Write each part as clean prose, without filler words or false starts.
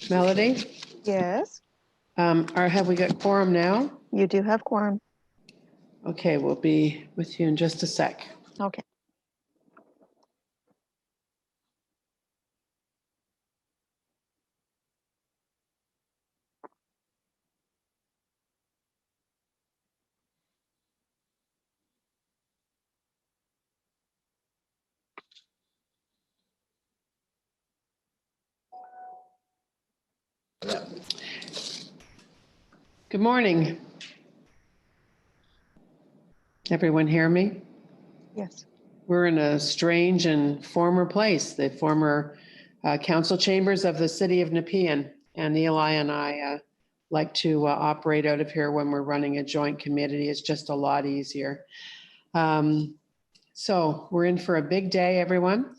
Melody, Yes, have we got quorum now? you do have quorum. Okay, we'll be with you in just a sec. Okay. Good morning. Everyone hear me? Yes. We're in a strange and former place, the former council chambers of the city of Nepean. And Eli and I like to operate out of here when we're running a joint committee. It's just a lot easier. So we're in for a big day, everyone.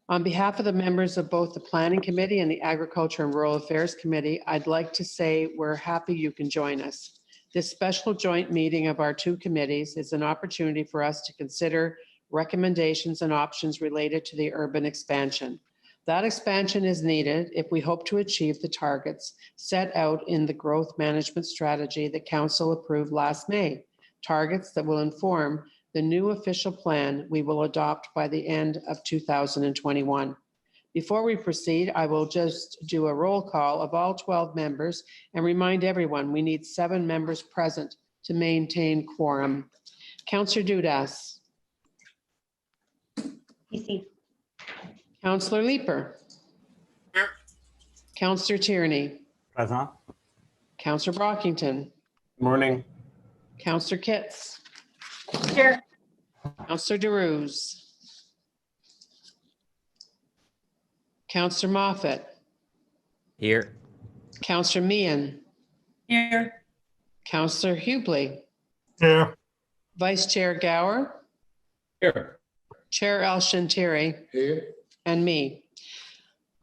On behalf of the members of both the Planning Committee and the Agriculture and Rural Affairs Committee, I'd like to say we're happy you can join us. This special joint meeting of our two committees is an opportunity for us to consider recommendations and options related to the urban expansion. That expansion is needed if we hope to achieve the targets set out in the growth management strategy that Council approved last May, targets that will inform the new official plan we will adopt by the end of 2021. Before we proceed, I will just do a roll call of all 12 members and remind everyone we need 7 members present to maintain quorum. Councillor Dudas. PC. Councillor Leeper. Here. Councillor Tierney. Present. Councillor Brockington. Morning. Councillor Kitts. Here. Councillor DeRuse. Councillor Moffat. Here. Councillor Meehan. Here. Councillor Hubley. Here. Vice Chair Gower. Here. Chair El-Shantiri. Here. And me.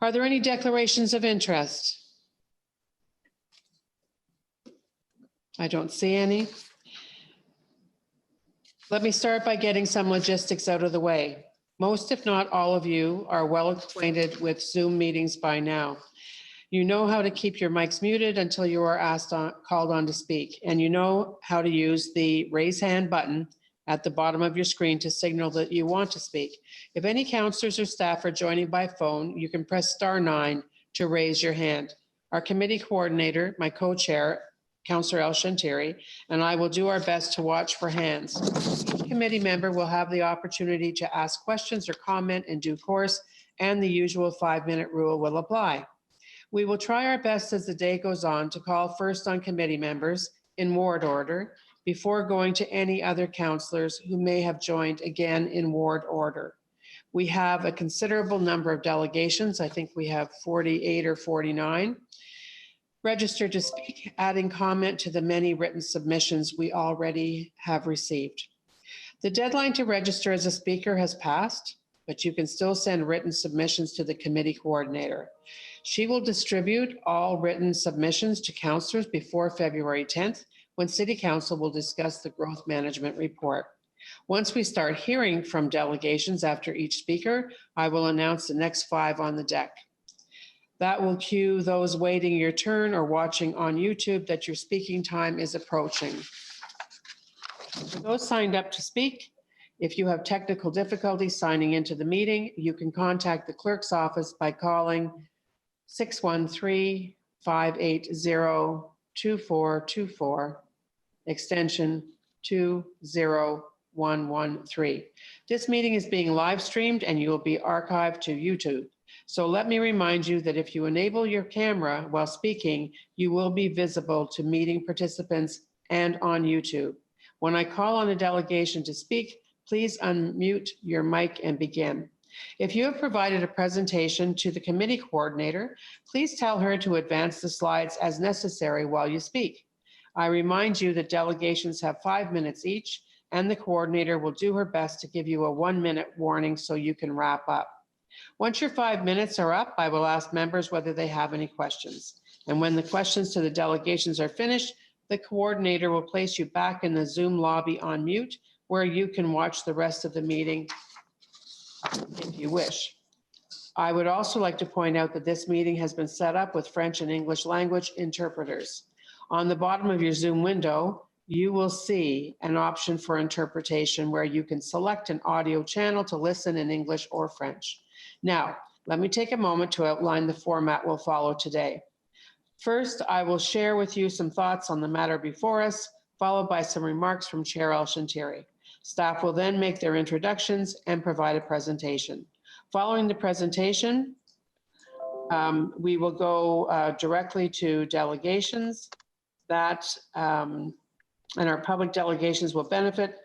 Are there any declarations of interest? I don't see any. Let me start by getting some logistics out of the way. Most, if not all of you, are well acquainted with Zoom meetings by now. You know how to keep your mics muted until you are called on to speak, and you know how to use the raise hand button at the bottom of your screen to signal that you want to speak. If any councillors or staff are joining by phone, you can press *9 to raise your hand. Our committee coordinator, my co-chair, Councillor El-Shantiri, and I will do our best to watch for hands. Each committee member will have the opportunity to ask questions or comment in due course, and the usual 5-minute rule will apply. We will try our best as the day goes on to call first on committee members in ward order before going to any other councillors who may have joined again in ward order. We have a considerable number of delegations. I think we have 48 or 49. Register to speak, adding comment to the many written submissions we already have received. The deadline to register as a speaker has passed, but you can still send written submissions to the committee coordinator. She will distribute all written submissions to councillors before February 10th, when City Council will discuss the growth management report. Once we start hearing from delegations after each speaker, I will announce the next 5 on the deck. That will cue those waiting your turn or watching on YouTube that your speaking time is approaching. For those signed up to speak, if you have technical difficulties signing into the meeting, you can contact the clerk's office by calling 613-580-2424, extension 20113. This meeting is being live streamed and you will be archived to YouTube. So let me remind you that if you enable your camera while speaking, you will be visible to meeting participants and on YouTube. When I call on a delegation to speak, please unmute your mic and begin. If you have provided a presentation to the committee coordinator, please tell her to advance the slides as necessary while you speak. I remind you that delegations have 5 minutes each, and the coordinator will do her best to give you a 1-minute warning so you can wrap up. Once your 5 minutes are up, I will ask members whether they have any questions. And when the questions to the delegations are finished, the coordinator will place you back in the Zoom lobby on mute, where you can watch the rest of the meeting if you wish. I would also like to point out that this meeting has been set up with French and English language interpreters. On the bottom of your Zoom window, you will see an option for interpretation where you can select an audio channel to listen in English or French. Now, let me take a moment to outline the format we'll follow today. First, I will share with you some thoughts on the matter before us, followed by some remarks from Chair El-Shantiri. Staff will then make their introductions and provide a presentation. Following the presentation, we will go directly to delegations and our public delegations will benefit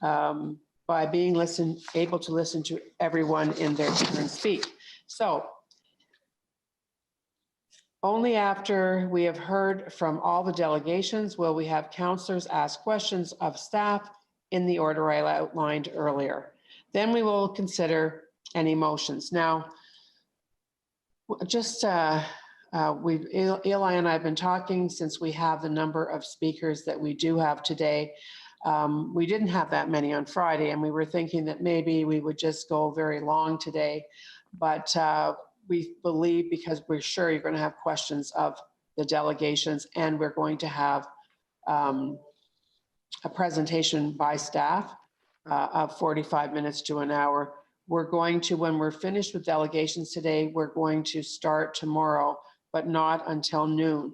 by being able to listen to everyone in their turn speak. So only after we have heard from all the delegations will we have councillors ask questions of staff in the order I outlined earlier. Then we will consider any motions. Now, just Eli and I have been talking since we have the number of speakers that we do have today. We didn't have that many on Friday, and we were thinking that maybe we would just go very long today, but we believe, because we're sure you're going to have questions of the delegations, and we're going to have a presentation by staff of 45 minutes to an hour. We're going to, when we're finished with delegations today, we're going to start tomorrow, but not until noon.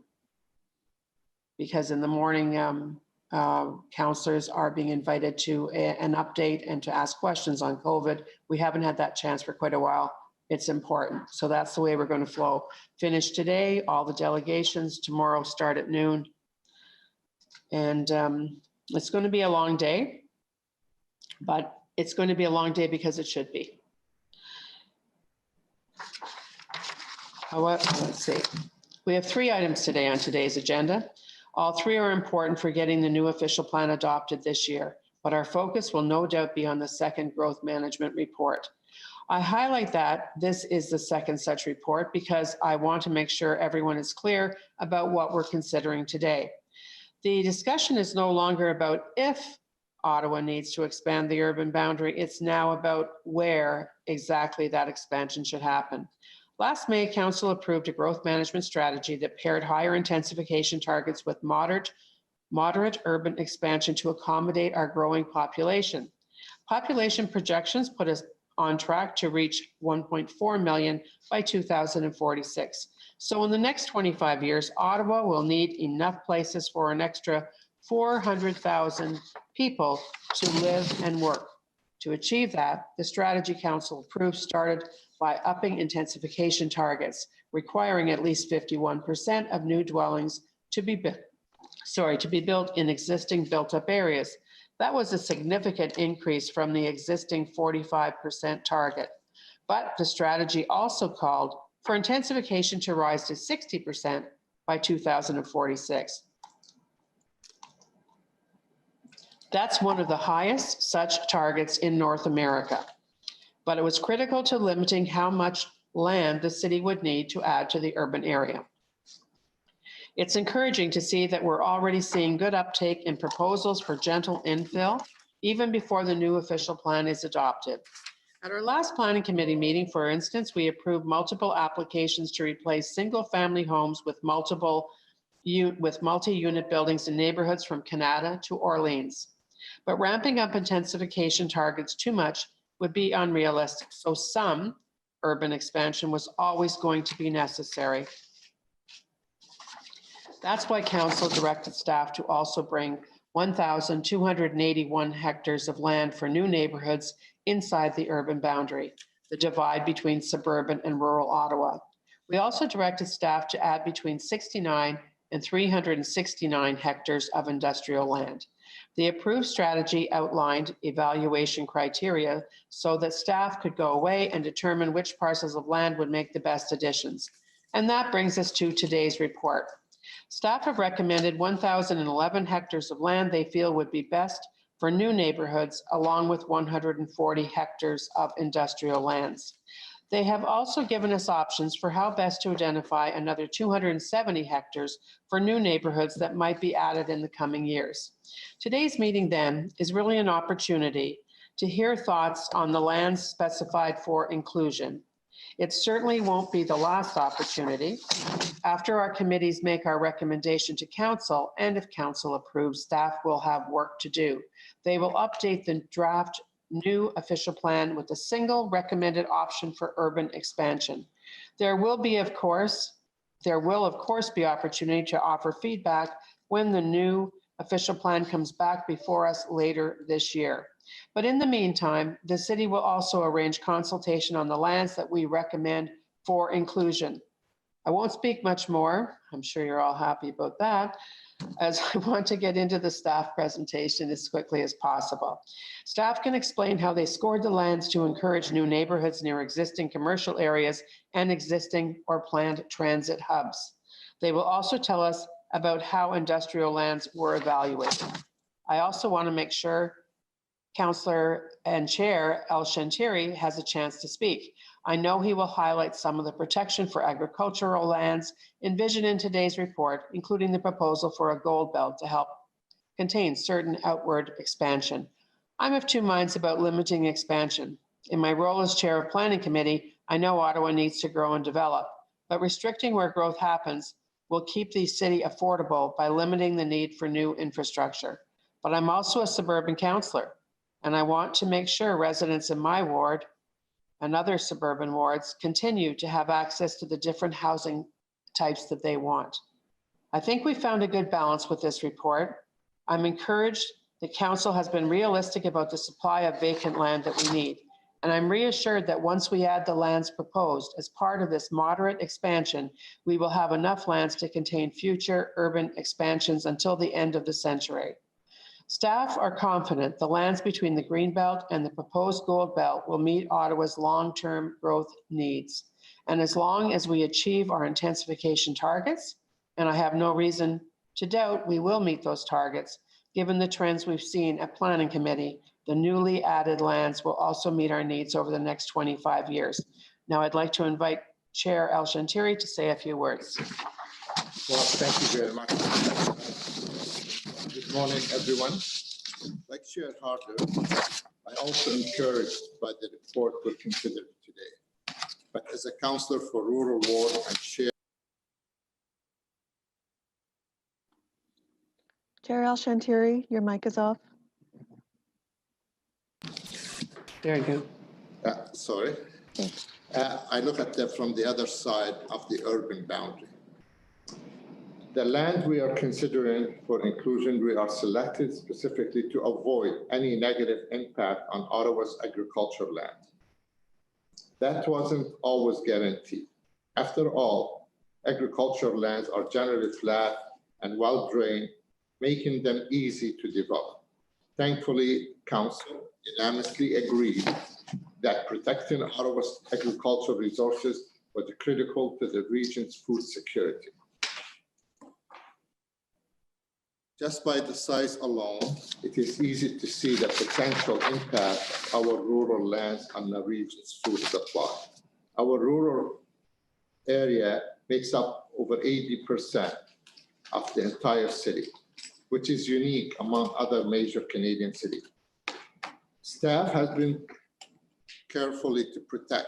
Because in the morning, counselors are being invited to an update and to ask questions on COVID. We haven't had that chance for quite a while. It's important. So that's the way we're going to flow. Finish today, all the delegations, tomorrow start at noon. And it's going to be a long day, but it's going to be a long day because it should be. Let's see. We have 3 items today on today's agenda. All 3 are important for getting the new official plan adopted this year, but our focus will no doubt be on the second growth management report. I highlight that this is the second such report because I want to make sure everyone is clear about what we're considering today. The discussion is no longer about if Ottawa needs to expand the urban boundary. It's now about where exactly that expansion should happen. Last May, Council approved a growth management strategy that paired higher intensification targets with moderate urban expansion to accommodate our growing population. Population projections put us on track to reach 1.4 million by 2046. So in the next 25 years, Ottawa will need enough places for an extra 400,000 people to live and work. To achieve that, the Strategy Council approved started by upping intensification targets, requiring at least 51% of new dwellings to be built in existing built-up areas. That was a significant increase from the existing 45% target. But the strategy also called for intensification to rise to 60% by 2046. That's one of the highest such targets in North America. But it was critical to limiting how much land the city would need to add to the urban area. It's encouraging to see that we're already seeing good uptake in proposals for gentle infill, even before the new official plan is adopted. At our last planning committee meeting, for instance, we approved multiple applications to replace single-family homes with multi-unit buildings in neighborhoods from Canada to Orleans. But ramping up intensification targets too much would be unrealistic. So some urban expansion was always going to be necessary. That's why Council directed staff to also bring 1,281 hectares of land for new neighborhoods inside the urban boundary, the divide between suburban and rural Ottawa. We also directed staff to add between 69 and 369 hectares of industrial land. The approved strategy outlined evaluation criteria so that staff could go away and determine which parcels of land would make the best additions. And that brings us to today's report. Staff have recommended 1,011 hectares of land they feel would be best for new neighborhoods, along with 140 hectares of industrial lands. They have also given us options for how best to identify another 270 hectares for new neighborhoods that might be added in the coming years. Today's meeting then is really an opportunity to hear thoughts on the lands specified for inclusion. It certainly won't be the last opportunity. After our committees make our recommendation to council, and if council approves, staff will have work to do. They will update the draft new official plan with a single recommended option for urban expansion. There will of course be opportunity to offer feedback when the new official plan comes back before us later this year. But in the meantime, the city will also arrange consultation on the lands that we recommend for inclusion. I won't speak much more. I'm sure you're all happy about that, as I want to get into the staff presentation as quickly as possible. Staff can explain how they scored the lands to encourage new neighborhoods near existing commercial areas and existing or planned transit hubs. They will also tell us about how industrial lands were evaluated. I also want to make sure Councillor and Chair El Shantiri has a chance to speak. I know he will highlight some of the protection for agricultural lands envisioned in today's report, including the proposal for a gold belt to help contain certain outward expansion. I'm of two minds about limiting expansion. In my role as Chair of Planning Committee, I know Ottawa needs to grow and develop, but restricting where growth happens will keep the city affordable by limiting the need for new infrastructure. But I'm also a suburban councillor, and I want to make sure residents in my ward and other suburban wards continue to have access to the different housing types that they want. I think we found a good balance with this report. I'm encouraged the council has been realistic about the supply of vacant land that we need. And I'm reassured that once we add the lands proposed as part of this moderate expansion, we will have enough lands to contain future urban expansions until the end of the century. Staff are confident the lands between the Greenbelt and the proposed Gold Belt will meet Ottawa's long-term growth needs. And as long as we achieve our intensification targets, and I have no reason to doubt we will meet those targets, given the trends we've seen at Planning Committee, the newly added lands will also meet our needs over the next 25 years. Now I'd like to invite Chair El Shantiri to say a few words. Well, thank you very much. Good morning, everyone. Like Chair Harder, I also encouraged by the report we're considering today. But as a councillor for Rural Ward and Chair, Chair El Shantiri, your mic is off. There you go. sorry. Thanks. I look at them from the other side of the urban boundary. The land we are considering for inclusion, we are selected specifically to avoid any negative impact on Ottawa's agricultural land. That wasn't always guaranteed. After all, agricultural lands are generally flat and well-drained, making them easy to develop. Thankfully, Council unanimously agreed that protecting Ottawa's agricultural resources was critical to the region's food security. Just by the size alone, it is easy to see the potential impact of our rural lands on the region's food supply. Our rural area makes up over 80% of the entire city, which is unique among other major Canadian cities. Staff has been carefully to protect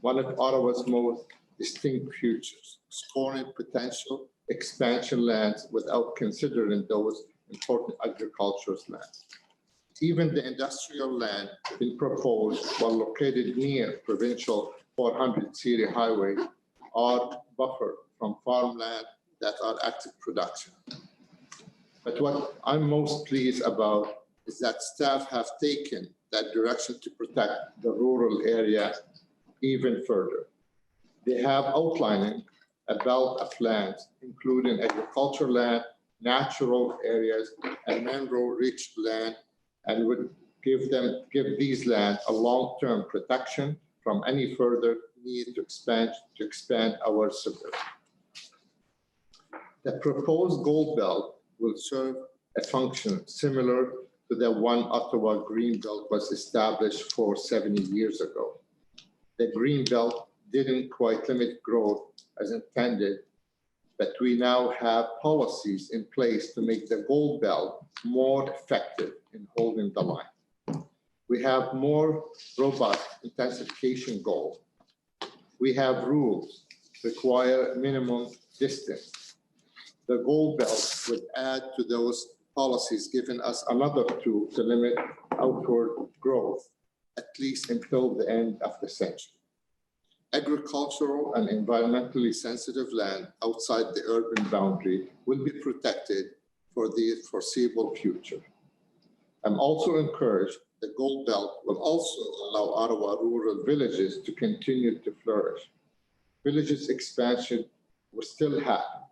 one of Ottawa's most distinct features, scoring potential expansion lands without considering those important agricultural lands. Even the industrial land being proposed while located near provincial 400 city highway are buffered from farmland that are active production. But what I'm most pleased about is that staff have taken that direction to protect the rural area even further. They have outlined a belt of lands, including agricultural land, natural areas, and mineral-rich land, and would give these lands a long-term protection from any further need to expand our suburb. The proposed Gold Belt will serve a function similar to the one Ottawa Green Belt was established for 70 years ago. The Green Belt didn't quite limit growth as intended, but we now have policies in place to make the Gold Belt more effective in holding the line. We have more robust intensification goals We have rules, require minimum distance. The gold belt would add to those policies, giving us another tool to limit outward growth, at least until the end of the century. Agricultural and environmentally sensitive land outside the urban boundary will be protected for the foreseeable future. I'm also encouraged the gold belt will also allow Ottawa rural villages to continue to flourish. Villages expansion will still happen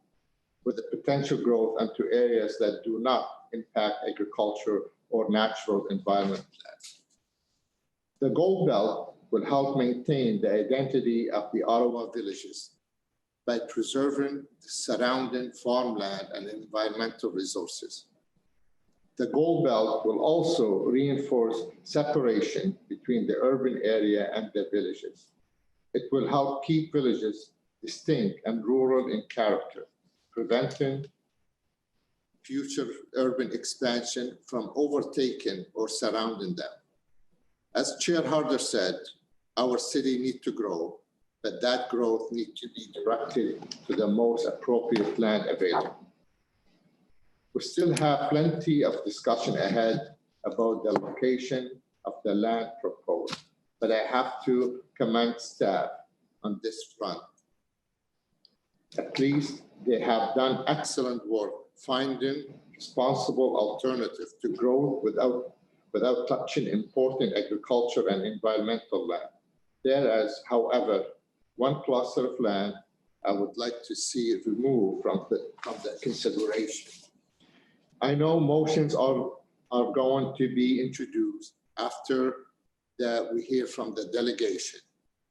with the potential growth into areas that do not impact agriculture or natural environment. The gold belt will help maintain the identity of the Ottawa villages by preserving the surrounding farmland and environmental resources. The gold belt will also reinforce separation between the urban area and the villages. It will help keep villages distinct and rural in character, preventing future urban expansion from overtaking or surrounding them. As Chair Harder said, our city needs to grow, but that growth needs to be directed to the most appropriate land available. We still have plenty of discussion ahead about the location of the land proposed, but I have to commend staff on this front. At least they have done excellent work finding responsible alternative to growth without touching important agriculture and environmental land. There is, however, one cluster of land I would like to see removed from the consideration. I know motions are going to be introduced after we hear from the delegation,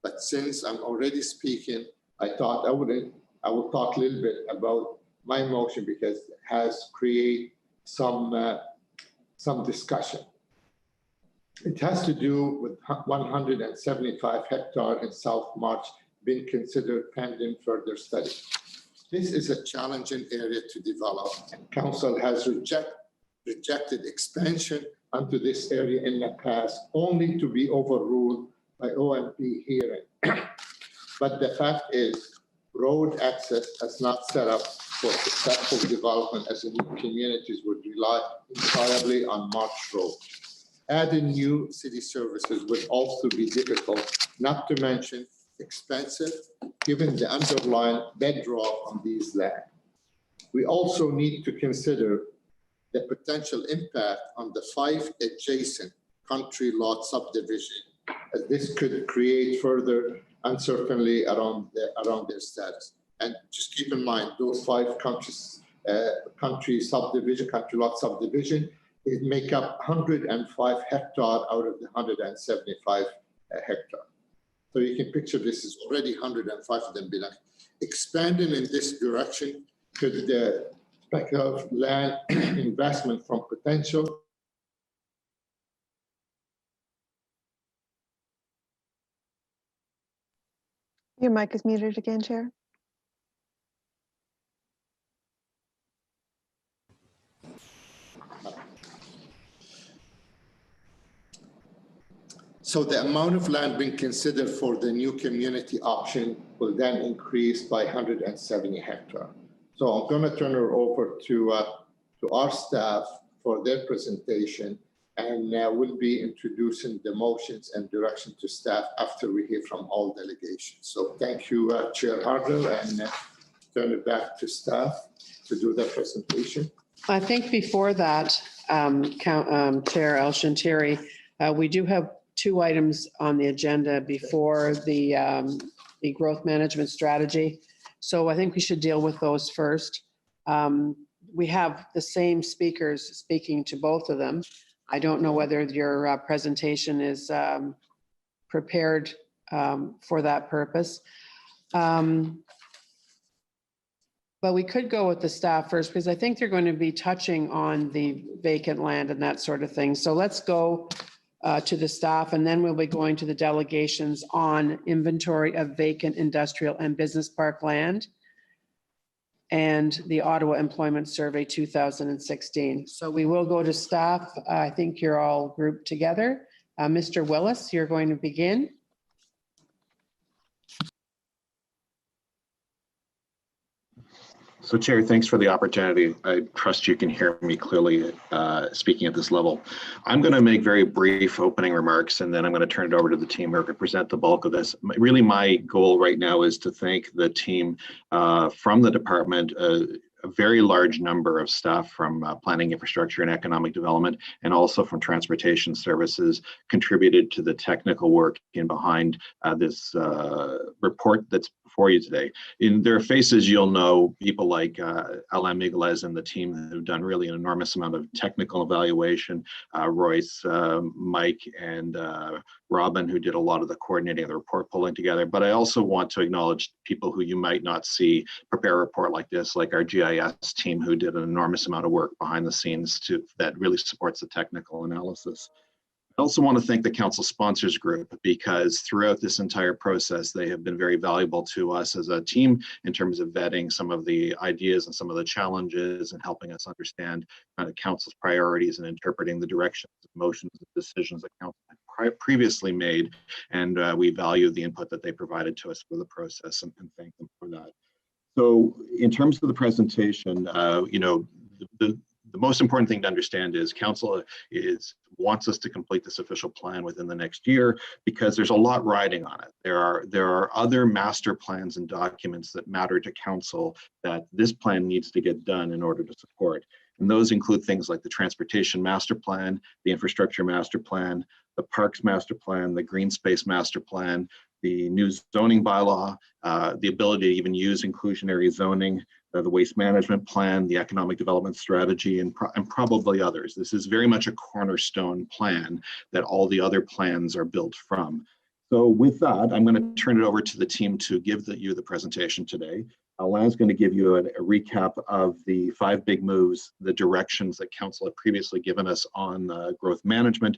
but since I'm already speaking, I thought I will talk a little bit about my motion because it has created some discussion. It has to do with 175 hectares in South March being considered pending further study. This is a challenging area to develop. Council has rejected expansion onto this area in the past, only to be overruled by OMP hearing. But the fact is, road access is not set up for successful development as the new communities would rely entirely on March Road. Adding new city services would also be difficult, not to mention expensive, given the underlying bedrock on these land. We also need to consider the potential impact on the 5 adjacent country lot subdivision, as this could create further uncertainty around their status. And just keep in mind, those 5 country lot subdivision, it make up 105 hectares out of the 175 hectares. So you can picture this is already 105 of them belong. Expanding in this direction could speculative land investment from potential Your mic is muted again, Chair. So the amount of land being considered for the new community option will then increase by 170 hectares. So I'm going to turn it over to our staff for their presentation, and we'll be introducing the motions and direction to staff after we hear from all delegations. So thank you, Chair Harder, and turn it back to staff to do the presentation. I think before that, Chair El-Shantiri, we do have 2 items on the agenda before the growth management strategy. So I think we should deal with those first. We have the same speakers speaking to both of them. I don't know whether your presentation is prepared for that purpose. But we could go with the staff first because I think they're going to be touching on the vacant land and that sort of thing. So let's go to the staff, and then we'll be going to the delegations on inventory of vacant industrial and business park land and the Ottawa Employment Survey 2016. So we will go to staff. I think you're all grouped together. Mr. Willis, you're going to begin. So Chair, thanks for the opportunity. I trust you can hear me clearly speaking at this level. I'm going to make very brief opening remarks, and then I'm going to turn it over to the team who can present the bulk of this. Really, my goal right now is to thank the team from the department, a very large number of staff from planning, infrastructure, and economic development, and also from transportation services contributed to the technical work in behind this report that's before you today. In their faces, you'll know people like Alain Miguelez and the team who've done really an enormous amount of technical evaluation, Royce, Mike, and Robin, who did a lot of the coordinating of the report pulling together. But I also want to acknowledge people who you might not see prepare a report like this, like our GIS team, who did an enormous amount of work behind the scenes that really supports the technical analysis. I also want to thank the council sponsors group, because throughout this entire process, they have been very valuable to us as a team in terms of vetting some of the ideas and some of the challenges and helping us understand kind of council's priorities and interpreting the directions, motions, and decisions that council had previously made. And we value the input that they provided to us for the process, and thank them for that. So in terms of the presentation, the most important thing to understand is council wants us to complete this official plan within the next year, because there's a lot riding on it. There are other master plans and documents that matter to council that this plan needs to get done in order to support. And those include things like the transportation master plan, the infrastructure master plan, the parks master plan, the green space master plan, the new zoning bylaw, the ability to even use inclusionary zoning, the waste management plan, the economic development strategy, and probably others. This is very much a cornerstone plan that all the other plans are built from. So with that, I'm going to turn it over to the team to give you the presentation today. Alain's going to give you a recap of the 5 big moves, the directions that council had previously given us on growth management.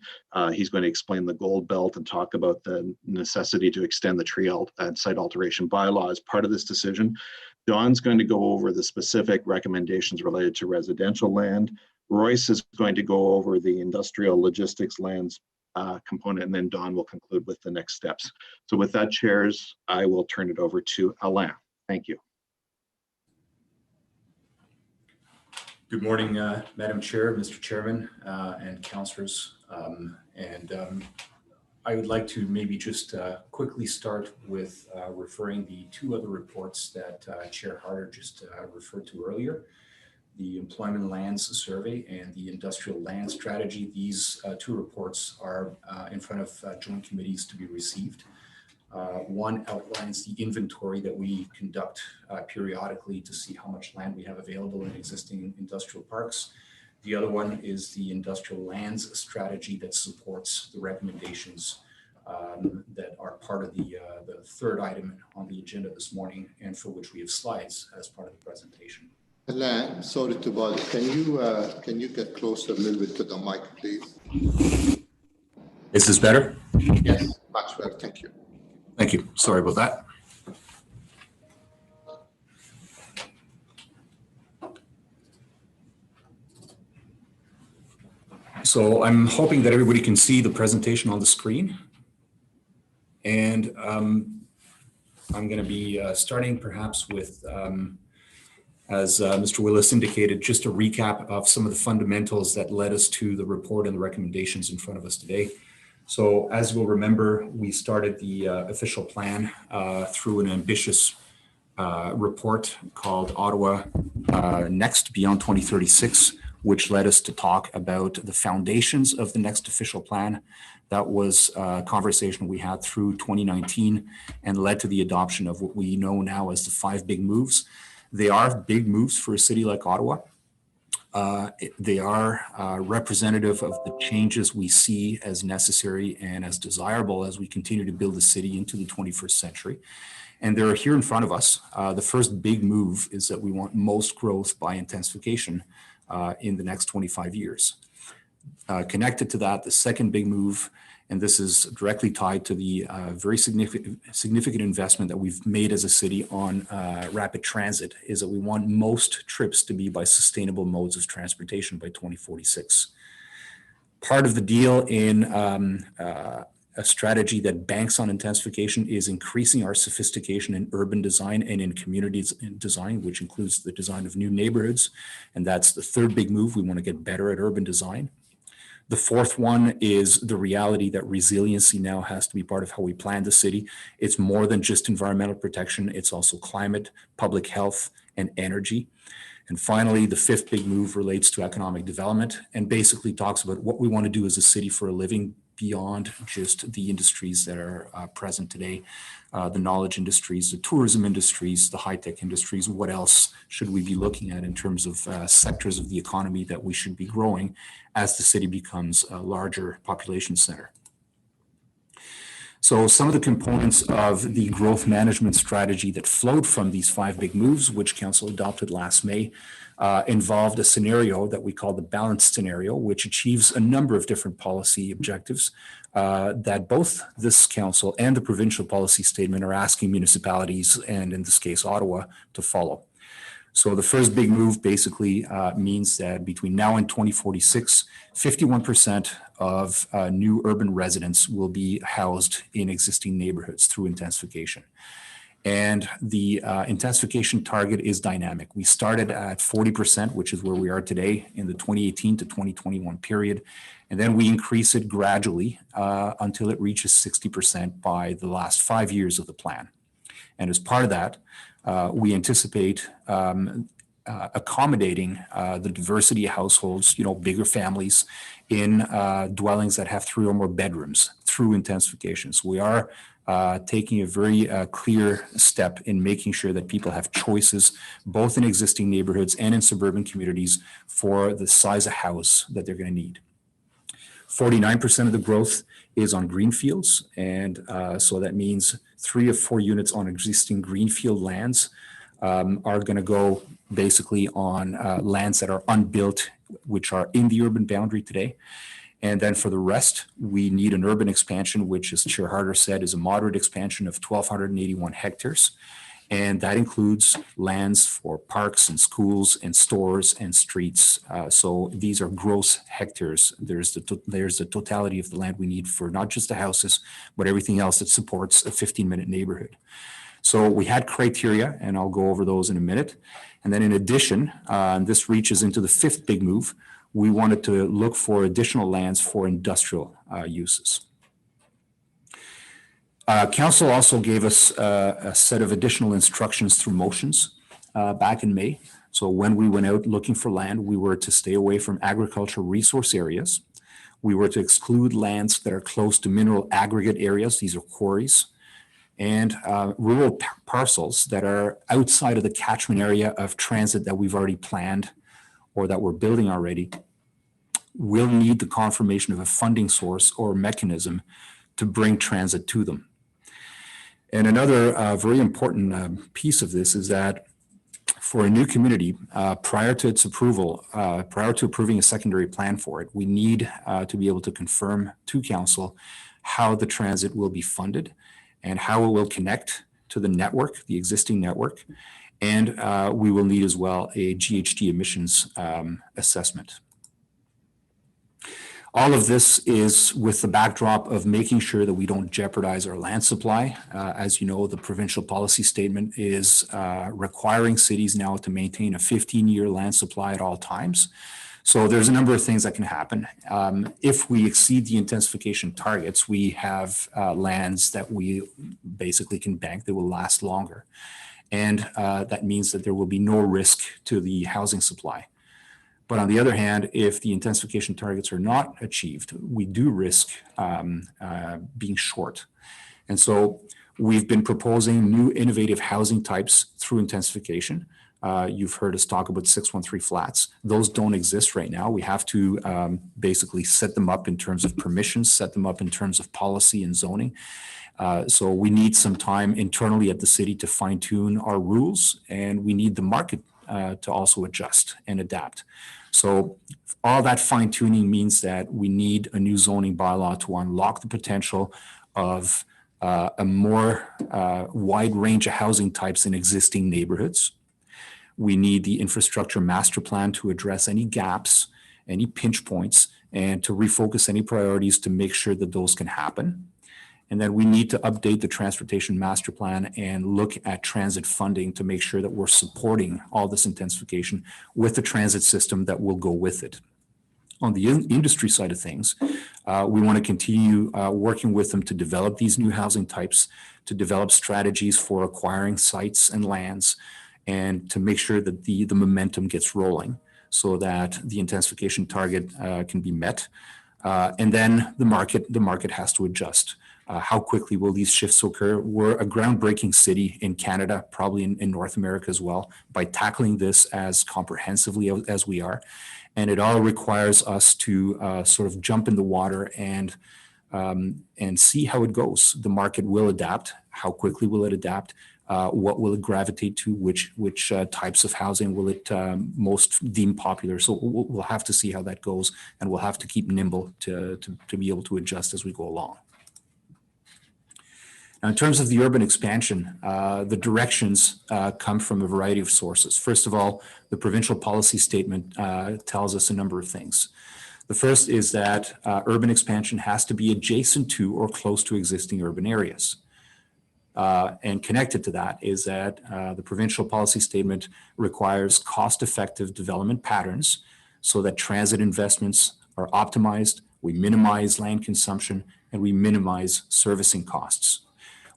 He's going to explain the gold belt and talk about the necessity to extend the tree and site alteration bylaw as part of this decision. Don's going to go over the specific recommendations related to residential land. Royce is going to go over the industrial logistics lands component, and then Don will conclude with the next steps. So with that, chairs, I will turn it over to Alain. Thank you. Good morning, Madam Chair, Mr. Chairman, and councillors. I would like to maybe just quickly start with referring the 2 other reports that Chair Harder just referred to earlier, the Employment Lands Survey and the Industrial Land Strategy. These 2 reports are in front of joint committees to be received. One outlines the inventory that we conduct periodically to see how much land we have available in existing industrial parks. The other one is the Industrial Lands Strategy that supports the recommendations that are part of the 3rd item on the agenda this morning, and for which we have slides as part of the presentation. Alain, sorry to bother. Can you get closer a little bit to the mic, please? Is this better? Yes, much better. Thank you. Thank you. Sorry about that. So I'm hoping that everybody can see the presentation on the screen. And I'm going to be starting perhaps with, as Mr. Willis indicated, just a recap of some of the fundamentals that led us to the report and the recommendations in front of us today. So as you'll remember, we started the official plan through an ambitious report called Ottawa Next Beyond 2036, which led us to talk about the foundations of the next official plan. That was a conversation we had through 2019 and led to the adoption of what we know now as the 5 big moves. They are big moves for a city like Ottawa. They are representative of the changes we see as necessary and as desirable as we continue to build the city into the 21st century. And they're here in front of us. The first big move is that we want most growth by intensification in the next 25 years. Connected to that, the second big move, and this is directly tied to the very significant investment that we've made as a city on rapid transit, is that we want most trips to be by sustainable modes of transportation by 2046. Part of the deal in a strategy that banks on intensification is increasing our sophistication in urban design and in communities in design, which includes the design of new neighborhoods. And that's the third big move. We want to get better at urban design. The fourth one is the reality that resiliency now has to be part of how we plan the city. It's more than just environmental protection. It's also climate, public health, and energy. And finally, the fifth big move relates to economic development and basically talks about what we want to do as a city for a living beyond just the industries that are present today, the knowledge industries, the tourism industries, the high-tech industries. What else should we be looking at in terms of sectors of the economy that we should be growing as the city becomes a larger population center? So some of the components of the growth management strategy that flowed from these five big moves, which Council adopted last May, involved a scenario that we call the balanced scenario, which achieves a number of different policy objectives that both this Council and the provincial policy statement are asking municipalities, and in this case, Ottawa, to follow. So the first big move basically means that between now and 2046, 51% of new urban residents will be housed in existing neighborhoods through intensification. And the intensification target is dynamic. We started at 40%, which is where we are today in the 2018 to 2021 period. And then we increase it gradually until it reaches 60% by the last 5 years of the plan. And as part of that, we anticipate accommodating the diversity of households, bigger families in dwellings that have 3 or more bedrooms through intensification. So we are taking a very clear step in making sure that people have choices both in existing neighborhoods and in suburban communities for the size of house that they're going to need. 49% of the growth is on greenfields, and so that means 3 or 4 units on existing greenfield lands are going to go basically on lands that are unbuilt, which are in the urban boundary today. And then for the rest, we need an urban expansion, which, as Chair Harder said, is a moderate expansion of 1,281 hectares. And that includes lands for parks and schools and stores and streets. So these are gross hectares. There's the totality of the land we need for not just the houses, but everything else that supports a 15-minute neighborhood. So we had criteria, and I'll go over those in a minute. And then in addition, and this reaches into the fifth big move, we wanted to look for additional lands for industrial uses. Council also gave us a set of additional instructions through motions back in May. So when we went out looking for land, we were to stay away from agricultural resource areas. We were to exclude lands that are close to mineral aggregate areas. These are quarries. And rural parcels that are outside of the catchment area of transit that we've already planned or that we're building already will need the confirmation of a funding source or mechanism to bring transit to them. And another very important piece of this is that for a new community, prior to its approval, prior to approving a secondary plan for it, we need to be able to confirm to council how the transit will be funded and how it will connect to the network, the existing network. And we will need as well a GHG emissions assessment. All of this is with the backdrop of making sure that we don't jeopardize our land supply. As you know, the provincial policy statement is requiring cities now to maintain a 15-year land supply at all times. So there's a number of things that can happen. If we exceed the intensification targets, we have lands that we basically can bank that will last longer. And that means that there will be no risk to the housing supply. But on the other hand, if the intensification targets are not achieved, we do risk being short. And so we've been proposing new innovative housing types through intensification. You've heard us talk about 613 flats. Those don't exist right now. We have to basically set them up in terms of permissions, set them up in terms of policy and zoning. So we need some time internally at the city to fine tune our rules, and we need the market to also adjust and adapt. So all that fine tuning means that we need a new zoning bylaw to unlock the potential of a more wide range of housing types in existing neighborhoods. We need the infrastructure master plan to address any gaps, any pinch points, and to refocus any priorities to make sure that those can happen. And then we need to update the transportation master plan and look at transit funding to make sure that we're supporting all this intensification with the transit system that will go with it. On the industry side of things, we want to continue working with them to develop these new housing types, to develop strategies for acquiring sites and lands, and to make sure that the momentum gets rolling so that the intensification target can be met. And then the market has to adjust. How quickly will these shifts occur? We're a groundbreaking city in Canada, probably in North America as well, by tackling this as comprehensively as we are. And it all requires us to sort of jump in the water and see how it goes. The market will adapt. How quickly will it adapt? What will it gravitate to? Which types of housing will it most deem popular? So we'll have to see how that goes, and we'll have to keep nimble to be able to adjust as we go along. Now, in terms of the urban expansion, the directions come from a variety of sources. First of all, the provincial policy statement tells us a number of things. The first is that urban expansion has to be adjacent to or close to existing urban areas. And connected to that is that the provincial policy statement requires cost-effective development patterns so that transit investments are optimized, we minimize land consumption, and we minimize servicing costs.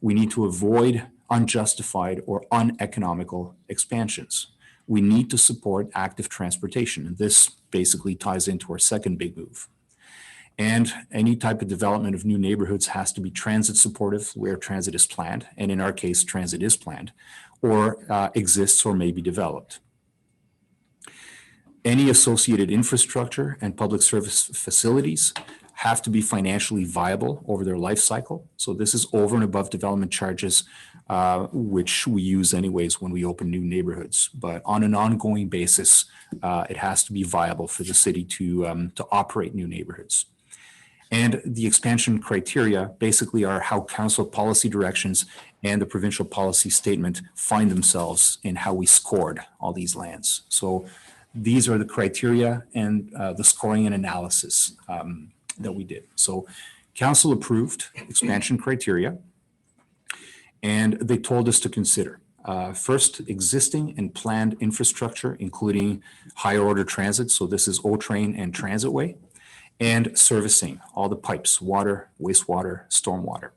We need to avoid unjustified or uneconomical expansions. We need to support active transportation, and this basically ties into our second big move. And any type of development of new neighborhoods has to be transit supportive where transit is planned, and in our case, transit is planned, or exists or may be developed. Any associated infrastructure and public service facilities have to be financially viable over their life cycle. So this is over and above development charges, which we use anyways when we open new neighborhoods. But on an ongoing basis, it has to be viable for the city to operate new neighborhoods. And the expansion criteria basically are how council policy directions and the provincial policy statement find themselves in how we scored all these lands. So these are the criteria and the scoring and analysis that we did. So council approved expansion criteria, and they told us to consider first, existing and planned infrastructure, including higher order transit. So this is O-Train and Transitway, and servicing all the pipes, water, wastewater, stormwater.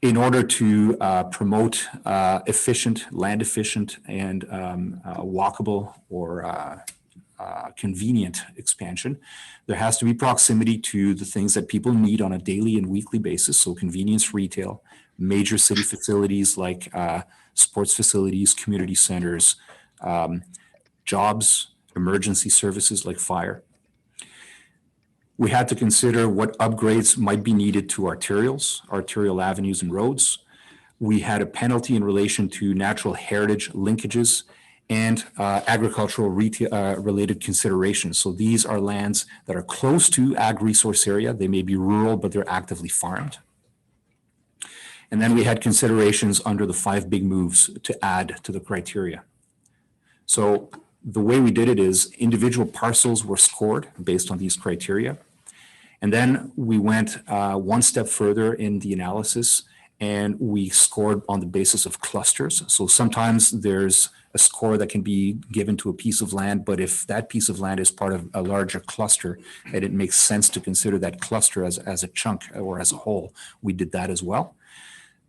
In order to promote efficient, land efficient, and walkable or convenient expansion, there has to be proximity to the things that people need on a daily and weekly basis. So convenience retail, major city facilities like sports facilities, community centers, jobs, emergency services like fire. We had to consider what upgrades might be needed to arterial avenues and roads. We had a penalty in relation to natural heritage linkages and agricultural related considerations. So these are lands that are close to ag resource area. They may be rural, but they're actively farmed. And then we had considerations under the 5 big moves to add to the criteria. So the way we did it is individual parcels were scored based on these criteria. And then we went one step further in the analysis, and we scored on the basis of clusters. So sometimes there's a score that can be given to a piece of land, but if that piece of land is part of a larger cluster and it makes sense to consider that cluster as a chunk or as a whole, we did that as well.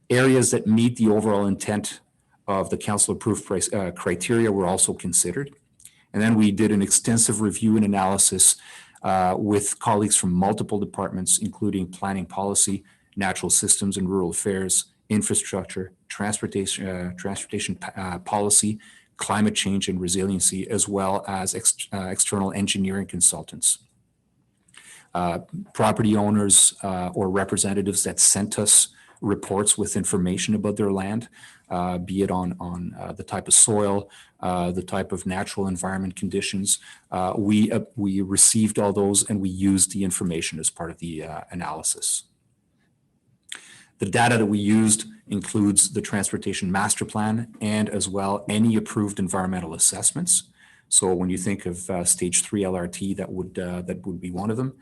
Areas that meet the overall intent of the council approved criteria were also considered. And then we did an extensive review and analysis with colleagues from multiple departments, including planning policy, natural systems and rural affairs, infrastructure, transportation policy, climate change and resiliency, as well as external engineering consultants. Property owners or representatives that sent us reports with information about their land, be it on the type of soil, the type of natural environment conditions. We received all those and we used the information as part of the analysis. The data that we used includes the transportation master plan and as well any approved environmental assessments. So when you think of stage 3 LRT, that would be one of them.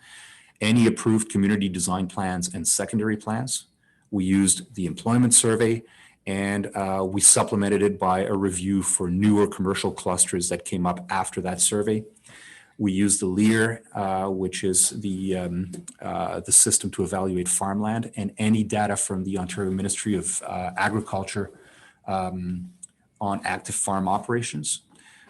any approved community design plans and secondary plans. We used the employment survey, and we supplemented it by a review for newer commercial clusters that came up after that survey. We used the LEAR, which is the system to evaluate farmland, and any data from the Ontario Ministry of Agriculture on active farm operations.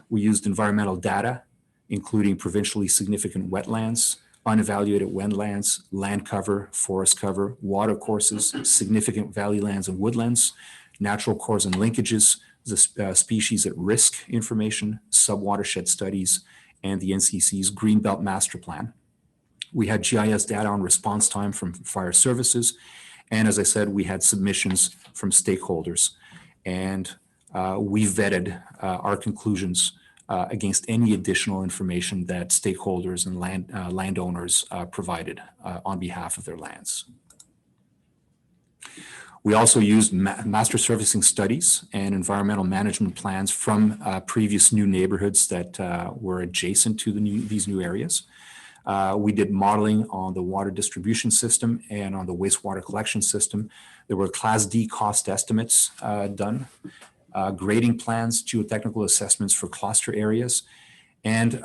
We used environmental data, including provincially significant wetlands, unevaluated wetlands, land cover, forest cover, water courses, significant valley lands and woodlands, natural cores and linkages, the species at risk information, subwatershed studies, and the NCC's Greenbelt Master Plan. We had GIS data on response time from fire services. And as I said, we had submissions from stakeholders. And we vetted our conclusions against any additional information that stakeholders and landowners provided on behalf of their lands. We also used master servicing studies and environmental management plans from previous new neighborhoods that were adjacent to these new areas. We did modeling on the water distribution system and on the wastewater collection system. There were Class D cost estimates done, grading plans, geotechnical assessments for cluster areas, and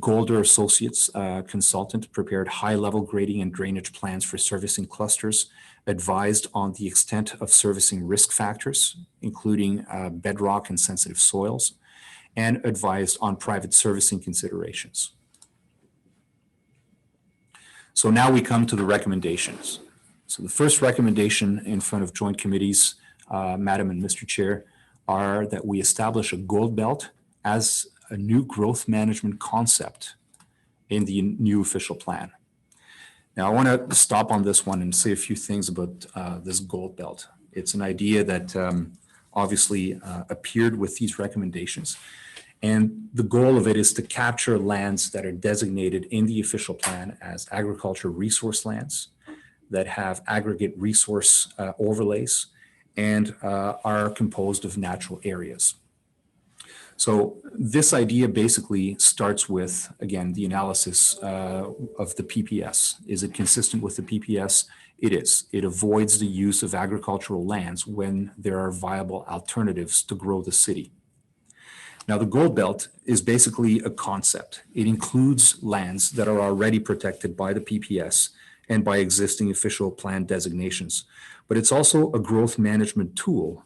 Golder Associates consultant prepared high-level grading and drainage plans for servicing clusters, advised on the extent of servicing risk factors, including bedrock and sensitive soils, and advised on private servicing considerations. So now we come to the recommendations. So the first recommendation in front of joint committees, Madam and Mr. Chair, are that we establish a gold belt as a new growth management concept in the new official plan. Now, I want to stop on this one and say a few things about this gold belt. It's an idea that obviously appeared with these recommendations. And the goal of it is to capture lands that are designated in the official plan as agriculture resource lands that have aggregate resource overlays and are composed of natural areas. So this idea basically starts with, again, the analysis of the PPS. Is it consistent with the PPS? It is. It avoids the use of agricultural lands when there are viable alternatives to grow the city. Now, the gold belt is basically a concept. It includes lands that are already protected by the PPS and by existing official plan designations. But it's also a growth management tool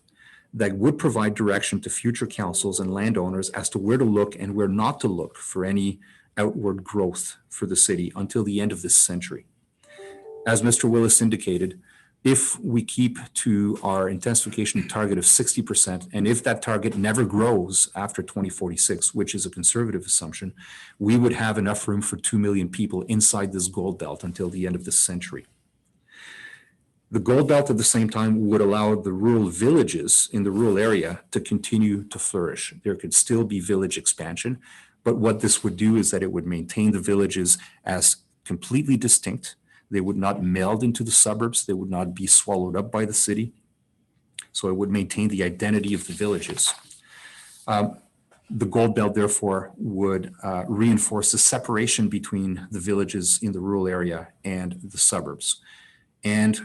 that would provide direction to future councils and landowners as to where to look and where not to look for any outward growth for the city until the end of this century. As Mr. Willis indicated, if we keep to our intensification target of 60%, and if that target never grows after 2046, which is a conservative assumption, we would have enough room for 2 million people inside this gold belt until the end of this century. The gold belt at the same time would allow the rural villages in the rural area to continue to flourish. There could still be village expansion, but what this would do is that it would maintain the villages as completely distinct. They would not meld into the suburbs. They would not be swallowed up by the city. So it would maintain the identity of the villages. The gold belt, therefore, would reinforce the separation between the villages in the rural area and the suburbs. And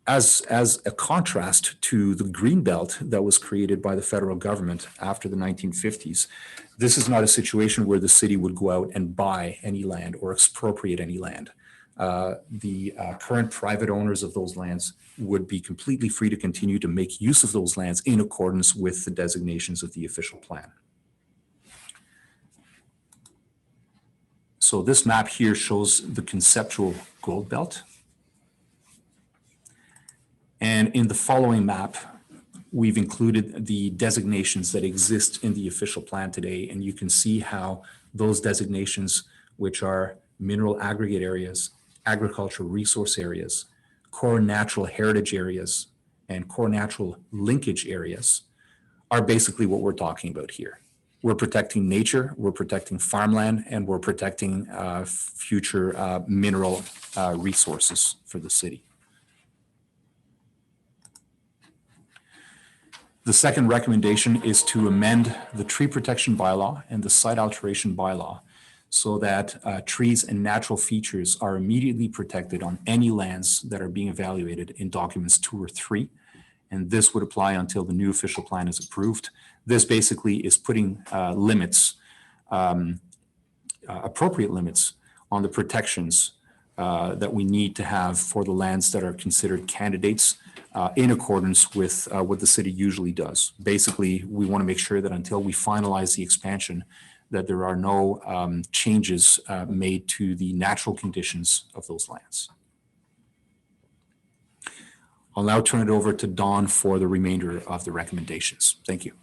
as a contrast to the green belt that was created by the federal government after the 1950s, this is not a situation where the city would go out and buy any land or expropriate any land. The current private owners of those lands would be completely free to continue to make use of those lands in accordance with the designations of the official plan. So this map here shows the conceptual gold belt. And in the following map, we've included the designations that exist in the official plan today. And you can see how those designations, which are mineral aggregate areas, agricultural resource areas, core natural heritage areas, and core natural linkage areas, are basically what we're talking about here. We're protecting nature, we're protecting farmland, and we're protecting future mineral resources for the city. The second recommendation is to amend the tree protection bylaw and the site alteration bylaw so that trees and natural features are immediately protected on any lands that are being evaluated in documents 2 or 3. And this would apply until the new official plan is approved. This basically is putting limits, appropriate limits on the protections that we need to have for the lands that are considered candidates in accordance with what the city usually does. Basically, we want to make sure that until we finalize the expansion, that there are no changes made to the natural conditions of those lands. I'll now turn it over to Dawn for the remainder of the recommendations. Thank you.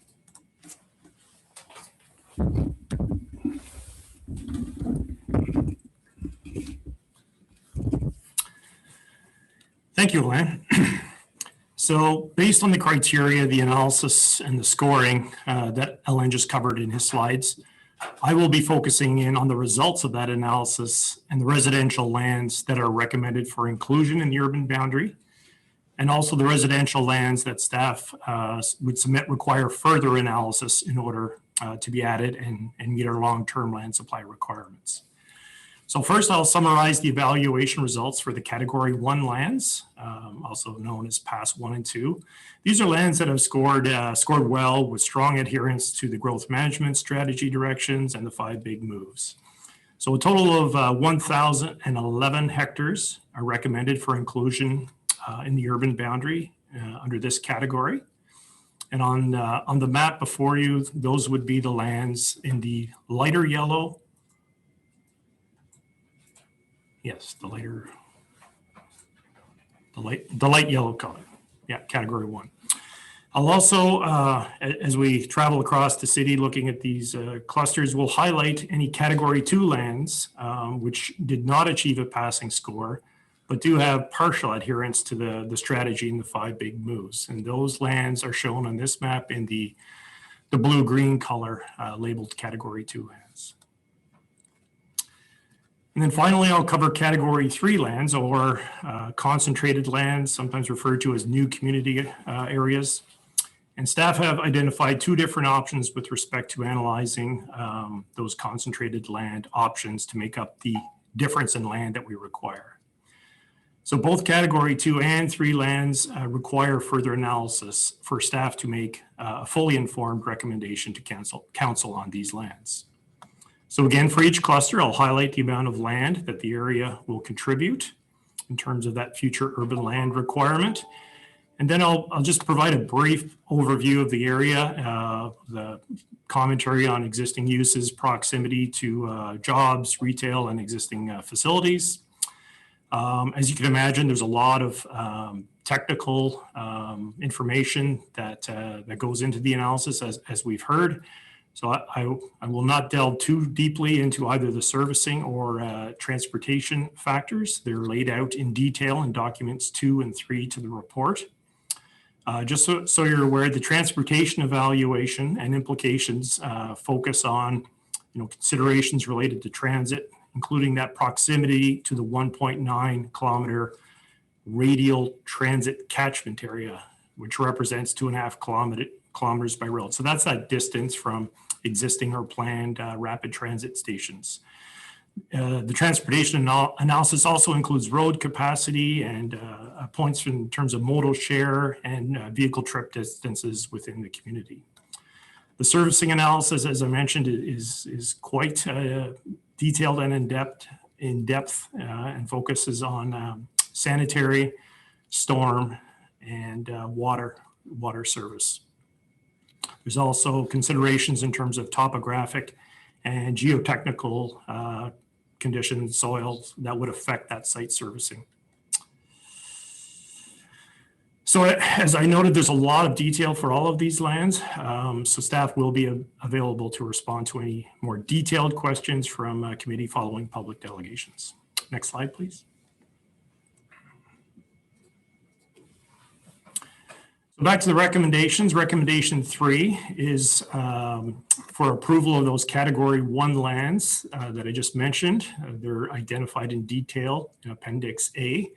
Thank you, Alain. So based on the criteria, the analysis and the scoring that Alain just covered in his slides, I will be focusing in on the results of that analysis and the residential lands that are recommended for inclusion in the urban boundary, and also the residential lands that staff would submit require further analysis in order to be added and meet our long-term land supply requirements. So first, I'll summarize the evaluation results for the Category 1 lands, also known as Pass 1 and 2. These are lands that have scored well with strong adherence to the growth management strategy directions and the 5 big moves. So a total of 1,011 hectares are recommended for inclusion in the urban boundary under this category. And on the map before you, those would be the lands in the lighter yellow. Yes, the light yellow color. Yeah, Category 1. I'll also, as we travel across the city looking at these clusters, we'll highlight any Category 2 lands which did not achieve a passing score, but do have partial adherence to the strategy and the 5 big moves. And those lands are shown on this map in the blue-green color labeled Category 2 lands. And then finally, I'll cover Category 3 lands, or concentrated lands, sometimes referred to as new community areas. And staff have identified 2 different options with respect to analyzing those concentrated land options to make up the difference in land that we require. So both Category 2 and 3 lands require further analysis for staff to make a fully informed recommendation to council on these lands. So again, for each cluster, I'll highlight the amount of land that the area will contribute in terms of that future urban land requirement. And then I'll just provide a brief overview of the area, the commentary on existing uses, proximity to jobs, retail, and existing facilities. As you can imagine, there's a lot of technical information that goes into the analysis, as we've heard. So I will not delve too deeply into either the servicing or transportation factors. They're laid out in detail in documents 2 and 3 to the report. Just so you're aware, the transportation evaluation and implications focus on considerations related to transit, including that proximity to the 1.9 kilometer radial transit catchment area, which represents 2.5 kilometers by road. So that's that distance from existing or planned rapid transit stations. The transportation analysis also includes road capacity and points in terms of modal share and vehicle trip distances within the community. The servicing analysis, as I mentioned, is quite detailed and in depth and focuses on sanitary, storm, and water service. There's also considerations in terms of topographic and geotechnical conditions, soils that would affect that site servicing. So as I noted, there's a lot of detail for all of these lands. So staff will be available to respond to any more detailed questions from committee following public delegations. Next slide, please. Back to the recommendations. Recommendation 3 is for approval of those Category 1 lands that I just mentioned. They're identified in detail in Appendix A.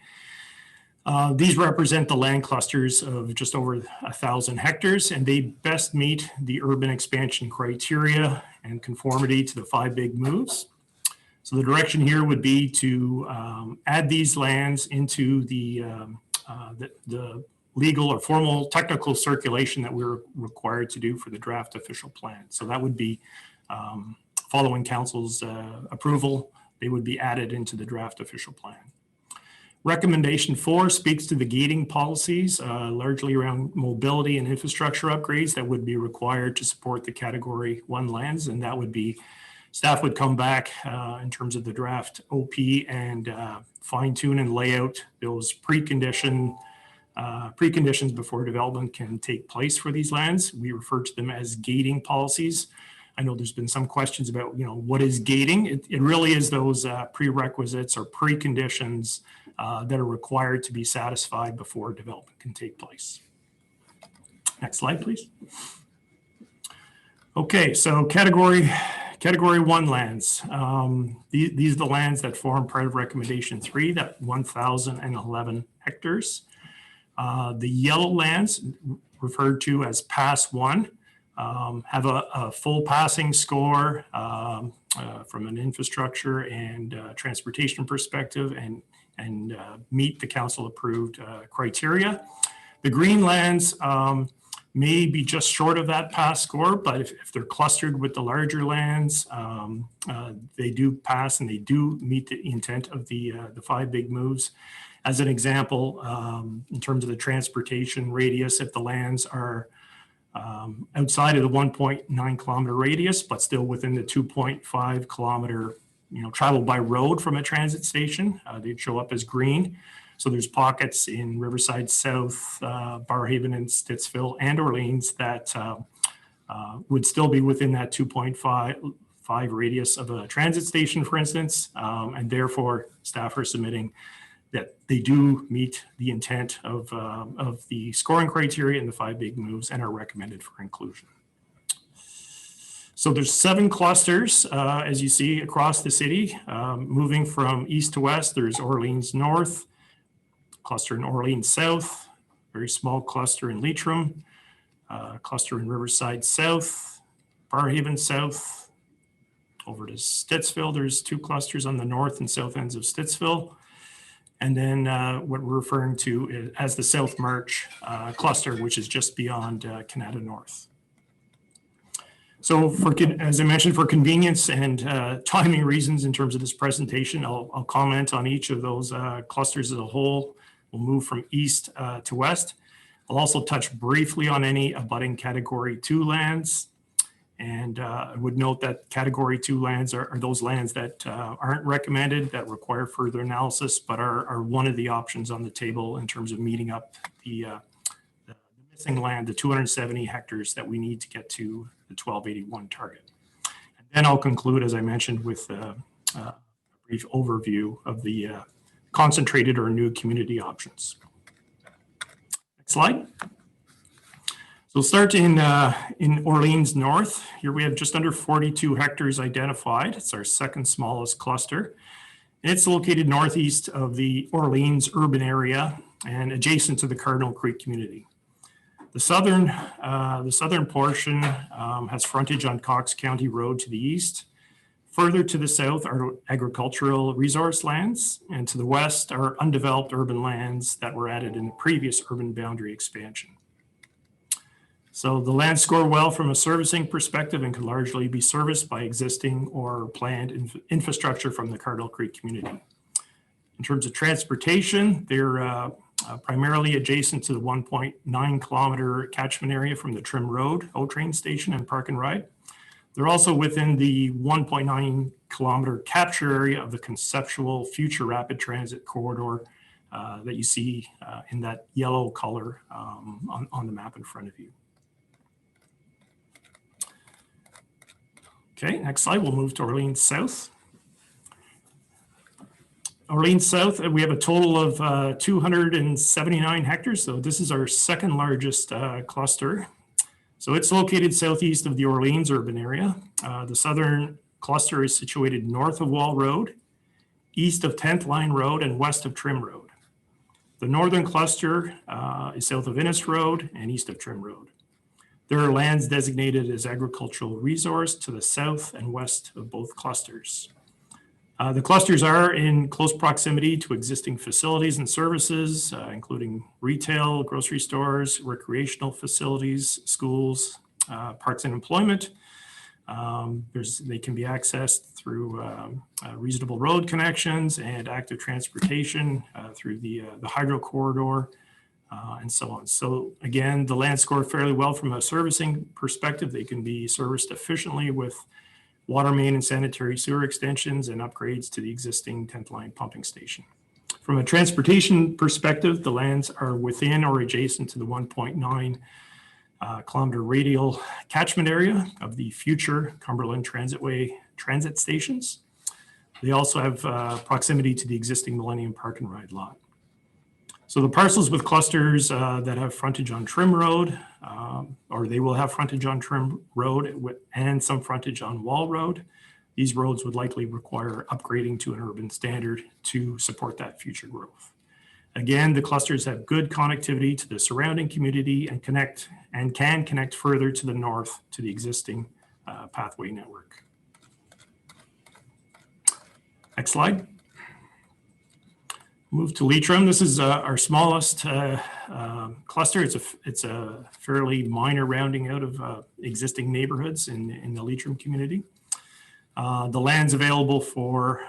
These represent the land clusters of just over 1,000 hectares, and they best meet the urban expansion criteria and conformity to the 5 big moves. So the direction here would be to add these lands into the legal or formal technical circulation that we're required to do for the draft official plan. So that would be following council's approval, they would be added into the draft official plan. Recommendation 4 speaks to the gating policies, largely around mobility and infrastructure upgrades that would be required to support the category 1 lands. And that would be, staff would come back in terms of the draft OP and fine tune and layout those preconditions before development can take place for these lands. We refer to them as gating policies. I know there's been some questions about, what is gating? It really is those prerequisites or preconditions that are required to be satisfied before development can take place. Next slide, please. Okay, so category 1 lands. These are the lands that form part of recommendation 3, that 1,011 hectares. The yellow lands, referred to as Pass 1, have a full passing score from an infrastructure and transportation perspective and meet the council approved criteria. The green lands may be just short of that pass score, but if they're clustered with the larger lands, they do pass and they do meet the intent of the 5 big moves. As an example, in terms of the transportation radius, if the lands are outside of the 1.9 kilometer radius, but still within the 2.5 kilometer, travel by road from a transit station, they'd show up as green. So there's pockets in Riverside South, Barrhaven and Stittsville and Orleans that would still be within that 2.5 radius of a transit station, for instance, and therefore staff are submitting that they do meet the intent of the scoring criteria and the 5 big moves and are recommended for inclusion. So there's 7 clusters, as you see, across the city. Moving from east to west, there's Orleans North, cluster in Orleans South, very small cluster in Leitrim, cluster in Riverside South, Barrhaven South. Over to Stittsville, there's 2 clusters on the north and south ends of Stittsville. And then what we're referring to as the South March cluster, which is just beyond Canada North. So as I mentioned, for convenience and timing reasons in terms of this presentation, I'll comment on each of those clusters as a whole. We'll move from east to west. I'll also touch briefly on any abutting category 2 lands. And I would note that category 2 lands are those lands that aren't recommended, that require further analysis, but are one of the options on the table in terms of meeting up the missing land, the 270 hectares that we need to get to the 1281 target. And then I'll conclude, as I mentioned, with a brief overview of the concentrated or new community options. Next slide. So we'll start in Orleans North. Here we have just under 42 hectares identified. It's our second smallest cluster. And it's located northeast of the Orleans urban area and adjacent to the Cardinal Creek community. The southern portion has frontage on Cox County Road to the east. Further to the south are agricultural resource lands, and to the west are undeveloped urban lands that were added in the previous urban boundary expansion. So the lands score well from a servicing perspective and can largely be serviced by existing or planned infrastructure from the Cardinal Creek community. In terms of transportation, they're primarily adjacent to the 1.9 kilometer catchment area from the Trim Road O-Train station and Park and Ride. They're also within the 1.9 kilometer capture area of the conceptual future rapid transit corridor that you see in that yellow color on the map in front of you. Okay, next slide, we'll move to Orleans South. Orleans South, we have a total of 279 hectares. So this is our second largest cluster. So it's located southeast of the Orleans urban area. The southern cluster is situated north of Wall Road, east of 10th Line Road, and west of Trim Road. The northern cluster is south of Innis Road and east of Trim Road. There are lands designated as agricultural resource to the south and west of both clusters. The clusters are in close proximity to existing facilities and services, including retail, grocery stores, recreational facilities, schools, parks and employment. They can be accessed through reasonable road connections and active transportation through the hydro corridor and so on. So again, the lands score fairly well from a servicing perspective. They can be serviced efficiently with water main and sanitary sewer extensions and upgrades to the existing 10th line pumping station. From a transportation perspective, the lands are within or adjacent to the 1.9 kilometer radial catchment area of the future Cumberland Transitway transit stations. They also have proximity to the existing Millennium Park and Ride lot. So the parcels with clusters that have frontage on Trim Road, or they will have frontage on Trim Road and some frontage on Wall Road. These roads would likely require upgrading to an urban standard to support that future growth. Again, the clusters have good connectivity to the surrounding community and can connect further to the north to the existing pathway network. Next slide. Move to Leitrim. This is our smallest cluster. It's a fairly minor rounding out of existing neighborhoods in the Leitrim community. The lands available for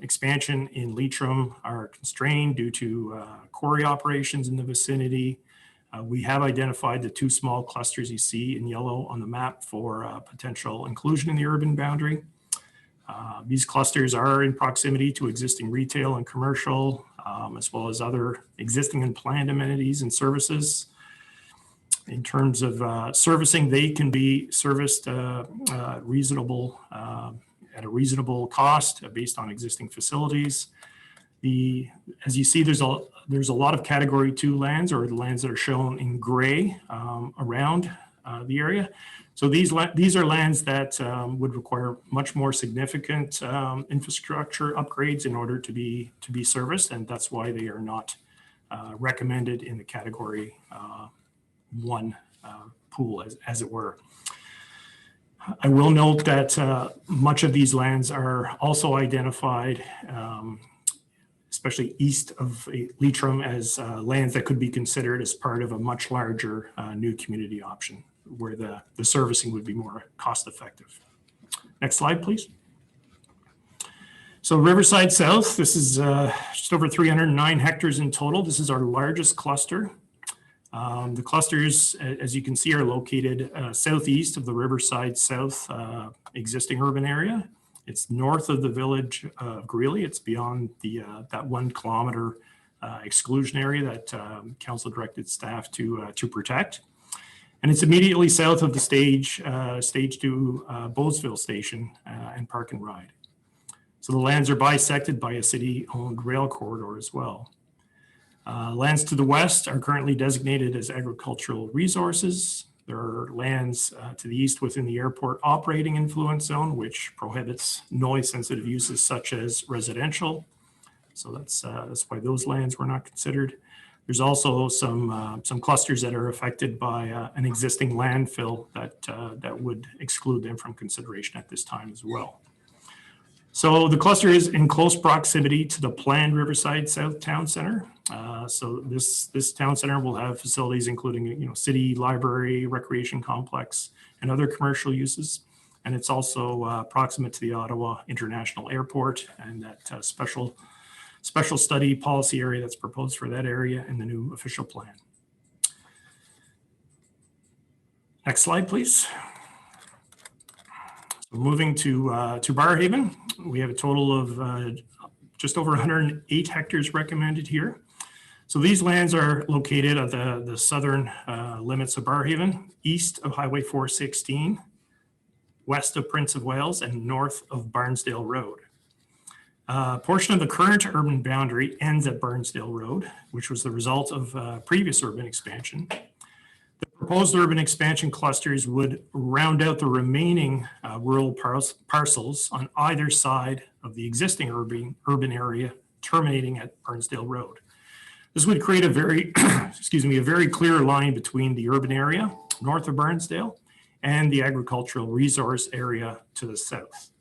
expansion in Leitrim are constrained due to quarry operations in the vicinity. We have identified the two small clusters you see in yellow on the map for potential inclusion in the urban boundary. These clusters are in proximity to existing retail and commercial, as well as other existing and planned amenities and services. In terms of servicing, they can be serviced at a reasonable cost based on existing facilities. As you see, there's a lot of Category 2 lands, or the lands that are shown in gray around the area. So these are lands that would require much more significant infrastructure upgrades in order to be serviced, and that's why they are not recommended in the Category 1 pool, as it were. I will note that much of these lands are also identified, especially east of Leitrim, as lands that could be considered as part of a much larger new community option, where the servicing would be more cost effective. Next slide, please. So Riverside South, this is just over 309 hectares in total. This is our largest cluster. The clusters, as you can see, are located southeast of the Riverside South existing urban area. It's north of the village of Greeley. It's beyond that 1 kilometer exclusion area that council directed staff to protect. And it's immediately south of the Stage 2 Bowesville station and Park and Ride. So the lands are bisected by a city-owned rail corridor as well. Lands to the west are currently designated as agricultural resources. There are lands to the east within the airport operating influence zone, which prohibits noise-sensitive uses such as residential. So that's why those lands were not considered. There's also some clusters that are affected by an existing landfill that would exclude them from consideration at this time as well. So the cluster is in close proximity to the planned Riverside South Town Center. So this town center will have facilities including city library, recreation complex, and other commercial uses. And it's also proximate to the Ottawa International Airport and that special study policy area that's proposed for that area in the new official plan. Next slide, please. So moving to Barrhaven, we have a total of just over 108 hectares recommended here. So these lands are located at the southern limits of Barrhaven, east of Highway 416, west of Prince of Wales, and north of Barnsdale Road. A portion of the current urban boundary ends at Barnsdale Road, which was the result of previous urban expansion. The proposed urban expansion clusters would round out the remaining rural parcels on either side of the existing urban area terminating at Barnsdale Road. This would create a very, a very clear line between the urban area north of Barnsdale and the agricultural resource area to the south.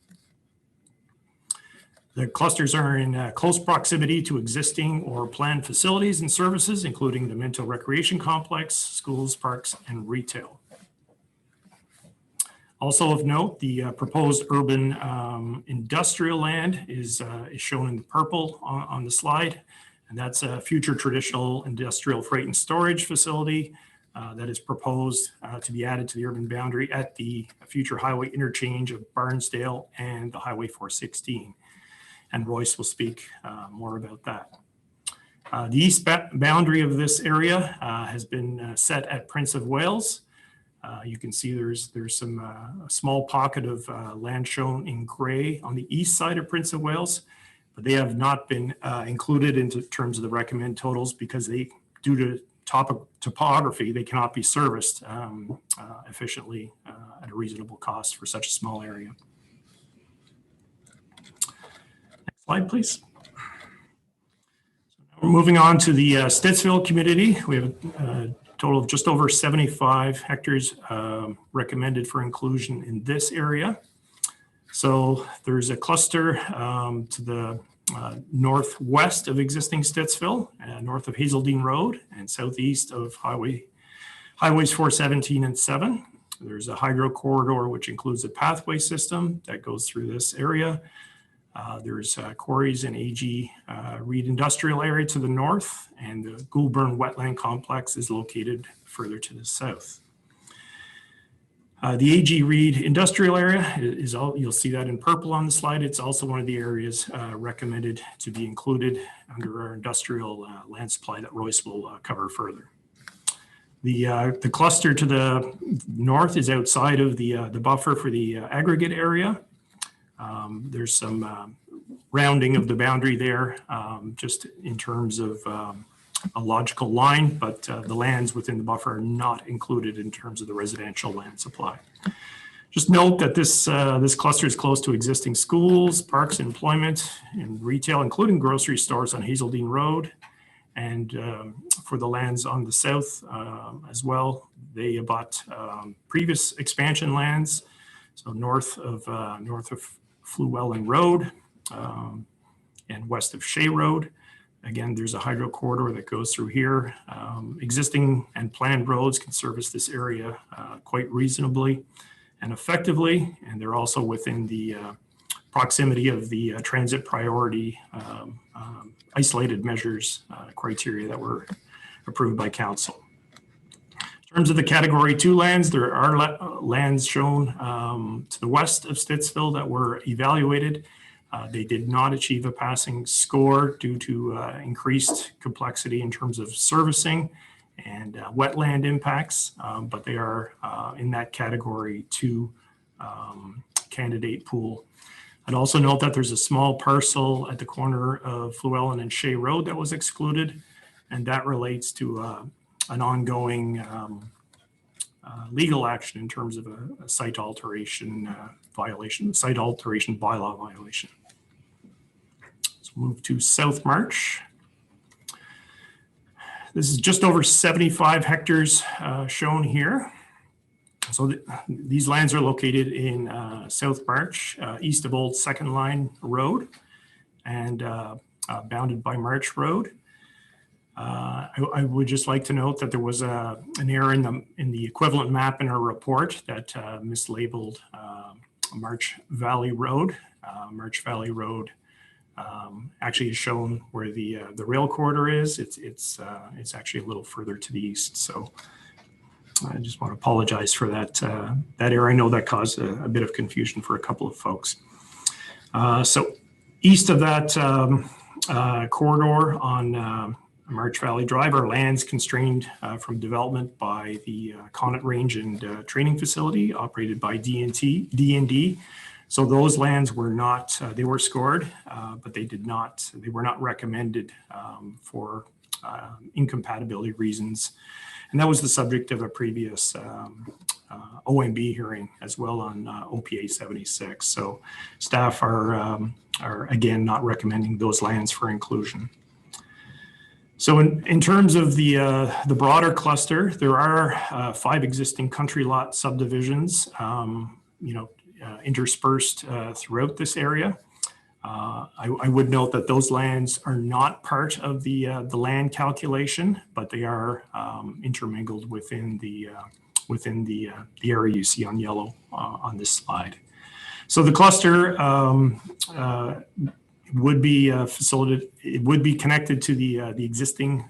The clusters are in close proximity to existing or planned facilities and services, including the Minto Recreation Complex, schools, parks, and retail. Also of note, the proposed urban industrial land is shown in the purple on the slide, and that's a future traditional industrial freight and storage facility that is proposed to be added to the urban boundary at the future highway interchange of Barnsdale and the Highway 416. And Royce will speak more about that. The east boundary of this area has been set at Prince of Wales. You can see there's some a small pocket of land shown in gray on the east side of Prince of Wales, but they have not been included into terms of the recommend totals because they, due to topography, they cannot be serviced efficiently at a reasonable cost for such a small area. Next slide, please. We're moving on to the Stittsville community. We have a total of just over 75 hectares recommended for inclusion in this area. So there's a cluster to the northwest of existing Stittsville, north of Hazeldean Road and southeast of highways 417 and 7. There's a hydro corridor, which includes a pathway system that goes through this area. There's quarries and AG Reed Industrial Area to the north, and the Goulburn Wetland Complex is located further to the south. The AG Reed Industrial Area is all, you'll see that in purple on the slide. It's also one of the areas recommended to be included under our industrial land supply that Royce will cover further. The cluster to the north is outside of the buffer for the aggregate area. There's some rounding of the boundary there, just in terms of a logical line, but the lands within the buffer are not included in terms of the residential land supply. Just note that this cluster is close to existing schools, parks, employment, and retail, including grocery stores on Hazeldean Road. And for the lands on the south as well, they abut previous expansion lands, so north of Fluellen Road and west of Shea Road. Again, there's a hydro corridor that goes through here. Existing and planned roads can service this area quite reasonably and effectively, and they're also within the proximity of the transit priority isolated measures criteria that were approved by council. In terms of the category 2 lands, there are lands shown to the west of Stittsville that were evaluated. They did not achieve a passing score due to increased complexity in terms of servicing and wetland impacts, but they are in that category 2 candidate pool. I'd also note that there's a small parcel at the corner of Fluellen and Shea Road that was excluded, and that relates to an ongoing legal action in terms of a site alteration violation, site alteration bylaw violation. So move to South March. This is just over 75 hectares shown here. So these lands are located in South March, east of Old Second Line Road and bounded by March Road. I would just like to note that there was an error in the equivalent map in our report that mislabeled March Valley Road. March Valley Road actually is shown where the rail corridor is. It's actually a little further to the east. So I just want to apologize for that that error. I know that caused a bit of confusion for a couple of folks. So east of that corridor on March Valley Drive are lands constrained from development by the Connaught Range and Training Facility operated by D&D. So those lands were not, they were scored, but they were not recommended for incompatibility reasons. And that was the subject of a previous OMB hearing as well on OPA 76. So staff are again not recommending those lands for inclusion. So in terms of the broader cluster, there are 5 existing country lot subdivisions, interspersed throughout this area. I would note that those lands are not part of the land calculation, but they are intermingled within the area you see on yellow on this slide. So the cluster would be it would be connected to the existing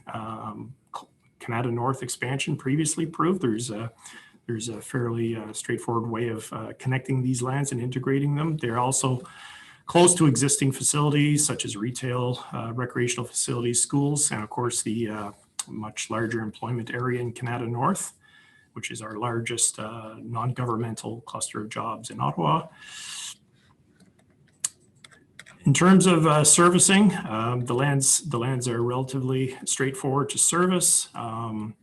Canada North expansion previously approved. There's a fairly straightforward way of connecting these lands and integrating them. They're also close to existing facilities such as retail, recreational facilities, schools, and of course the much larger employment area in Canada North, which is our largest non-governmental cluster of jobs in Ottawa. In terms of servicing, the lands are relatively straightforward to service. Can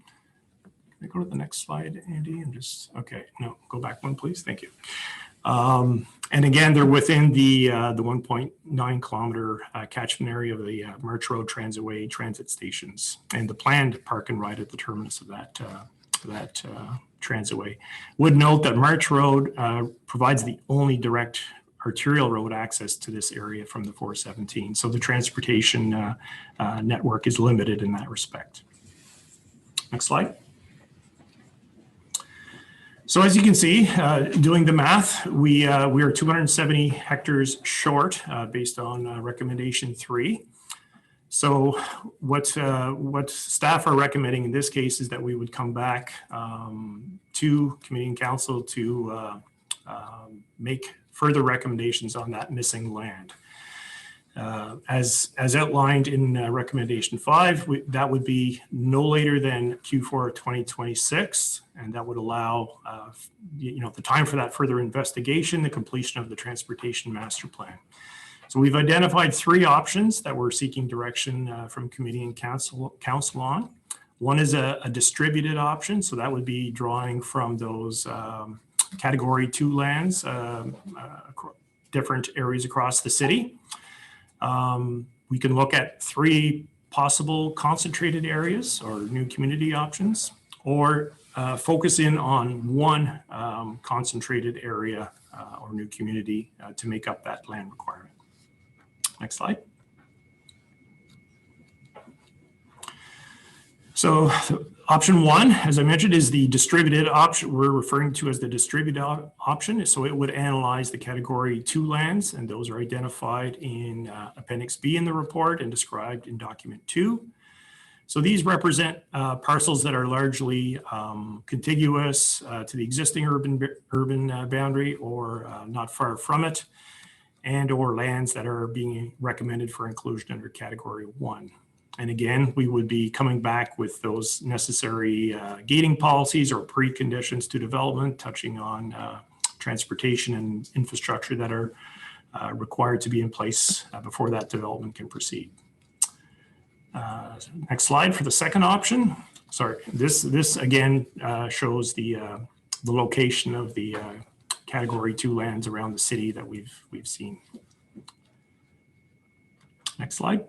I go to the next slide, Andy? Okay, no, go back one, please. Thank you. And again, they're within the 1.9 kilometer catchment area of the March Road Transitway transit stations and the planned park and ride at the terminus of that transitway. Would note that March Road provides the only direct arterial road access to this area from the 417. So the transportation network is limited in that respect. Next slide. So as you can see, doing the math, we are 270 hectares short based on recommendation 3. So what staff are recommending in this case is that we would come back to Committee and Council to make further recommendations on that missing land. As outlined in recommendation 5, that would be no later than Q4 of 2026, and that would allow the time for that further investigation, the completion of the transportation master plan. So we've identified 3 options that we're seeking direction from Committee and Council on. One is a distributed option, so that would be drawing from those Category 2 lands, different areas across the city. We can look at 3 possible concentrated areas or new community options, or focus in on one concentrated area or new community to make up that land requirement. Next slide. So option 1, as I mentioned, is the distributed option we're referring to as the distributed option. So it would analyze the Category 2 lands, and those are identified in Appendix B in the report and described in Document 2. So these represent parcels that are largely contiguous to the existing urban boundary or not far from it, and or lands that are being recommended for inclusion under Category 1. And again, we would be coming back with those necessary gating policies or preconditions to development, touching on transportation and infrastructure that are required to be in place before that development can proceed. Next slide for the second option. Sorry, this again shows the location of the Category 2 lands around the city that we've seen. Next slide.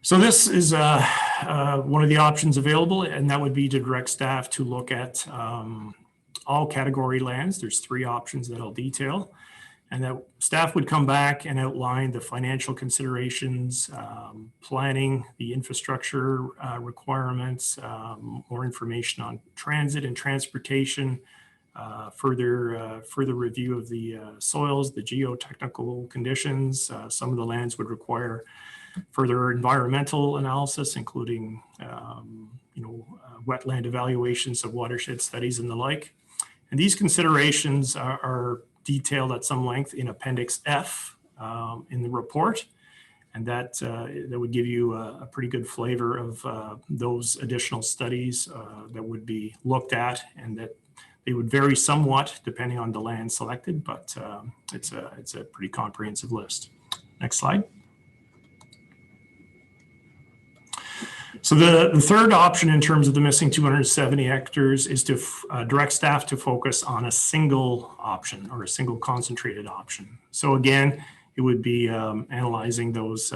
So this is one of the options available, and that would be to direct staff to look at all category lands. There's 3 options that I'll detail, and that staff would come back and outline the financial considerations, planning, the infrastructure requirements, more information on transit and transportation, further review of the soils, the geotechnical conditions. Some of the lands would require further environmental analysis, including wetland evaluations of watershed studies and the like. And these considerations are detailed at some length in Appendix F in the report, and that would give you a pretty good flavor of those additional studies that would be looked at, and that they would vary somewhat depending on the land selected, but it's a pretty comprehensive list. Next slide. So the third option in terms of the missing 270 hectares is to direct staff to focus on a single option or a single concentrated option. So again, it would be analyzing those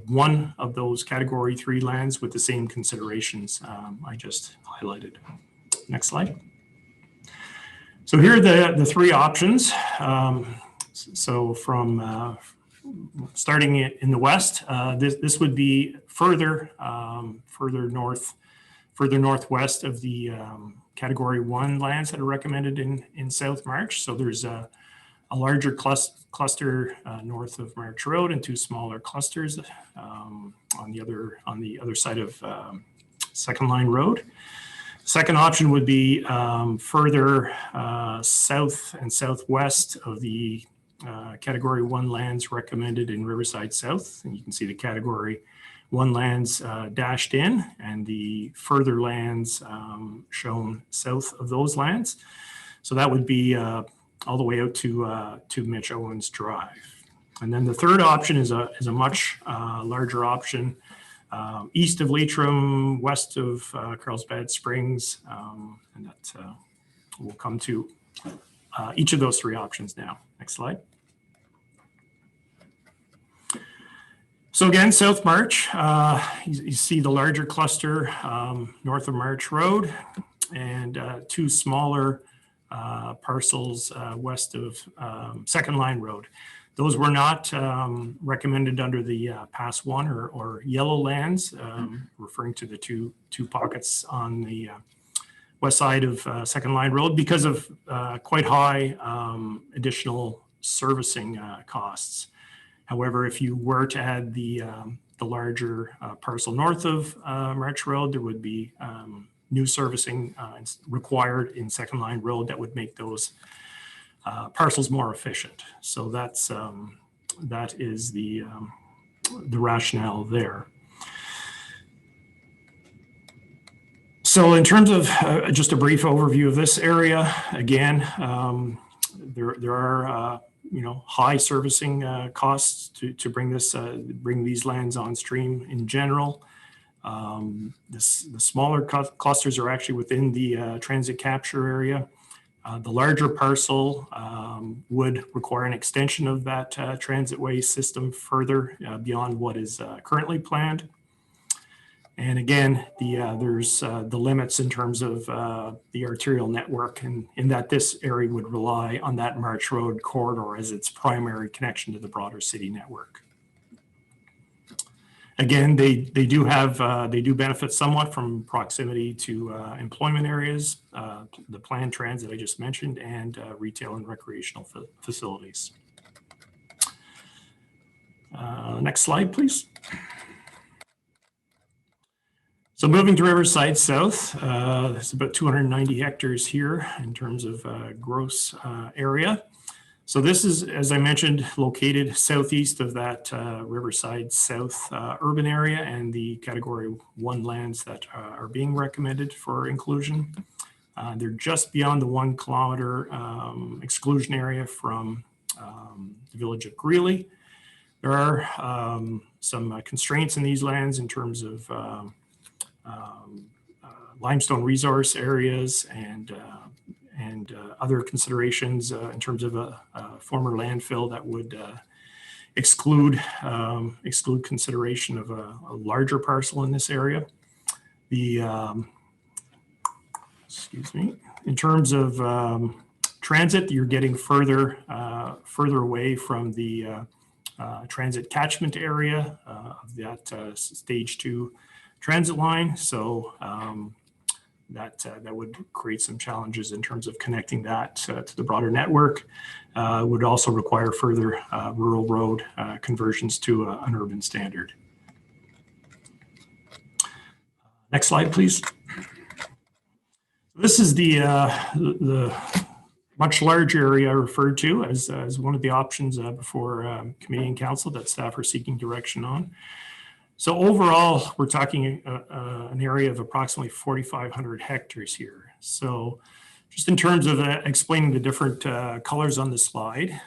one of those Category 3 lands with the same considerations I just highlighted. Next slide. So here are the 3 options. So from starting in the west, this would be further northwest of the Category 1 lands that are recommended in South March. So there's a larger cluster north of March Road and two smaller clusters on the other side of Second Line Road. Second option would be further south and southwest of the Category 1 lands recommended in Riverside South. And you can see the Category 1 lands dashed in, and the further lands shown south of those lands. So that would be all the way out to Mitch Owens Drive. And then the third option is a much larger option east of Leitrim, west of Carlsbad Springs, and that we'll come to each of those three options now. Next slide. So again, South March, you see the larger cluster north of March Road, and two smaller parcels west of Second Line Road. Those were not recommended under the Pass 1 or yellow lands, referring to the two pockets on the west side of Second Line Road because of quite high additional servicing costs. However, if you were to add the larger parcel north of March Road, there would be new servicing required in Second Line Road that would make those parcels more efficient. So that is the rationale there. So in terms of just a brief overview of this area, again, there are high servicing costs to bring these lands on stream in general. The smaller clusters are actually within the transit capture area. The larger parcel would require an extension of that transitway system further beyond what is currently planned. And again, there's the limits in terms of the arterial network, and in that this area would rely on that March Road corridor as its primary connection to the broader city network. Again, they do benefit somewhat from proximity to employment areas, the planned transit I just mentioned, and retail and recreational facilities. Next slide, please. So moving to Riverside South, there's about 290 hectares here in terms of gross area. So this is, as I mentioned, located southeast of that Riverside South urban area and the Category 1 lands that are being recommended for inclusion. They're just beyond the 1 kilometer exclusion area from the village of Greeley. There are some constraints in these lands in terms of limestone resource areas and other considerations in terms of a former landfill that would exclude consideration of a larger parcel in this area. In terms of transit, you're getting further away from the transit catchment area of that stage 2 transit line. So that would create some challenges in terms of connecting that to the broader network. Would also require further rural road conversions to an urban standard. Next slide, please. This is the much larger area referred to as one of the options before committee and council that staff are seeking direction on. So overall, we're talking an area of approximately 4,500 hectares here. So just in terms of explaining the different colors on the slide,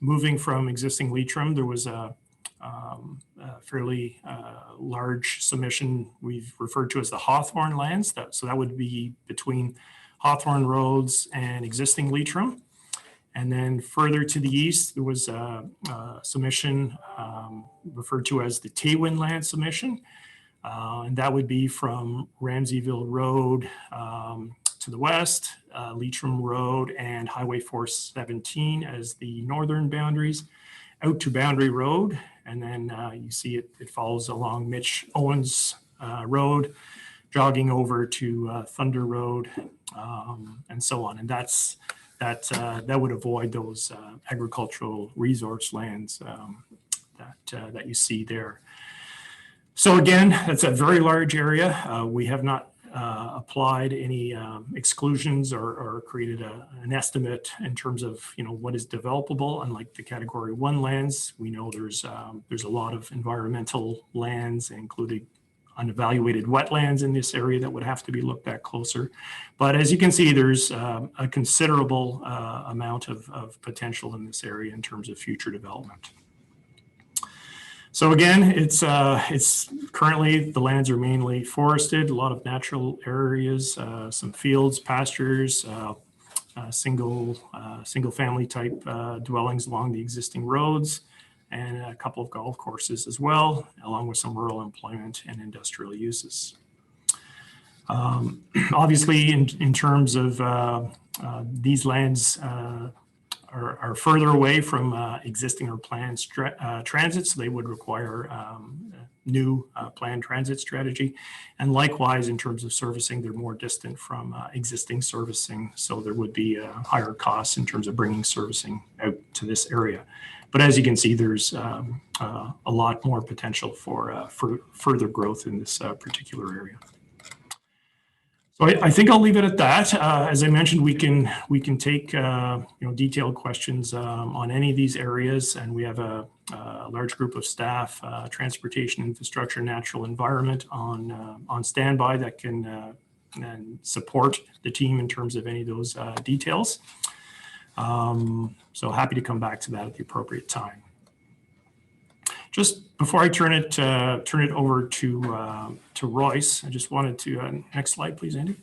moving from existing Leitrim, there was a fairly large submission we've referred to as the Hawthorne lands. So that would be between Hawthorne Roads and existing Leitrim. And then further to the east, there was a submission referred to as the Taywin land submission. And that would be from Ramseyville Road to the west, Leitrim Road and Highway 417 as the northern boundaries, out to Boundary Road, and then you see it follows along Mitch Owens Road, jogging over to Thunder Road, and so on. And that would avoid those agricultural resource lands that you see there. So again, that's a very large area. We have not applied any exclusions or created an estimate in terms of what is developable. Unlike the Category 1 lands, we know there's a lot of environmental lands, including unevaluated wetlands in this area that would have to be looked at closer. But as you can see, there's a considerable amount of potential in this area in terms of future development. So again, it's currently the lands are mainly forested, a lot of natural areas, some fields, pastures, single family type dwellings along the existing roads, and a couple of golf courses as well, along with some rural employment and industrial uses. Obviously, in terms of these lands are further away from existing or planned transit, so they would require new planned transit strategy. And likewise, in terms of servicing, they're more distant from existing servicing, so there would be higher costs in terms of bringing servicing out to this area. But as you can see, there's a lot more potential for further growth in this particular area. So I think I'll leave it at that. As I mentioned, we can take detailed questions on any of these areas, and we have a large group of staff, transportation, infrastructure, natural environment on standby that can and support the team in terms of any of those details. So happy to come back to that at the appropriate time. Just before I turn it over to Royce, I just wanted to next slide, please, Andy.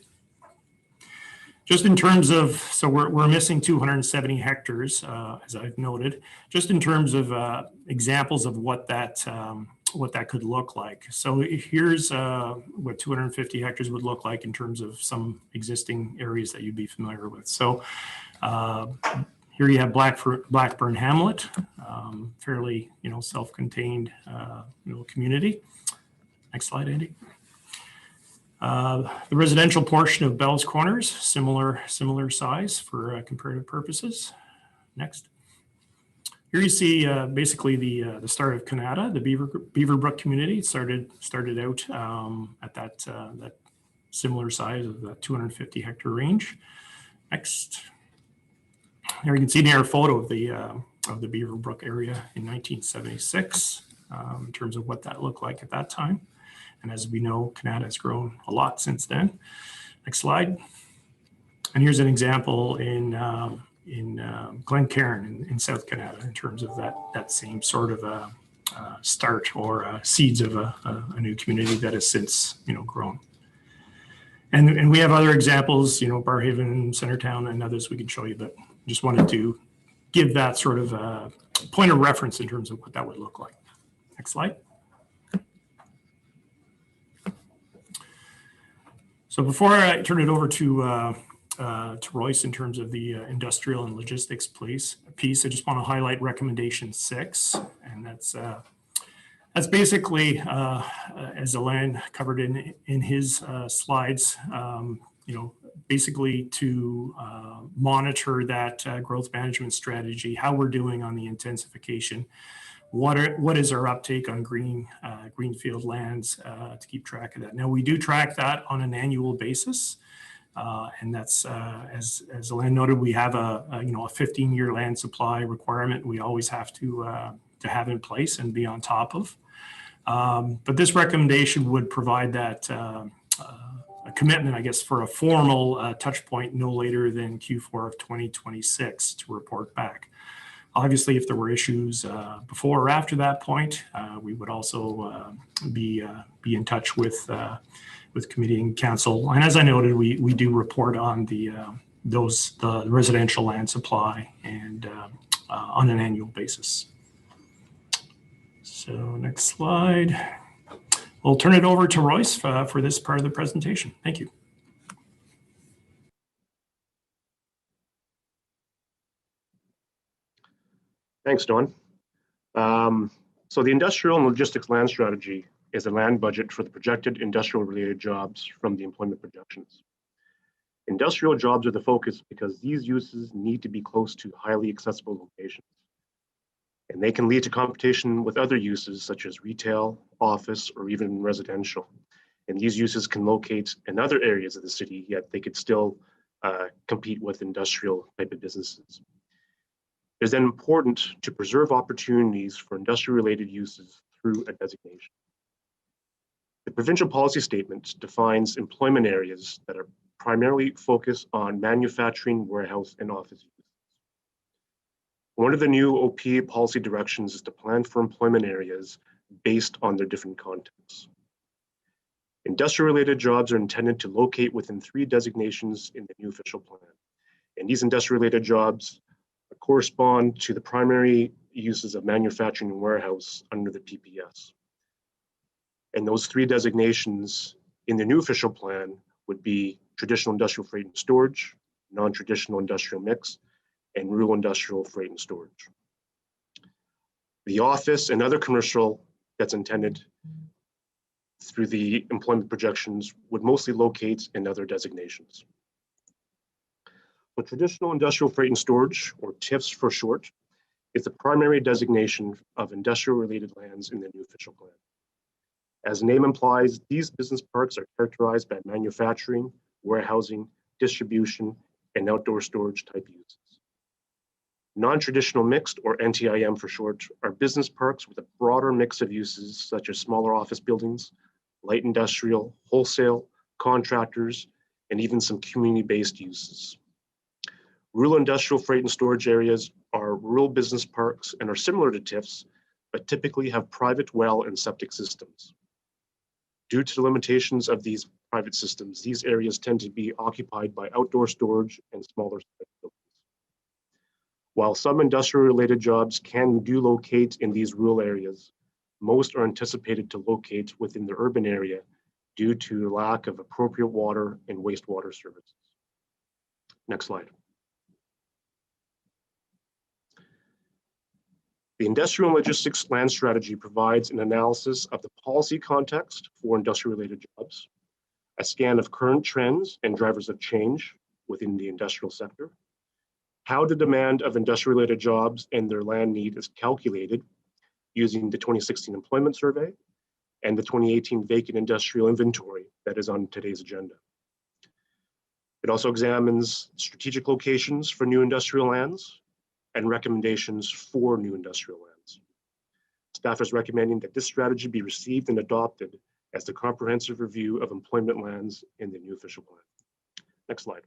Just in terms of, so we're missing 270 hectares, as I've noted. Just in terms of examples of what that could look like. So here's what 250 hectares would look like in terms of some existing areas that you'd be familiar with. So here you have Blackburn Hamlet, fairly self-contained community. Next slide, Andy. The residential portion of Bell's Corners, similar size for comparative purposes. Next. Here you see basically the start of Canada, the Beaverbrook community started out at that similar size of the 250 hectare range. Next. Here you can see an air photo of the Beaverbrook area in 1976 in terms of what that looked like at that time. And as we know, Canada has grown a lot since then. Next slide. And here's an example in Glencairn in South Canada in terms of that same sort of start or seeds of a new community that has since grown. And we have other examples, Barrhaven, Centertown, and others we could show you, but just wanted to give that sort of point of reference in terms of what that would look like. Next slide. So before I turn it over to Royce in terms of the industrial and logistics piece, I just want to highlight recommendation 6, and that's basically as Alain covered in his slides. Basically to monitor that growth management strategy, how we're doing on the intensification, what is our uptake on greenfield lands to keep track of that. Now we do track that on an annual basis, and that's as Alain noted, we have a 15-year land supply requirement we always have to have in place and be on top of. But this recommendation would provide that a commitment, I guess, for a formal touch point no later than Q4 of 2026 to report back. Obviously, if there were issues before or after that point, we would also be in touch with committee and council. And as I noted, we do report on the residential land supply and on an annual basis. So next slide. We'll turn it over to Royce for this part of the presentation. Thank you. Thanks, Don. So the industrial and logistics land strategy is a land budget for the projected industrial related jobs from the employment projections. Industrial jobs are the focus because these uses need to be close to highly accessible locations. And they can lead to competition with other uses such as retail, office, or even residential. And these uses can locate in other areas of the city, yet they could still compete with industrial type of businesses. It is then important to preserve opportunities for industrial-related uses through a designation. The provincial policy statement defines employment areas that are primarily focused on manufacturing, warehouse, and office uses. One of the new OPA policy directions is to plan for employment areas based on their different contexts. Industrial-related jobs are intended to locate within 3 designations in the new official plan. And these industrial-related jobs correspond to the primary uses of manufacturing and warehouse under the PPS. And those 3 designations in the new official plan would be traditional industrial freight and storage, non-traditional industrial mix, and rural industrial freight and storage. The office and other commercial that's intended through the employment projections would mostly locate in other designations. So traditional industrial freight and storage, or TIFs for short, is the primary designation of industrial-related lands in the new official plan. As the name implies, these business parks are characterized by manufacturing, warehousing, distribution, and outdoor storage type uses. Non-traditional mixed, or NTIM for short, are business parks with a broader mix of uses such as smaller office buildings, light industrial, wholesale, contractors, and even some community-based uses. Rural industrial freight and storage areas are rural business parks and are similar to TIFs, but typically have private well and septic systems. Due to the limitations of these private systems, these areas tend to be occupied by outdoor storage and smaller buildings. While some industrial-related jobs can locate in these rural areas, most are anticipated to locate within the urban area due to lack of appropriate water and wastewater services. Next slide. The industrial and logistics land strategy provides an analysis of the policy context for industrial-related jobs, a scan of current trends and drivers of change within the industrial sector, how the demand of industrial-related jobs and their land need is calculated using the 2016 employment survey and the 2018 vacant industrial inventory that is on today's agenda. It also examines strategic locations for new industrial lands and recommendations for new industrial lands. Staff is recommending that this strategy be received and adopted as the comprehensive review of employment lands in the new official plan. Next slide.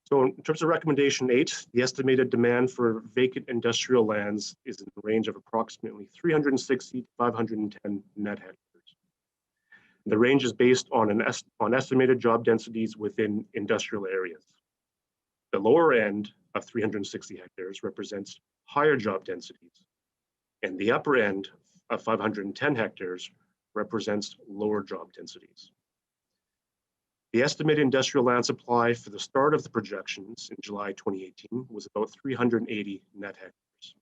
So in terms of recommendation 8, the estimated demand for vacant industrial lands is in the range of approximately 360 to 510 net hectares. The range is based on estimated job densities within industrial areas. The lower end of 360 hectares represents higher job densities, and the upper end of 510 hectares represents lower job densities. The estimated industrial land supply for the start of the projections in July 2018 was about 380 net hectares.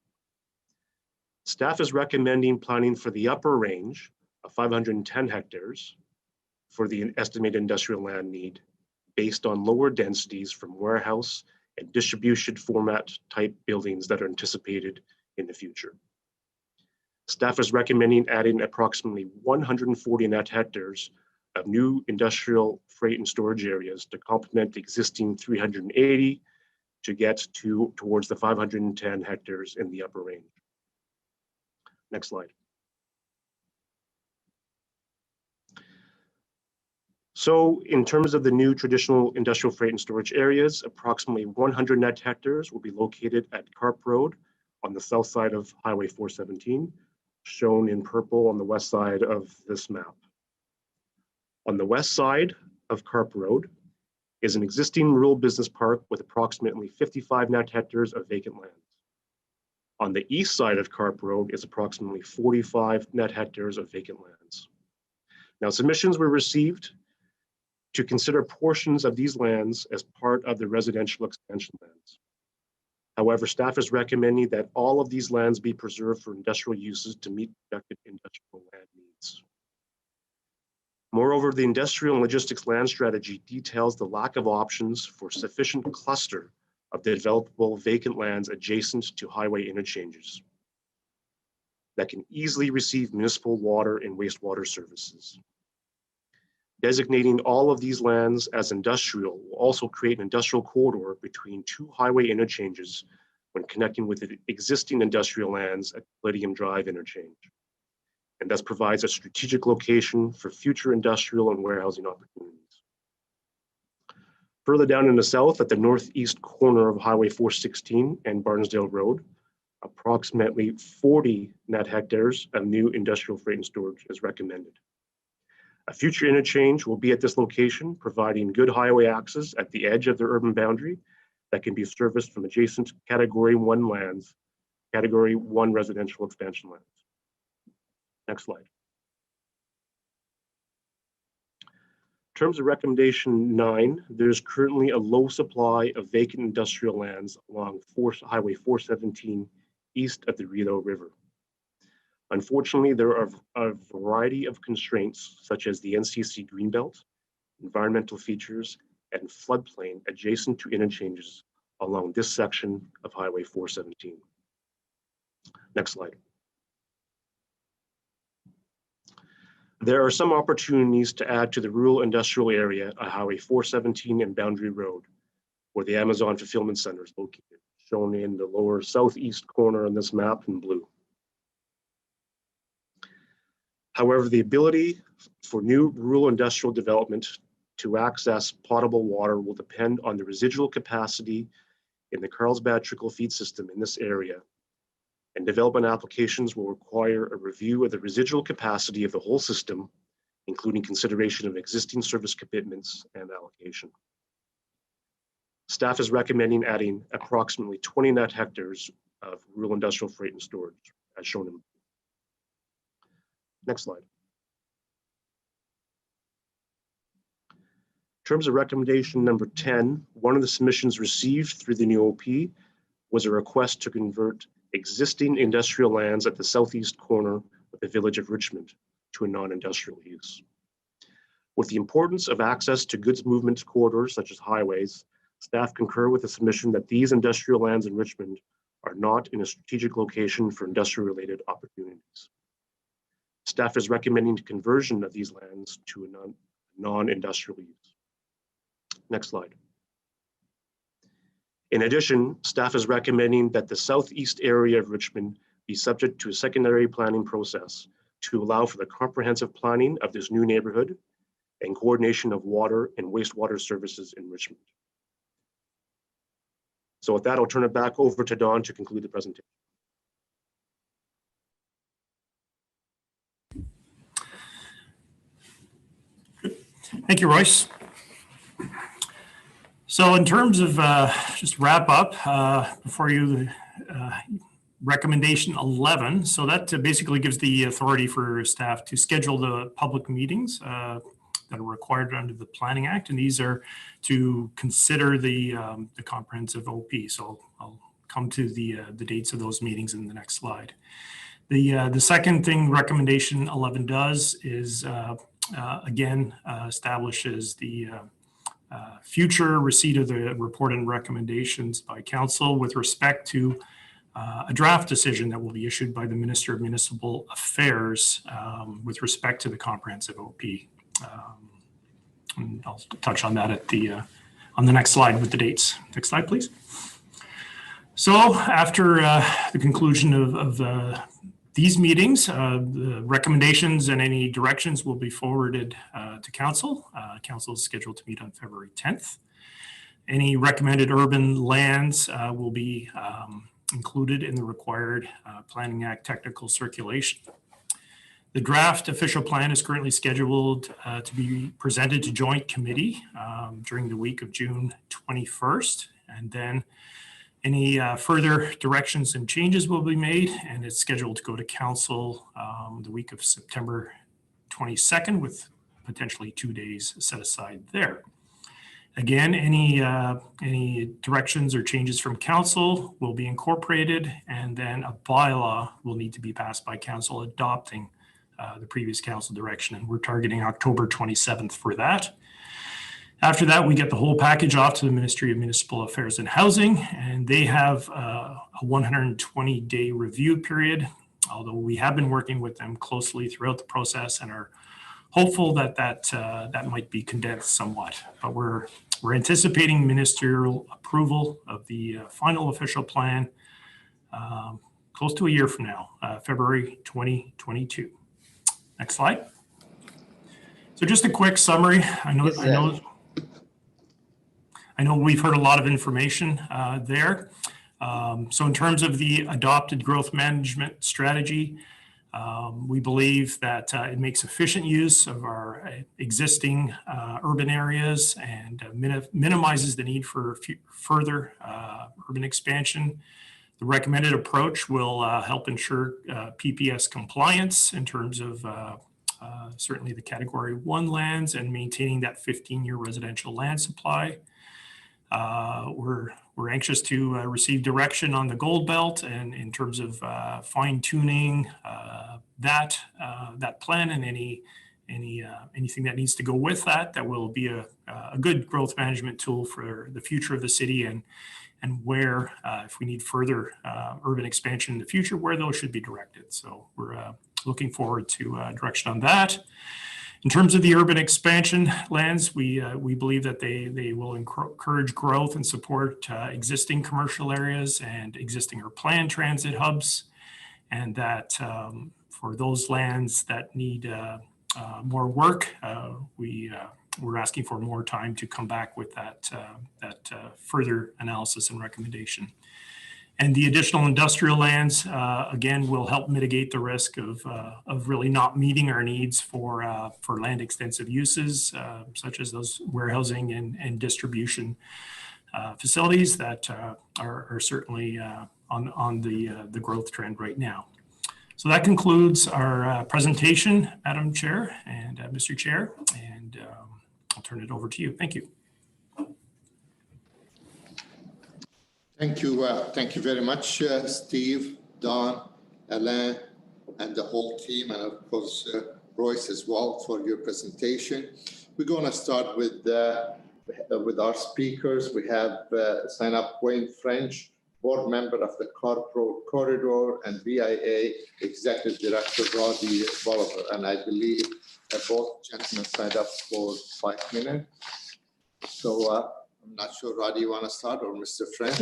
Staff is recommending planning for the upper range of 510 hectares for the estimated industrial land need based on lower densities from warehouse and distribution format type buildings that are anticipated in the future. Staff is recommending adding approximately 140 net hectares of new industrial freight and storage areas to complement the existing 380 to get towards the 510 hectares in the upper range. Next slide. So in terms of the new traditional industrial freight and storage areas, approximately 100 net hectares will be located at Carp Road on the south side of Highway 417, shown in purple on the west side of this map. On the west side of Carp Road is an existing rural business park with approximately 55 net hectares of vacant land. On the east side of Carp Road is approximately 45 net hectares of vacant lands. Now, submissions were received to consider portions of these lands as part of the residential expansion lands. However, staff is recommending that all of these lands be preserved for industrial uses to meet projected industrial land needs. Moreover, the industrial and logistics land strategy details the lack of options for sufficient cluster of the developable vacant lands adjacent to highway interchanges that can easily receive municipal water and wastewater services. Designating all of these lands as industrial will also create an industrial corridor between two highway interchanges when connecting with the existing industrial lands at Palladium Drive interchange, and thus provides a strategic location for future industrial and warehousing opportunities. Further down in the south, at the northeast corner of Highway 416 and Barnesdale Road, approximately 40 net hectares of new industrial freight and storage is recommended. A future interchange will be at this location, providing good highway access at the edge of the urban boundary that can be serviced from adjacent Category 1 lands, Category 1 residential expansion lands. Next slide. In terms of recommendation 9, there's currently a low supply of vacant industrial lands along Highway 417 east of the Rideau River. Unfortunately, there are a variety of constraints such as the NCC Greenbelt, environmental features, and floodplain adjacent to interchanges along this section of Highway 417. Next slide. There are some opportunities to add to the rural industrial area at Highway 417 and Boundary Road, where the Amazon Fulfillment Center is located, shown in the lower southeast corner on this map in blue. However, the ability for new rural industrial development to access potable water will depend on the residual capacity in the Carlsbad trickle feed system in this area, and development applications will require a review of the residual capacity of the whole system, including consideration of existing service commitments and allocation. Staff is recommending adding approximately 20 net hectares of rural industrial freight and storage, as shown in. Next slide. In terms of recommendation number 10, one of the submissions received through the new OP was a request to convert existing industrial lands at the southeast corner of the village of Richmond to a non-industrial use. With the importance of access to goods movement corridors such as highways, staff concur with the submission that these industrial lands in Richmond are not in a strategic location for industrial-related opportunities. Staff is recommending conversion of these lands to a non-industrial use. Next slide. In addition, staff is recommending that the southeast area of Richmond be subject to a secondary planning process to allow for the comprehensive planning of this new neighborhood and coordination of water and wastewater services in Richmond. So with that, I'll turn it back over to Don to conclude the presentation. Thank you, Royce. So in terms of just wrap up before you, recommendation 11. So that basically gives the authority for staff to schedule the public meetings that are required under the Planning Act. And these are to consider the comprehensive OP. So I'll come to the dates of those meetings in the next slide. The second thing recommendation 11 does is again establishes the future receipt of the report and recommendations by council with respect to a draft decision that will be issued by the Minister of Municipal Affairs with respect to the comprehensive OP. And I'll touch on that at on the next slide with the dates. Next slide, please. So after the conclusion of these meetings, the recommendations and any directions will be forwarded to council. Council is scheduled to meet on February 10th. Any recommended urban lands will be included in the required Planning Act technical circulation. The draft official plan is currently scheduled to be presented to joint committee during the week of June 21st. And then any further directions and changes will be made, and it's scheduled to go to council the week of September 22nd with potentially 2 days set aside there. Again, any directions or changes from council will be incorporated, and then a bylaw will need to be passed by council adopting the previous council direction, and we're targeting October 27th for that. After that, we get the whole package off to the Ministry of Municipal Affairs and Housing, and they have a 120-day review period, although we have been working with them closely throughout the process and are hopeful that that might be condensed somewhat. But we're anticipating ministerial approval of the final official plan close to a year from now, February 2022. Next slide. So just a quick summary. I know we've heard a lot of information there. So in terms of the adopted growth management strategy, we believe that it makes efficient use of our existing urban areas and minimizes the need for further urban expansion. The recommended approach will help ensure PPS compliance in terms of certainly the Category 1 lands and maintaining that 15-year residential land supply. We're anxious to receive direction on the Gold Belt and in terms of fine-tuning that plan and anything that needs to go with that will be a good growth management tool for the future of the city and where if we need further urban expansion in the future, where those should be directed. So we're looking forward to direction on that. In terms of the urban expansion lands, we believe that they will encourage growth and support existing commercial areas and existing or planned transit hubs, and that for those lands that need more work, we're asking for more time to come back with that further analysis and recommendation. And the additional industrial lands, again, will help mitigate the risk of really not meeting our needs for land extensive uses, such as those warehousing and distribution facilities that are certainly on the growth trend right now. So that concludes our presentation, Madam Chair and Mr. Chair, and I'll turn it over to you. Thank you. Thank you very much, Steve, Don, Alain, and the whole team, and of course, Royce as well for your presentation. We're going to start with our speakers. We have signed up Wayne French, board member of the Carp Road Corridor, and BIA Executive Director Roddy Bolivar. And I believe that both gentlemen signed up for 5 minutes. So I'm not sure, Roddy, you want to start, or Mr. French?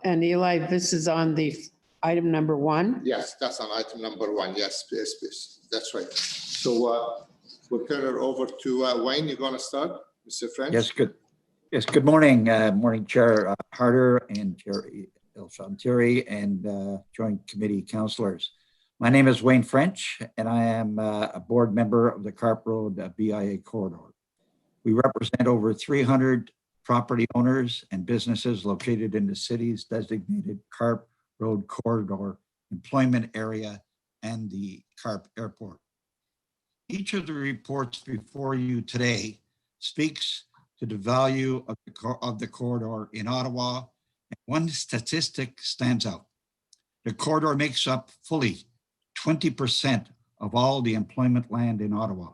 And Eli, this is on the item number 1? Yes, that's on item number 1. Yes, please. That's right. So we'll turn it over to Wayne. You're going to start, Mr. French? Yes, good. Yes, good morning. Morning, Chair Harder and Chair El-Shantiri and Joint Committee Councillors. My name is Wayne French, and I am a board member of the Carp Road BIA Corridor. We represent over 300 property owners and businesses located in the city's designated Carp Road Corridor employment area and the Carp Airport. Each of the reports before you today speaks to the value of the corridor in Ottawa. And one statistic stands out. The corridor makes up fully 20% of all the employment land in Ottawa.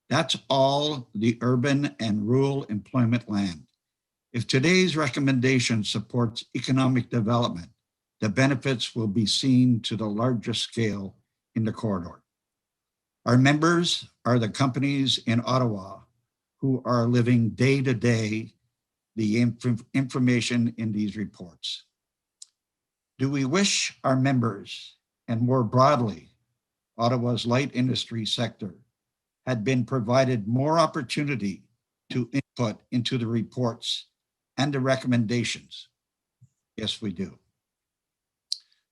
That's all the urban and rural employment land. If today's recommendation supports economic development, the benefits will be seen to the largest scale in the corridor. Our members are the companies in Ottawa who are living day to day the information in these reports. Do we wish our members, and more broadly, Ottawa's light industry sector, had been provided more opportunity to input into the reports and the recommendations? Yes, we do.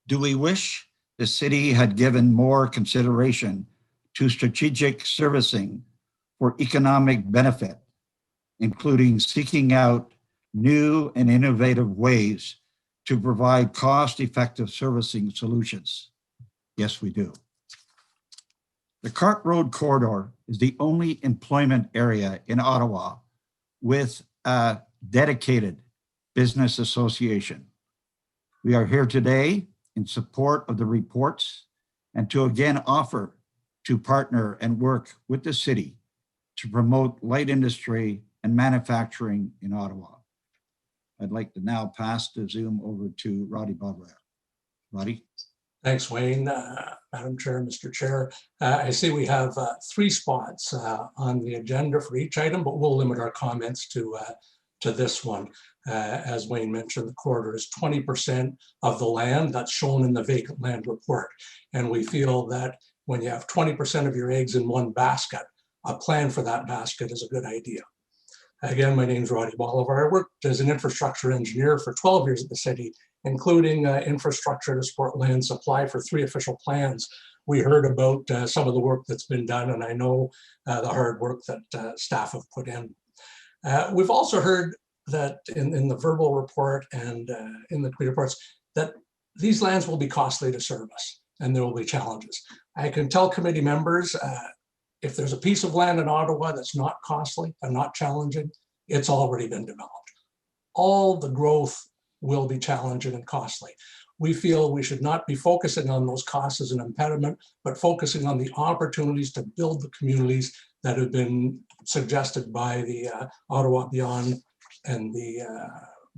Do we wish the city had given more consideration to strategic servicing for economic benefit, including seeking out new and innovative ways to provide cost-effective servicing solutions? Yes, we do. The Cart Road corridor is the only employment area in Ottawa with a dedicated business association. We are here today in support of the reports and to again offer to partner and work with the city to promote light industry and manufacturing in Ottawa. I'd like to now pass the Zoom over to Roddy Barrhaven. Roddy? Thanks, Wayne. Madam Chair, Mr. Chair. I see we have 3 spots on the agenda for each item, but we'll limit our comments to this one. As Wayne mentioned, the corridor is 20% of the land that's shown in the vacant land report. And we feel that when you have 20% of your eggs in one basket, a plan for that basket is a good idea. Again, my name is Roddy Bolivar. I worked as an infrastructure engineer for 12 years at the city, including infrastructure to support land supply for 3 official plans. We heard about some of the work that's been done, and I know the hard work that staff have put in. We've also heard that in the verbal report and in the committee reports that these lands will be costly to service and there will be challenges. I can tell committee members, if there's a piece of land in Ottawa that's not costly and not challenging, it's already been developed. All the growth will be challenging and costly. We feel we should not be focusing on those costs as an impediment, but focusing on the opportunities to build the communities that have been suggested by the Ottawa Beyond and the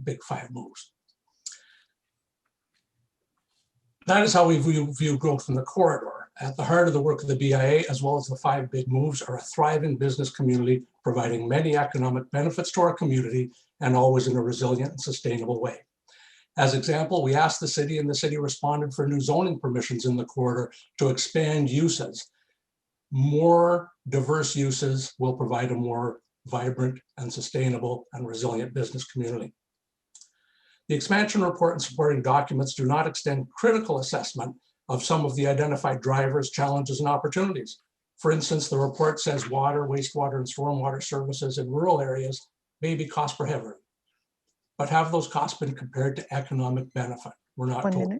Big 5 moves. That is how we view growth in the corridor. At the heart of the work of the BIA, as well as the 5 big moves, are a thriving business community providing many economic benefits to our community and always in a resilient and sustainable way. As example, we asked the city and the city responded for new zoning permissions in the corridor to expand uses. More diverse uses will provide a more vibrant and sustainable and resilient business community. The expansion report and supporting documents do not extend critical assessment of some of the identified drivers, challenges, and opportunities. For instance, the report says water, wastewater, and stormwater services in rural areas may be cost prohibitive. But have those costs been compared to economic benefit? We're not told.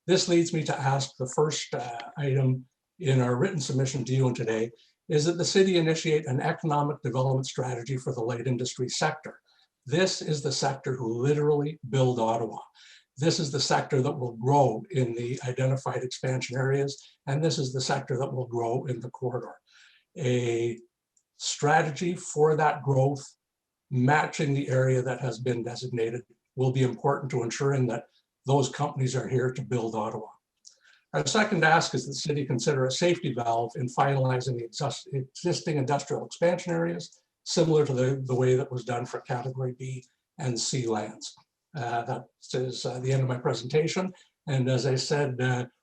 This leads me to ask the first item in our written submission to you today, is that the city initiate an economic development strategy for the light industry sector. This is the sector who literally build Ottawa. This is the sector that will grow in the identified expansion areas, and this is the sector that will grow in the corridor. A strategy for that growth, matching the area that has been designated, will be important to ensuring that those companies are here to build Ottawa. Our second ask is that the city consider a safety valve in finalizing the existing industrial expansion areas, similar to the way that was done for category B and C lands. That is the end of my presentation. And as I said,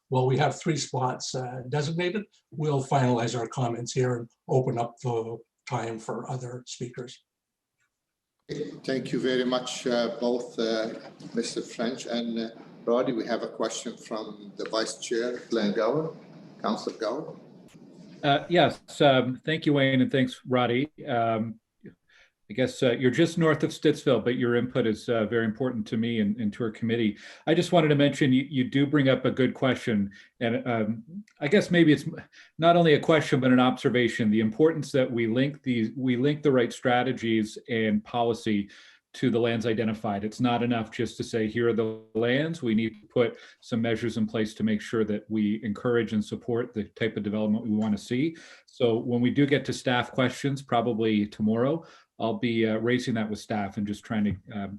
while we have 3 spots designated, we'll finalize our comments here and open up the time for other speakers. Thank you very much, both Mr. French and Roddy. We have a question from the Vice Chair, Glenn Gower, Councillor Gower. Yes, thank you, Wayne, and thanks, Roddy. I guess you're just north of Stittsville, but your input is very important to me and to our committee. I just wanted to mention you do bring up a good question, and I guess maybe it's not only a question but an observation: the importance that we link the right strategies and policy to the lands identified. It's not enough just to say here are the lands. We need to put some measures in place to make sure that we encourage and support the type of development we want to see. So when we do get to staff questions, probably tomorrow, I'll be raising that with staff and just trying to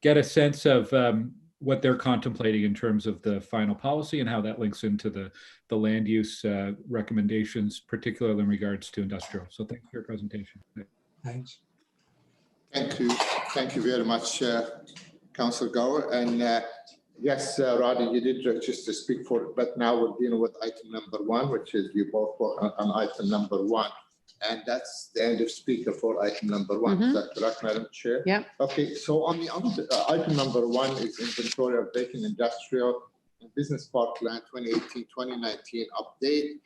get a sense of what they're contemplating in terms of the final policy and how that links into the land use recommendations, particularly in regards to industrial. So thanks for your presentation. Thanks. Thank you very much, Councillor Gower. And yes, Roddy, you did just to speak for it, but now we're dealing with item number 1, which is you both on item number 1. And that's the end of speaker for item number 1. Is that correct, Madam Chair? Yeah. Okay, so on the item number 1 is inventory of vacant industrial and business park land 2018-2019 update,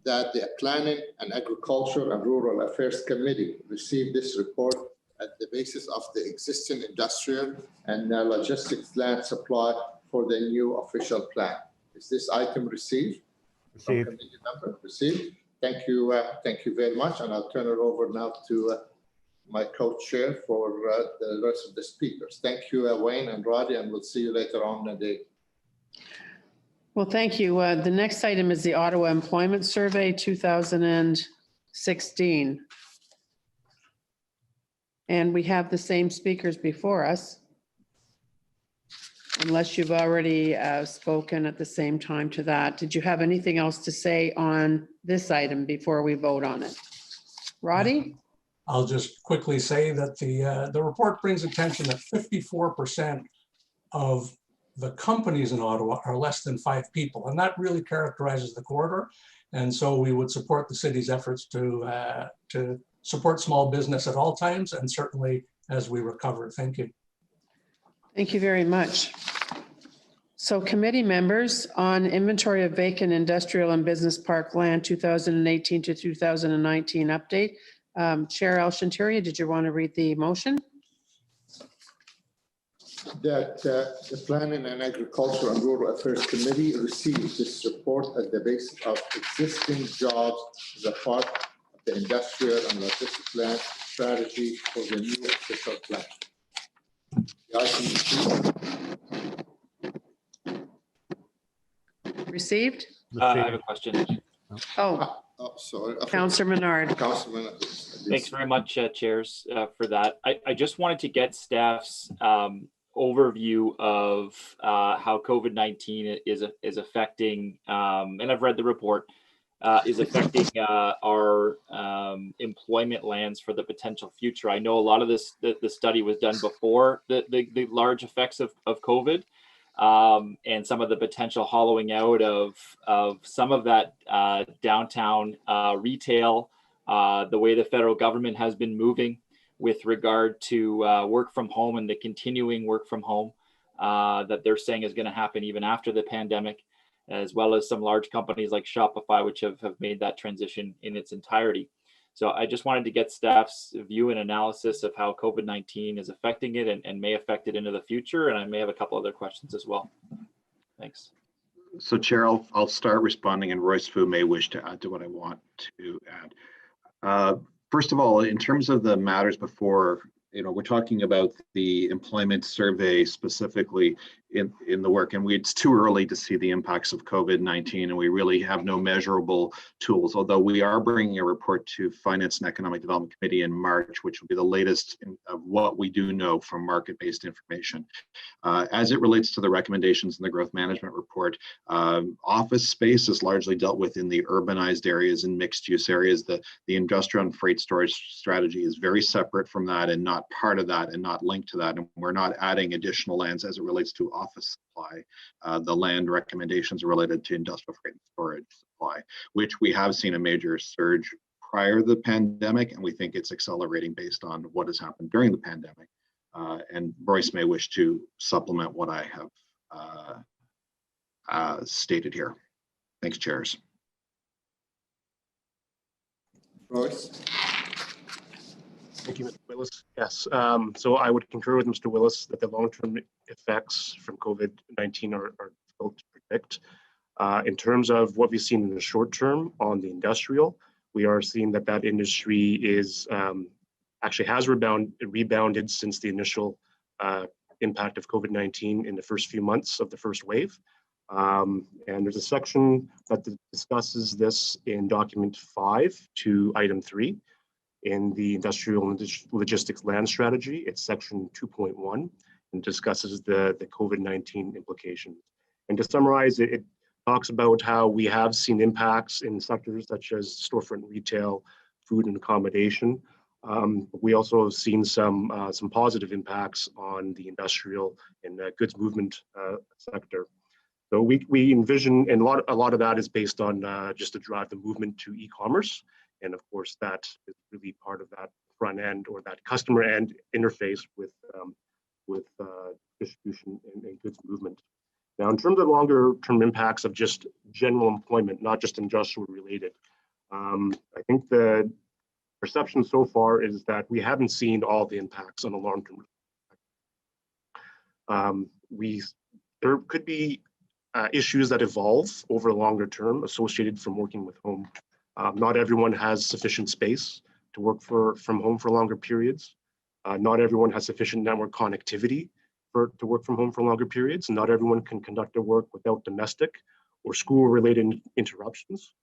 that the Planning and Agriculture and Rural Affairs Committee received this report at the basis of the existing industrial and logistics land supply for the new official plan. Is this item received? from committee member? Received. Thank you very much. And I'll turn it over now to my co-chair for the rest of the speakers. Thank you, Wayne and Roddy, and we'll see you later on in the day. Well, thank you. The next item is the Ottawa Employment Survey 2016. And we have the same speakers before us. Unless you've already spoken at the same time to that. Did you have anything else to say on this item before we vote on it? Roddy? I'll just quickly say that the report brings attention that 54% of the companies in Ottawa are less than 5 people, and that really characterizes the corridor. And so we would support the city's efforts to support small business at all times, and certainly as we recover. Thank you. Thank you very much. So committee members, on inventory of vacant industrial and business park land 2018 to 2019 update. Chair El-Shantiri, did you want to read the motion? That the Planning and Agriculture and Rural Affairs Committee received this report at the basis of existing jobs as a part of the industrial and logistics plan strategy for the new official plan. The item Received? I have a question. Oh, sorry. Councillor Menard. Councilman. Thanks very much, chairs, for that. I just wanted to get staff's overview of how COVID-19 is affecting, and I've read the report, is affecting our employment lands for the potential future. I know a lot of this, the study was done before the large effects of COVID, and some of the potential hollowing out of some of that downtown retail, the way the federal government has been moving with regard to work from home and the continuing work from home that they're saying is going to happen even after the pandemic, as well as some large companies like Shopify, which have made that transition in its entirety. So I just wanted to get staff's view and analysis of how COVID-19 is affecting it and may affect it into the future. And I may have a couple other questions as well. Thanks. So Chair, I'll start responding, and Royce Fu may wish to add to what I want to add. First of all, in terms of the matters before, we're talking about the employment survey specifically in the work, and it's too early to see the impacts of COVID-19, and we really have no measurable tools, although we are bringing a report to Finance and Economic Development Committee in March, which will be the latest of what we do know from market-based information. As it relates to the recommendations in the growth management report, office space is largely dealt with in the urbanized areas and mixed-use areas. The industrial and freight storage strategy is very separate from that and not part of that and not linked to that, and we're not adding additional lands as it relates to office supply. The land recommendations are related to industrial freight and storage supply, which we have seen a major surge prior to the pandemic, and we think it's accelerating based on what has happened during the pandemic. And Royce may wish to supplement what I have stated here. Thanks, chairs. Royce. Thank you, Mr. Willis. Yes, so I would concur with Mr. Willis that the long-term effects from COVID-19 are difficult to predict. In terms of what we've seen in the short term on the industrial, we are seeing that industry is actually has rebounded since the initial impact of COVID-19 in the first few months of the first wave. And there's a section that discusses this in document 5 to item 3 in the industrial and logistics land strategy. It's section 2.1 and discusses the COVID-19 implications. And to summarize, it talks about how we have seen impacts in sectors such as storefront retail, food and accommodation. We also have seen some positive impacts on the industrial and goods movement sector. So we envision, and a lot of that is based on just to drive the movement to e-commerce. And of course, that is really part of that front end or that customer end interface with distribution and goods movement. Now, in terms of longer term impacts of just general employment, not just industrial related, I think the perception so far is that we haven't seen all the impacts on the long term. There could be issues that evolve over the longer term associated from working with home. Not everyone has sufficient space to work from home for longer periods. Not everyone has sufficient network connectivity to work from home for longer periods. Not everyone can conduct their work without domestic or school-related interruptions.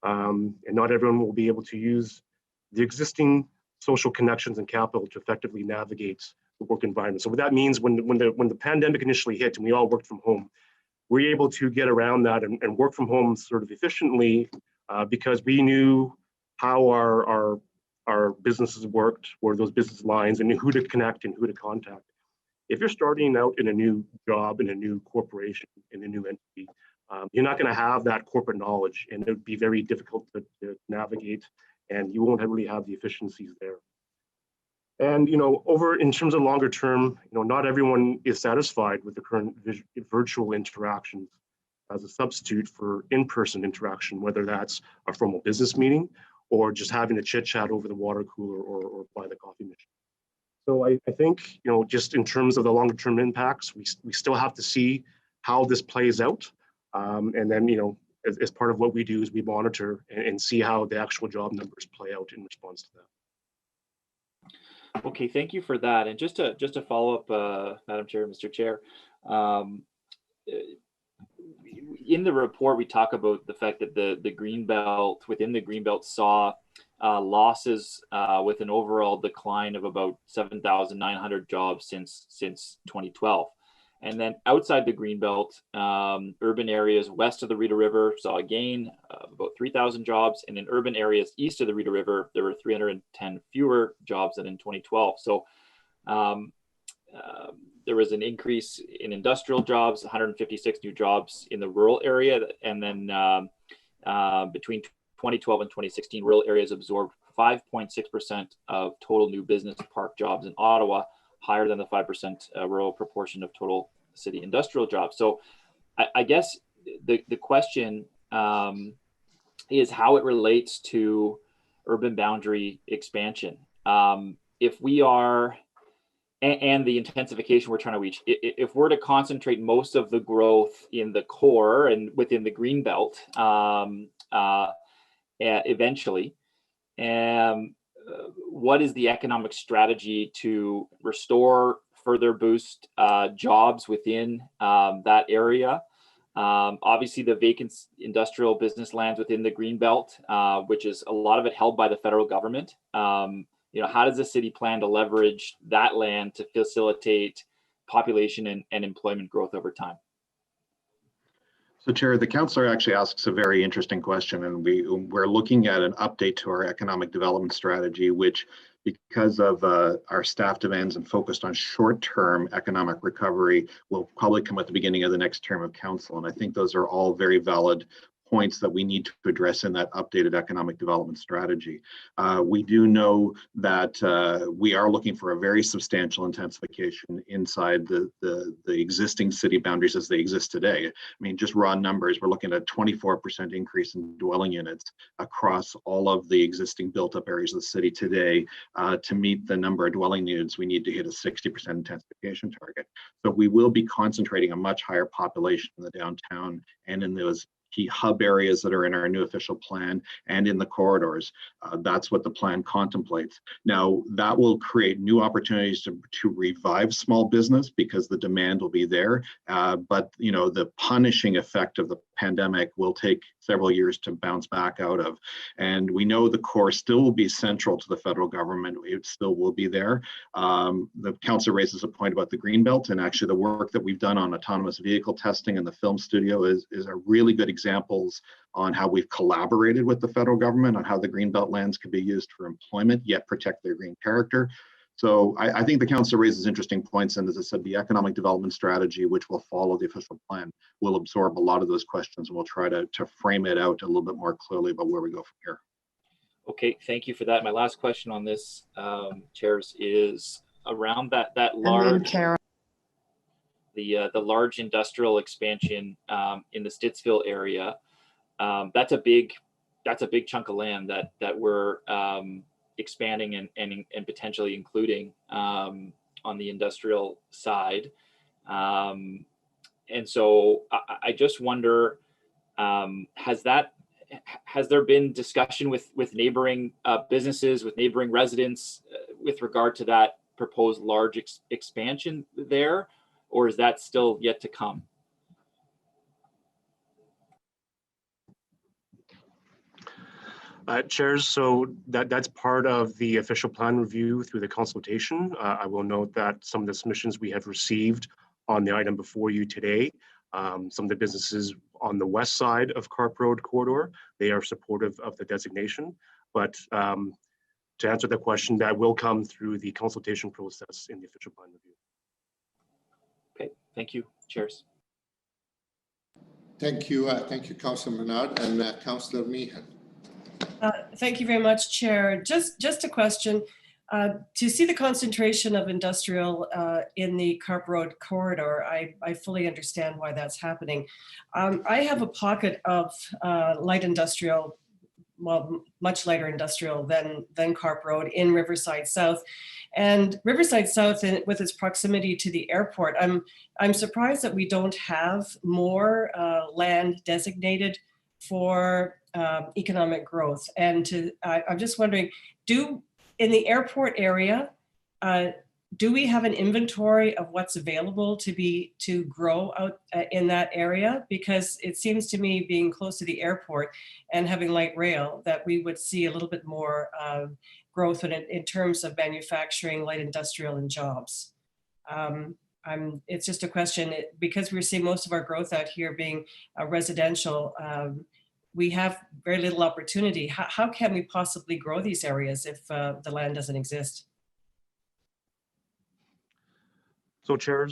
And not everyone will be able to use the existing social connections and capital to effectively navigate the work environment. So what that means when the pandemic initially hit and we all worked from home, we're able to get around that and work from home sort of efficiently because we knew how our businesses worked, where those business lines, and who to connect and who to contact. If you're starting out in a new job, in a new corporation, in a new entity, you're not going to have that corporate knowledge, and it would be very difficult to navigate, and you won't really have the efficiencies there. And over in terms of longer term, not everyone is satisfied with the current virtual interactions as a substitute for in-person interaction, whether that's a formal business meeting or just having a chit chat over the water cooler or by the coffee machine. So I think, just in terms of the longer term impacts, we still have to see how this plays out. And then, as part of what we do is we monitor and see how the actual job numbers play out in response to that. Okay, thank you for that. And just to follow up, Madam Chair, Mr. Chair, in the report, we talk about the fact that the Greenbelt, within the Greenbelt, saw losses with an overall decline of about 7,900 jobs since 2012. And then outside the Greenbelt, urban areas west of the Rita River saw a gain of about 3,000 jobs. And in urban areas east of the Rita River, there were 310 fewer jobs than in 2012. So there was an increase in industrial jobs, 156 new jobs in the rural area. And then between 2012 and 2016, rural areas absorbed 5.6% of total new business park jobs in Ottawa, higher than the 5% rural proportion of total city industrial jobs. So I guess the question is how it relates to urban boundary expansion. If we are, and the intensification we're trying to reach, if we're to concentrate most of the growth in the core and within the Greenbelt, eventually, what is the economic strategy to restore, further boost jobs within that area? Obviously, the vacant industrial business lands within the Greenbelt, which is a lot of it held by the federal government. How does the city plan to leverage that land to facilitate population and employment growth over time? So, Chair, the councillor actually asks a very interesting question, and we're looking at an update to our economic development strategy, which, because of our staff demands and focused on short-term economic recovery, will probably come at the beginning of the next term of council. And I think those are all very valid points that we need to address in that updated economic development strategy. We do know that we are looking for a very substantial intensification inside the existing city boundaries as they exist today. I mean, just raw numbers, we're looking at a 24% increase in dwelling units across all of the existing built up areas of the city today. To meet the number of dwelling units, we need to hit a 60% intensification target. So we will be concentrating a much higher population in the downtown and in those key hub areas that are in our new official plan and in the corridors. That's what the plan contemplates. Now, that will create new opportunities to revive small business because the demand will be there. But the punishing effect of the pandemic will take several years to bounce back out of. And we know the core still will be central to the federal government. It still will be there. The council raises a point about the Greenbelt, and actually the work that we've done on autonomous vehicle testing in the film studio is a really good examples on how we've collaborated with the federal government on how the Greenbelt lands could be used for employment, yet protect their green character. So I think the council raises interesting points. And as I said, the economic development strategy, which will follow the official plan, will absorb a lot of those questions, and we'll try to frame it out a little bit more clearly about where we go from here. Okay, thank you for that. My last question on this, chairs, is around that large, the large industrial expansion in the Stittsville area. That's a big chunk of land that we're expanding and potentially including on the industrial side. And And so I just wonder, has there been discussion with neighboring businesses, with neighboring residents with regard to that proposed large expansion there, or is that still yet to come? Chairs, so that's part of the official plan review through the consultation. I will note that some of the submissions we have received on the item before you today, some of the businesses on the west side of Carp Road corridor, they are supportive of the designation. But to answer the question, that will come through the consultation process in the official plan review. Okay, thank you, chairs. Thank you, Councilor Menard and Councilor Meehan. Thank you very much, Chair. Just a question. To see the concentration of industrial in the Carp Road corridor, I fully understand why that's happening. I have a pocket of light industrial, well, much lighter industrial than Carp Road in Riverside South. And Riverside South, with its proximity to the airport, I'm surprised that we don't have more land designated for economic growth. And I'm just wondering, in the airport area, do we have an inventory of what's available to grow out in that area? Because it seems to me, being close to the airport and having light rail, that we would see a little bit more growth in terms of manufacturing, light industrial, and jobs. It's just a question, because we're seeing most of our growth out here being residential. We have very little opportunity. How can we possibly grow these areas if the land doesn't exist? So chairs,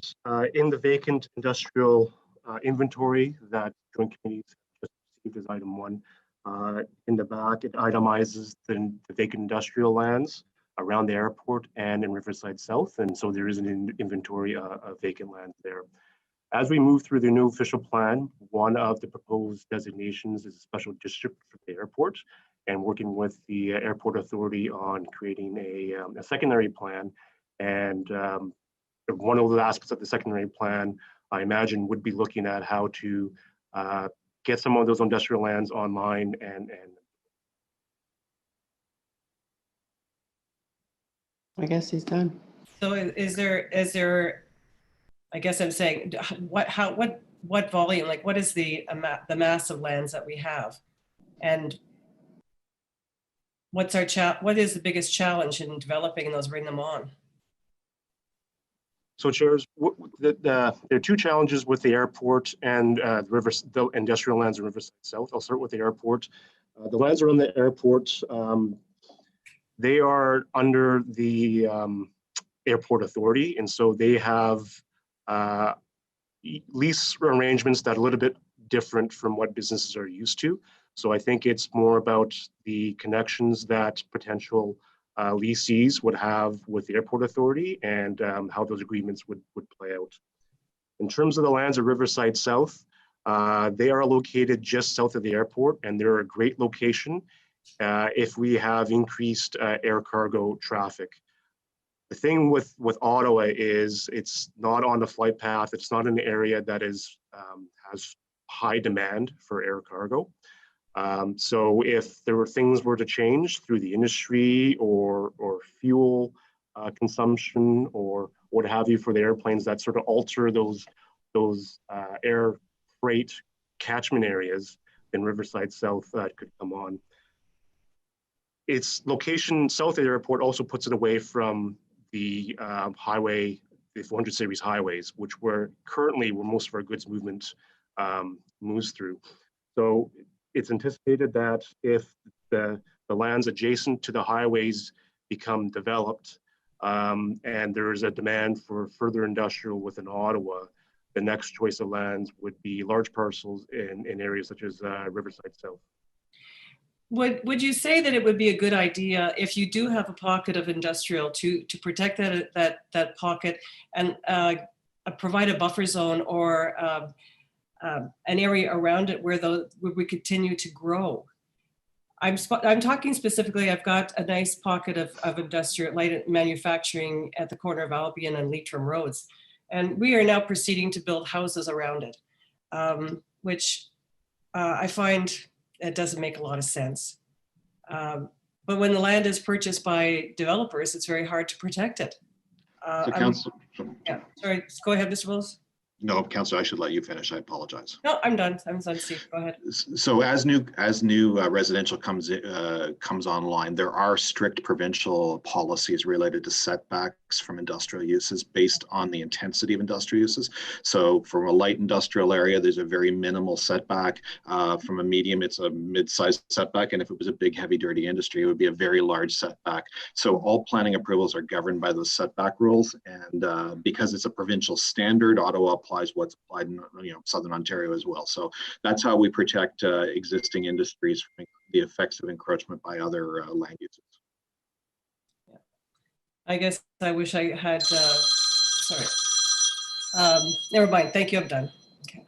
in the vacant industrial inventory that Joint Committees just received as item 1, in the back, it itemizes the vacant industrial lands around the airport and in Riverside South. And so there is an inventory of vacant land there. As we move through the new official plan, one of the proposed designations is a special district for the airport, and working with the airport authority on creating a secondary plan. And one of the aspects of the secondary plan, I imagine, would be looking at how to get some of those industrial lands online and I guess he's done. So is there, I guess I'm saying, what volume, like what is the mass of lands that we have? And what is the biggest challenge in developing those, bring them on? So chairs, there are two challenges with the airport and the industrial lands in Riverside South. I'll start with the airport. The lands around the airport, they are under the airport authority, and so they have lease arrangements that are a little bit different from what businesses are used to. So I think it's more about the connections that potential lessees would have with the airport authority and how those agreements would play out. In terms of the lands of Riverside South, they are located just south of the airport, and they're a great location if we have increased air cargo traffic. The thing with Ottawa is it's not on the flight path. It's not an area that has high demand for air cargo. So if there were things were to change through the industry or fuel consumption or what have you for the airplanes that sort of alter those air freight catchment areas, then Riverside South could come on. Its location south of the airport also puts it away from the highway, the 400 series highways, which were currently where most of our goods movement moves through. So it's anticipated that if the lands adjacent to the highways become developed and there is a demand for further industrial within Ottawa, the next choice of lands would be large parcels in areas such as Riverside South. Would you say that it would be a good idea, if you do have a pocket of industrial, to protect that pocket and provide a buffer zone or an area around it where we continue to grow? I'm talking specifically, I've got a nice pocket of industrial light manufacturing at the corner of Albion and Leitrim Roads. And we are now proceeding to build houses around it, which I find it doesn't make a lot of sense. But when the land is purchased by developers, it's very hard to protect it. So Council, Yeah, sorry, go ahead, Mr. Wills. no, Councilor, I should let you finish. I apologize. No, I'm done. I'm done, Steve. Go ahead. So as new residential comes online, there are strict provincial policies related to setbacks from industrial uses based on the intensity of industrial uses. So from a light industrial area, there's a very minimal setback. From a medium, it's a mid-sized setback, and if it was a big, heavy, dirty industry, it would be a very large setback. So all planning approvals are governed by those setback rules, and because it's a provincial standard, Ottawa applies what's applied in Southern Ontario as well. So that's how we protect existing industries from the effects of encroachment by other land uses. I guess I wish I had, sorry. Never mind. Thank you. I'm done. Okay,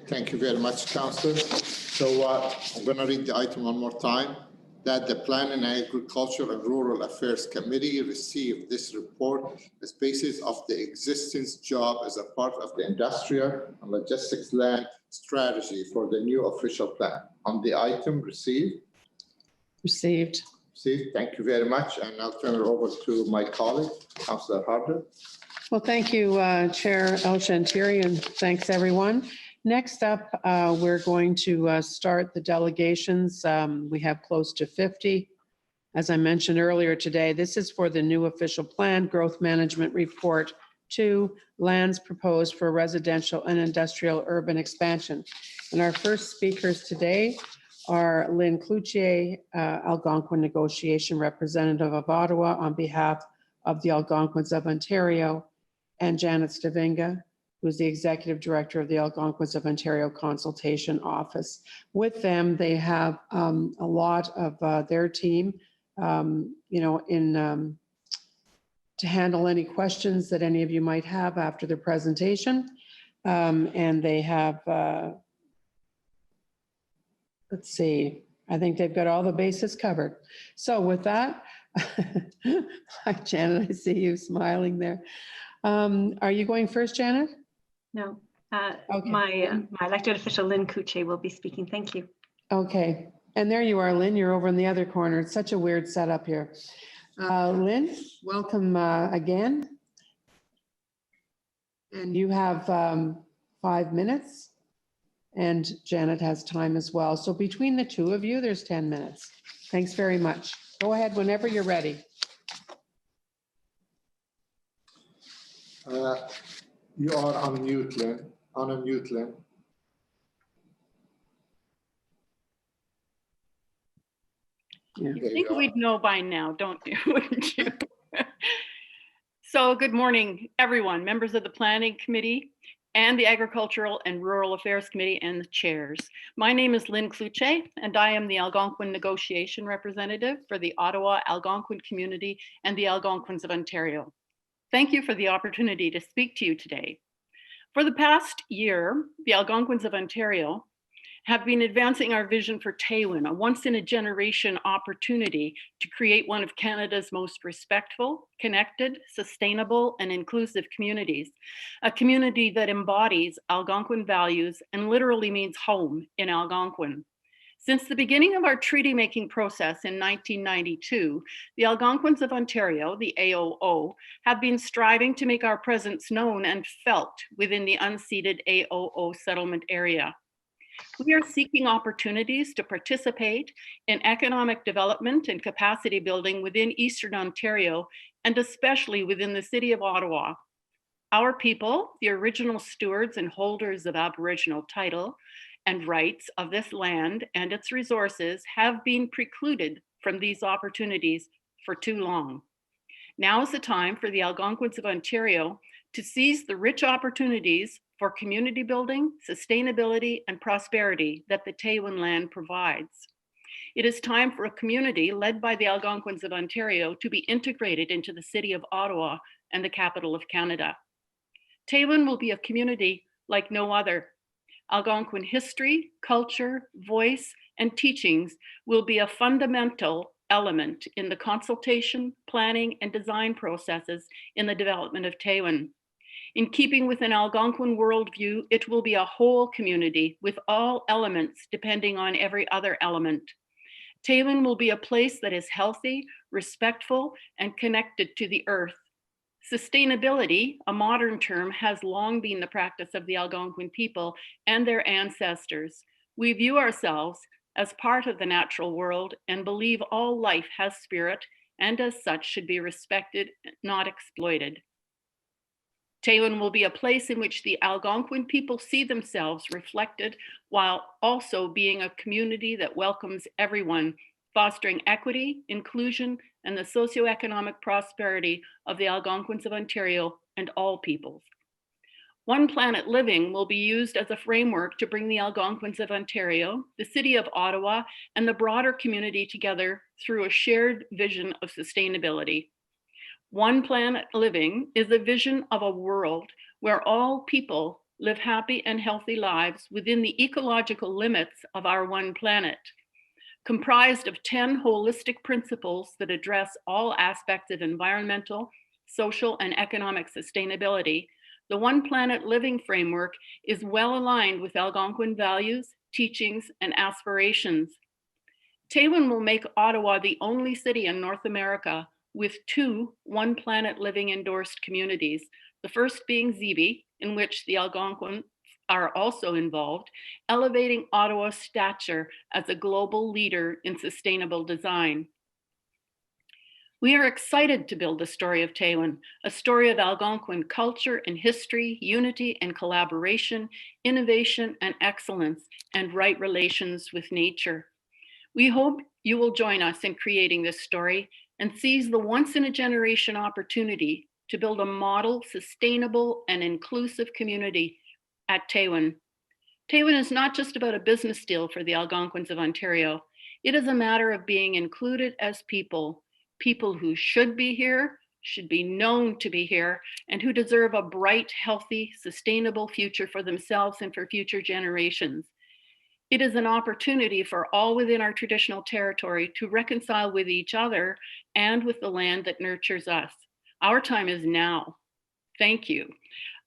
thank you very much, Councillor. So I'm going to read the item one more time. That the Planning, Agriculture and Rural Affairs Committee received this report as basis of the existence job as a part of the industrial and logistics land strategy for the new official plan. On the item received. Received. Received. Thank you very much. And I'll turn it over to my colleague, Councillor Harder. Well, thank you, Chair El-Shantiri, and thanks, everyone. Next up, we're going to start the delegations. We have close to 50. As I mentioned earlier today, this is for the new official plan, Growth Management Report 2, lands proposed for residential and industrial urban expansion. And our first speakers today are Lynn Cloutier, Algonquin Negotiation Representative of Ottawa on behalf of the Algonquins of Ontario, and Janet Stavinga, who's the Executive Director of the Algonquins of Ontario Consultation Office. With them, they have a lot of their team, to handle any questions that any of you might have after the presentation. And they have, let's see, I think they've got all the bases covered. So with that, hi, Janet, I see you smiling there. Are you going first, Janet? No, Okay. my elected official, Lynn Cloutier, will be speaking. Thank you. Okay, and there you are, Lynn. You're over in the other corner. It's such a weird setup here. Lynn, welcome again. And you have 5 minutes, and Janet has time as well. So between the two of you, there's 10 minutes. Thanks very much. Go ahead whenever you're ready. You are on mute, Lynn. On mute, Lynn. Yeah. You think we'd know by now, don't you? Wouldn't you? So good morning, everyone, members of the Planning Committee and the Agricultural and Rural Affairs Committee and the chairs. My name is Lynn Cloutier, and I am the Algonquin Negotiation Representative for the Ottawa Algonquin Community and the Algonquins of Ontario. Thank you for the opportunity to speak to you today. For the past year, the Algonquins of Ontario have been advancing our vision for Taywin, a once-in-a-generation opportunity to create one of Canada's most respectful, connected, sustainable, and inclusive communities, a community that embodies Algonquin values and literally means home in Algonquin. Since the beginning of our treaty-making process in 1992, the Algonquins of Ontario, the AOO, have been striving to make our presence known and felt within the unceded AOO settlement area. We are seeking opportunities to participate in economic development and capacity building within Eastern Ontario, and especially within the City of Ottawa. Our people, the original stewards and holders of Aboriginal title and rights of this land and its resources, have been precluded from these opportunities for too long. Now is the time for the Algonquins of Ontario to seize the rich opportunities for community building, sustainability, and prosperity that the Taywin land provides. It is time for a community led by the Algonquins of Ontario to be integrated into the City of Ottawa and the capital of Canada. Taywin will be a community like no other. Algonquin history, culture, voice, and teachings will be a fundamental element in the consultation, planning, and design processes in the development of Taywin. In keeping with an Algonquin worldview, it will be a whole community with all elements depending on every other element. Taylin will be a place that is healthy, respectful, and connected to the earth. Sustainability, a modern term, has long been the practice of the Algonquin people and their ancestors. We view ourselves as part of the natural world and believe all life has spirit and as such should be respected, not exploited. Taylin will be a place in which the Algonquin people see themselves reflected while also being a community that welcomes everyone, fostering equity, inclusion, and the socioeconomic prosperity of the Algonquins of Ontario and all peoples. One Planet Living will be used as a framework to bring the Algonquins of Ontario, the City of Ottawa, and the broader community together through a shared vision of sustainability. One Planet Living is a vision of a world where all people live happy and healthy lives within the ecological limits of our one planet. Comprised of 10 holistic principles that address all aspects of environmental, social, and economic sustainability, the One Planet Living framework is well aligned with Algonquin values, teachings, and aspirations. Taylin will make Ottawa the only city in North America with 2 One Planet Living endorsed communities, the first being Zibi, in which the Algonquin are also involved, elevating Ottawa's stature as a global leader in sustainable design. We are excited to build the story of Taylin, a story of Algonquin culture and history, unity and collaboration, innovation and excellence, and right relations with nature. We hope you will join us in creating this story and seize the once-in-a-generation opportunity to build a model, sustainable, and inclusive community at Taylin. Taylin is not just about a business deal for the Algonquins of Ontario. It is a matter of being included as people, people who should be here, should be known to be here, and who deserve a bright, healthy, sustainable future for themselves and for future generations. It is an opportunity for all within our traditional territory to reconcile with each other and with the land that nurtures us. Our time is now. Thank you.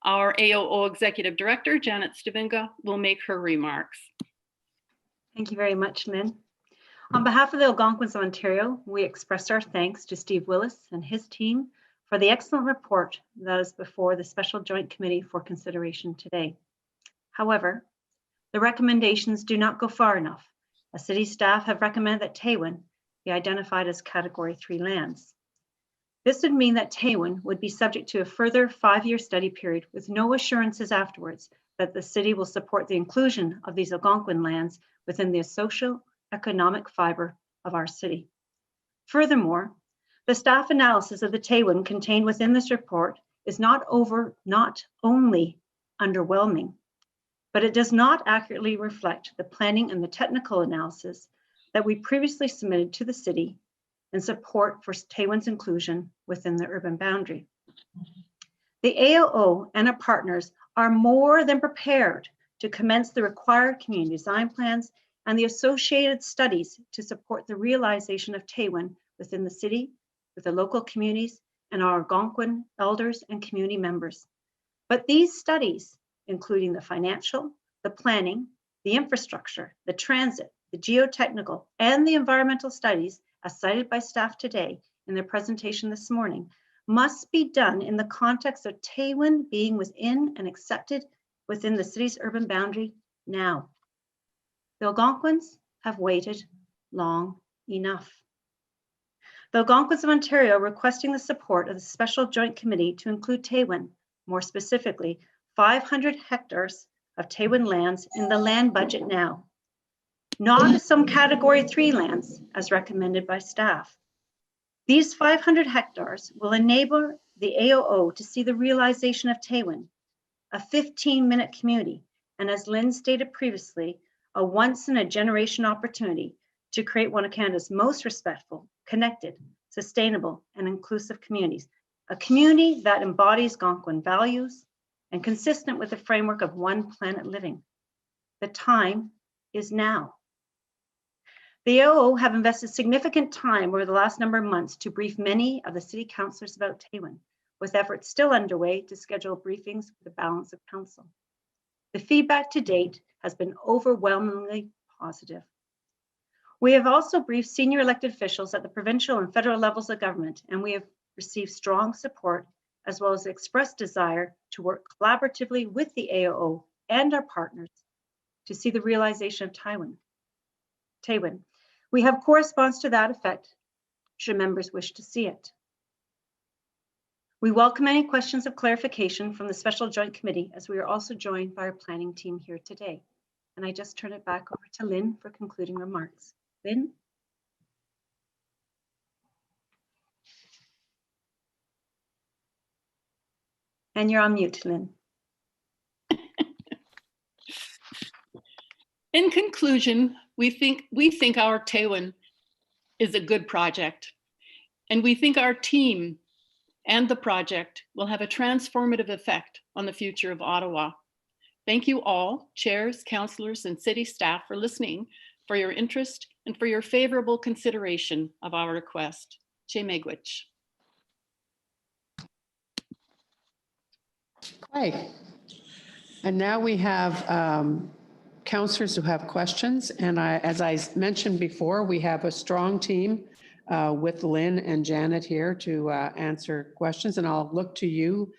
Our AOO Executive Director, Janet Stavinga, will make her remarks. Thank you very much, Lynn. On behalf of the Algonquins of Ontario, we express our thanks to Steve Willis and his team for the excellent report that is before the Special Joint Committee for consideration today. However, the recommendations do not go far enough, as city staff have recommended that Taylin be identified as Category 3 lands. This would mean that Taylin would be subject to a further 5-year study period with no assurances afterwards that the city will support the inclusion of these Algonquin lands within the socio-economic fiber of our city. Furthermore, the staff analysis of the Taylin contained within this report is not only underwhelming, but it does not accurately reflect the planning and the technical analysis that we previously submitted to the city in support for Taylin's inclusion within the urban boundary. The AOO and our partners are more than prepared to commence the required community design plans and the associated studies to support the realization of Taylin within the city, with the local communities and our Algonquin elders and community members. But these studies, including the financial, the planning, the infrastructure, the transit, the geotechnical, and the environmental studies, as cited by staff today in their presentation this morning, must be done in the context of Taylin being within and accepted within the city's urban boundary now. The Algonquins have waited long enough. The Algonquins of Ontario are requesting the support of the Special Joint Committee to include Taylin, more specifically, 500 hectares of Taylin lands in the land budget now, not some Category 3 lands as recommended by staff. These 500 hectares will enable the AOO to see the realization of Taylin, a 15-minute community, and as Lynn stated previously, a once-in-a-generation opportunity to create one of Canada's most respectful, connected, sustainable, and inclusive communities, a community that embodies Algonquin values and consistent with the framework of One Planet Living. The time is now. The AOO have invested significant time over the last number of months to brief many of the city councillors about Taylin, with efforts still underway to schedule briefings for the balance of council. The feedback to date has been overwhelmingly positive. We have also briefed senior elected officials at the provincial and federal levels of government, and we have received strong support as well as expressed desire to work collaboratively with the AOO and our partners to see the realization of Tailwind. We have correspondence to that effect should members wish to see it. We welcome any questions of clarification from the Special Joint Committee, as we are also joined by our planning team here today. And I just turn it back over to Lynn for concluding remarks. Lynn? And you're on mute, Lynn. In conclusion, we think our Tailwind is a good project, and we think our team and the project will have a transformative effect on the future of Ottawa. Thank you all, chairs, councillors, and city staff for listening, for your interest, and for your favorable consideration of our request. Che Megwich. Hi. And now we have councillors who have questions. And as I mentioned before, we have a strong team with Lynn and Janet here to answer questions. And I'll look to you,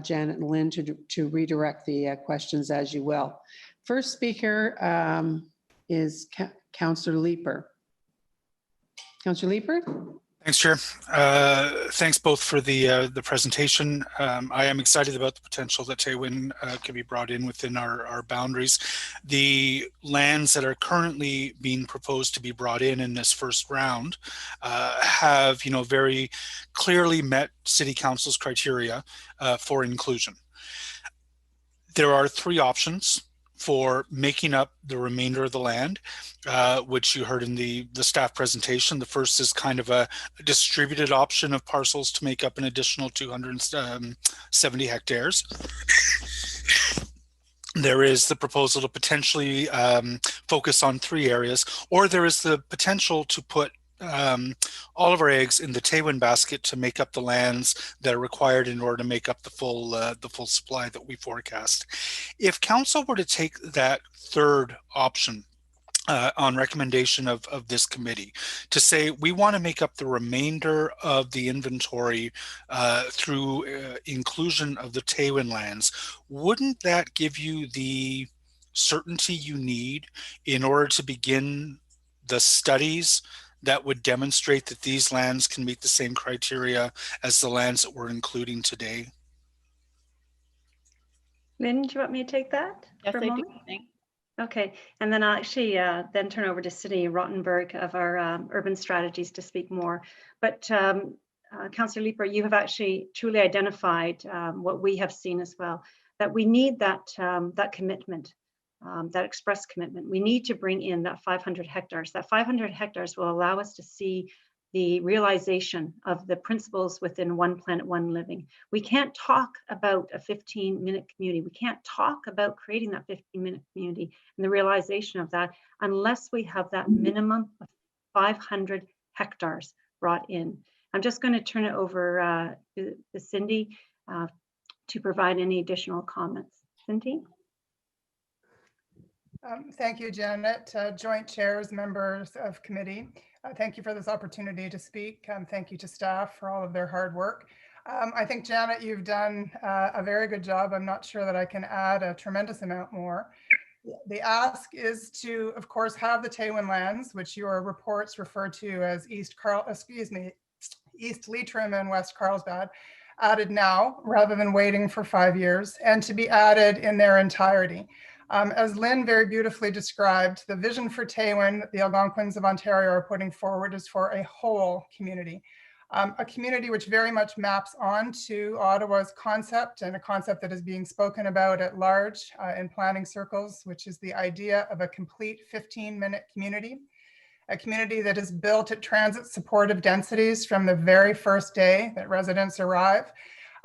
Janet and Lynn, to redirect the questions as you will. First speaker is Councillor Leeper. Councillor Leeper? Thanks, Chair. Thanks both for the presentation. I am excited about the potential that Tailwind can be brought in within our boundaries. The lands that are currently being proposed to be brought in this first round have, very clearly met City Council's criteria for inclusion. There are three options for making up the remainder of the land, which you heard in the staff presentation. The first is kind of a distributed option of parcels to make up an additional 270 hectares. There is the proposal to potentially focus on 3 areas, or there is the potential to put all of our eggs in the Tailwind basket to make up the lands that are required in order to make up the full supply that we forecast. If council were to take that third option on recommendation of this committee to say we want to make up the remainder of the inventory through inclusion of the Tailwind lands, wouldn't that give you the certainty you need in order to begin the studies that would demonstrate that these lands can meet the same criteria as the lands that we're including today? Lynn, do you want me to take that for a moment? Thanks. Okay, and then I'll actually then turn over to Cindy Rottenberg of our urban strategies to speak more. But Councillor Leeper, you have actually truly identified what we have seen as well, that we need that commitment. That express commitment. We need to bring in that 500 hectares. That 500 hectares will allow us to see the realization of the principles within One Planet, One Living. We can't talk about a 15-minute community. We can't talk about creating that 15-minute community and the realization of that unless we have that minimum of 500 hectares brought in. I'm just going to turn it over to Cindy to provide any additional comments. Cindy? Thank you, Janet. Joint chairs, members of committee. Thank you for this opportunity to speak. Thank you to staff for all of their hard work. I think, Janet, you've done a very good job. I'm not sure that I can add a tremendous amount more. The ask is to, of course, have the Tailwind lands, which your reports refer to as East Leitrim and West Carlsbad, added now rather than waiting for 5 years, and to be added in their entirety. As Lynn very beautifully described, the vision for Tailwind that the Algonquins of Ontario are putting forward is for a whole community, a community which very much maps onto Ottawa's concept, and a concept that is being spoken about at large in planning circles, which is the idea of a complete 15-minute community, a community that is built at transit supportive densities from the very first day that residents arrive.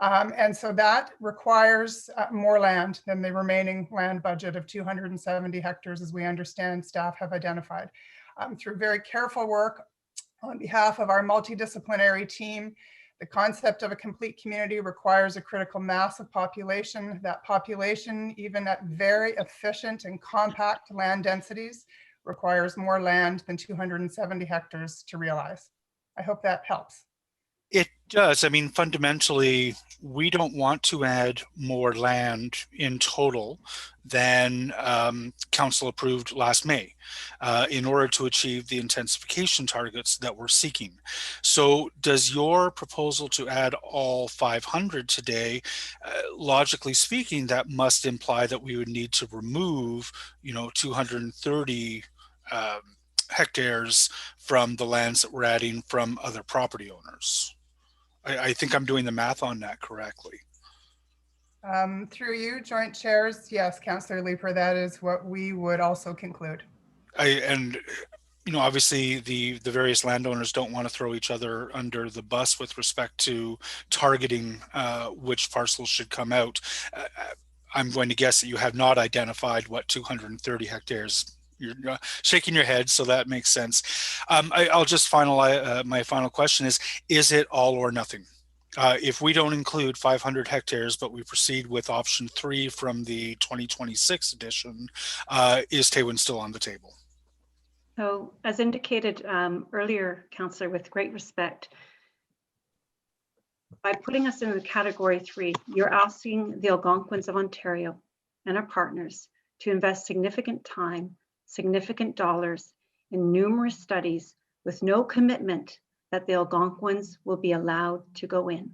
And so that requires more land than the remaining land budget of 270 hectares, as we understand staff have identified. Through very careful work on behalf of our multidisciplinary team, The concept of a complete community requires a critical mass of population. That population, even at very efficient and compact land densities, requires more land than 270 hectares to realize. I hope that helps. It does. I mean, fundamentally, we don't want to add more land in total than council approved last May in order to achieve the intensification targets that we're seeking. So does your proposal to add all 500 today, logically speaking, that must imply that we would need to remove, 230 hectares from the lands that we're adding from other property owners? I think I'm doing the math on that correctly. Through you, joint chairs, yes, Councillor Leeper, that is what we would also conclude. Obviously the various landowners don't want to throw each other under the bus with respect to targeting which parcels should come out. I'm going to guess that you have not identified what 230 hectares. You're shaking your head, so that makes sense. I'll just my final question is it all or nothing? If we don't include 500 hectares, but we proceed with option 3 from the 2026 edition, is Taywin still on the table? So as indicated earlier, Councillor, with great respect, by putting us in the category 3, you're asking the Algonquins of Ontario and our partners to invest significant time, significant dollars in numerous studies with no commitment that the Algonquins will be allowed to go in.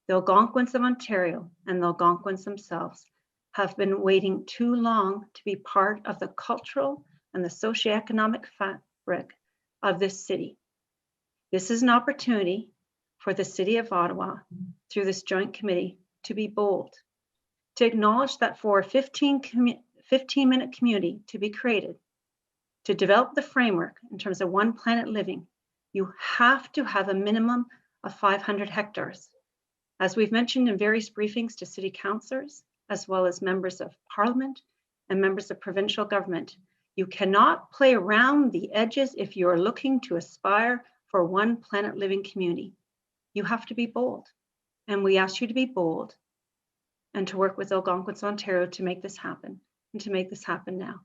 The Algonquins of Ontario and the Algonquins themselves have been waiting too long to be part of the cultural and the socioeconomic fabric of this city. This is an opportunity for the City of Ottawa, through this joint committee, to be bold, to acknowledge that for a 15-minute community to be created, to develop the framework in terms of one planet living, you have to have a minimum of 500 hectares. As we've mentioned in various briefings to city councillors, as well as members of parliament and members of provincial government, you cannot play around the edges if you're looking to aspire for one planet living community. You have to be bold. And we ask you to be bold and to work with Algonquins Ontario to make this happen, and to make this happen now.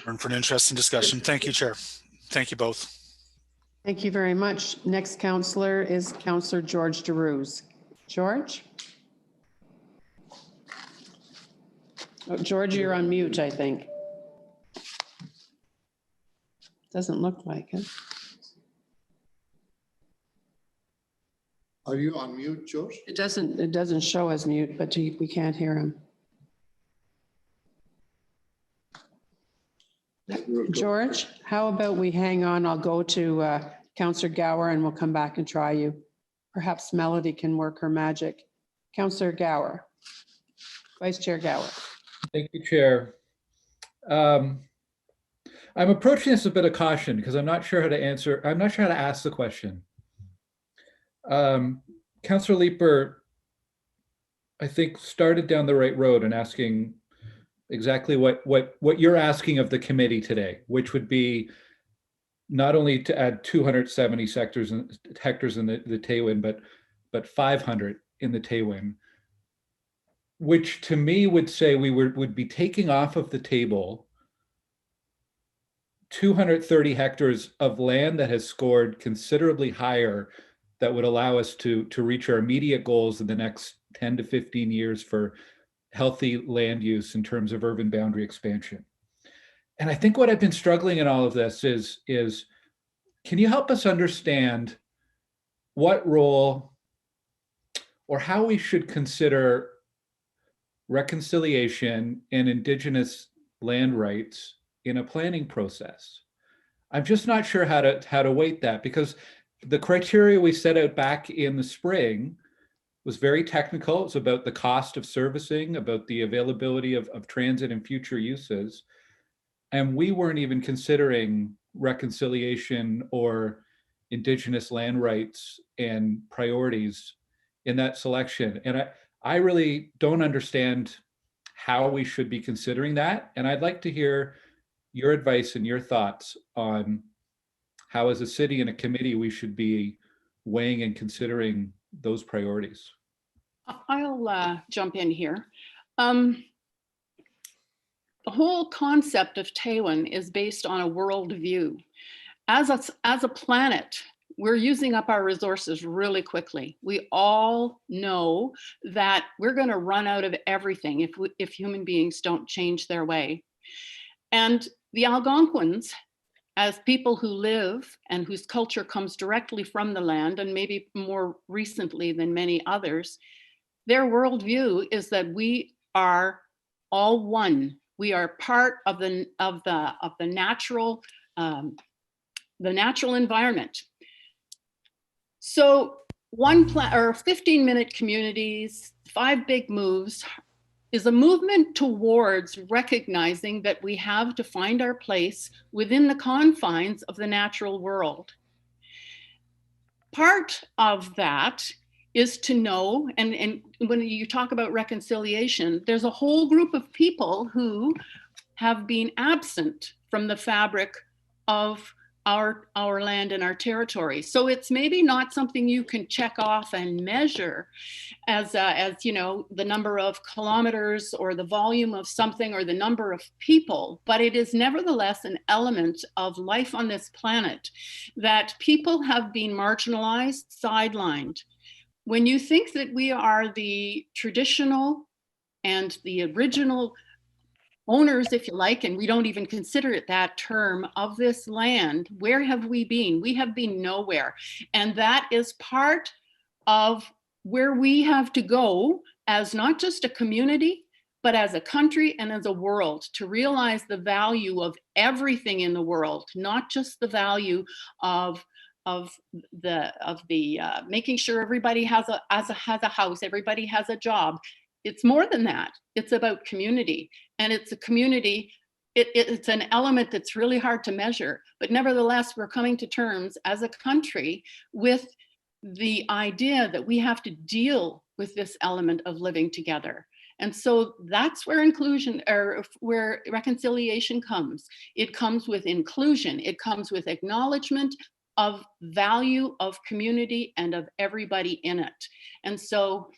For an interesting discussion. Thank you, Chair. Thank you both. Thank you very much. Next councillor is Councillor George DeRuse. George? Oh, George, you're on mute, I think. Doesn't look like it. Are you on mute, George? It doesn't show as mute, but we can't hear him. George, how about we hang on? I'll go to Councillor Gower and we'll come back and try you. Perhaps Melody can work her magic. Councillor Gower, Vice Chair Gower. Thank you, Chair. I'm approaching this with a bit of caution because I'm not sure how to answer. I'm not sure how to ask the question. Councillor Leeper, I think, started down the right road in asking exactly what you're asking of the committee today, which would be not only to add 270 hectares in the Taywin, but 500 in the Taywin, which to me would say we would be taking off of the table 230 hectares of land that has scored considerably higher that would allow us to reach our immediate goals in the next 10 to 15 years for healthy land use in terms of urban boundary expansion. And I think what I've been struggling in all of this is can you help us understand what role or how we should consider reconciliation and Indigenous land rights in a planning process? I'm just not sure how to weight that, because the criteria we set out back in the spring was very technical. It's about the cost of servicing, about the availability of transit and future uses. And we weren't even considering reconciliation or Indigenous land rights and priorities in that selection. And I really don't understand how we should be considering that. And I'd like to hear your advice and your thoughts on how, as a city and a committee, we should be weighing and considering those priorities? I'll jump in here. The whole concept of Tailwind is based on a worldview. As a planet, we're using up our resources really quickly. We all know that we're going to run out of everything if human beings don't change their way. And the Algonquins, as people who live and whose culture comes directly from the land, and maybe more recently than many others, their worldview is that we are all one. We are part of the natural environment. So 15-minute communities, 5 big moves is a movement towards recognizing that we have to find our place within the confines of the natural world. Part of that is to know, and when you talk about reconciliation, there's a whole group of people who have been absent from the fabric of our land and our territory. So it's maybe not something you can check off and measure as you know, the number of kilometers or the volume of something or the number of people, but it is nevertheless an element of life on this planet that people have been marginalized, sidelined. When you think that we are the traditional and the original owners, if you like, and we don't even consider it that term, of this land, where have we been? We have been nowhere. And that is part of where we have to go as not just a community, but as a country and as a world, to realize the value of everything in the world, not just the value of making sure everybody has a house, everybody has a job. It's more than that. It's about community, and it's a community. It's an element that's really hard to measure, but nevertheless, we're coming to terms as a country with the idea that we have to deal with this element of living together. And so that's where inclusion, or where reconciliation comes. It comes with inclusion. It comes with acknowledgement of value of community and of everybody in it. And so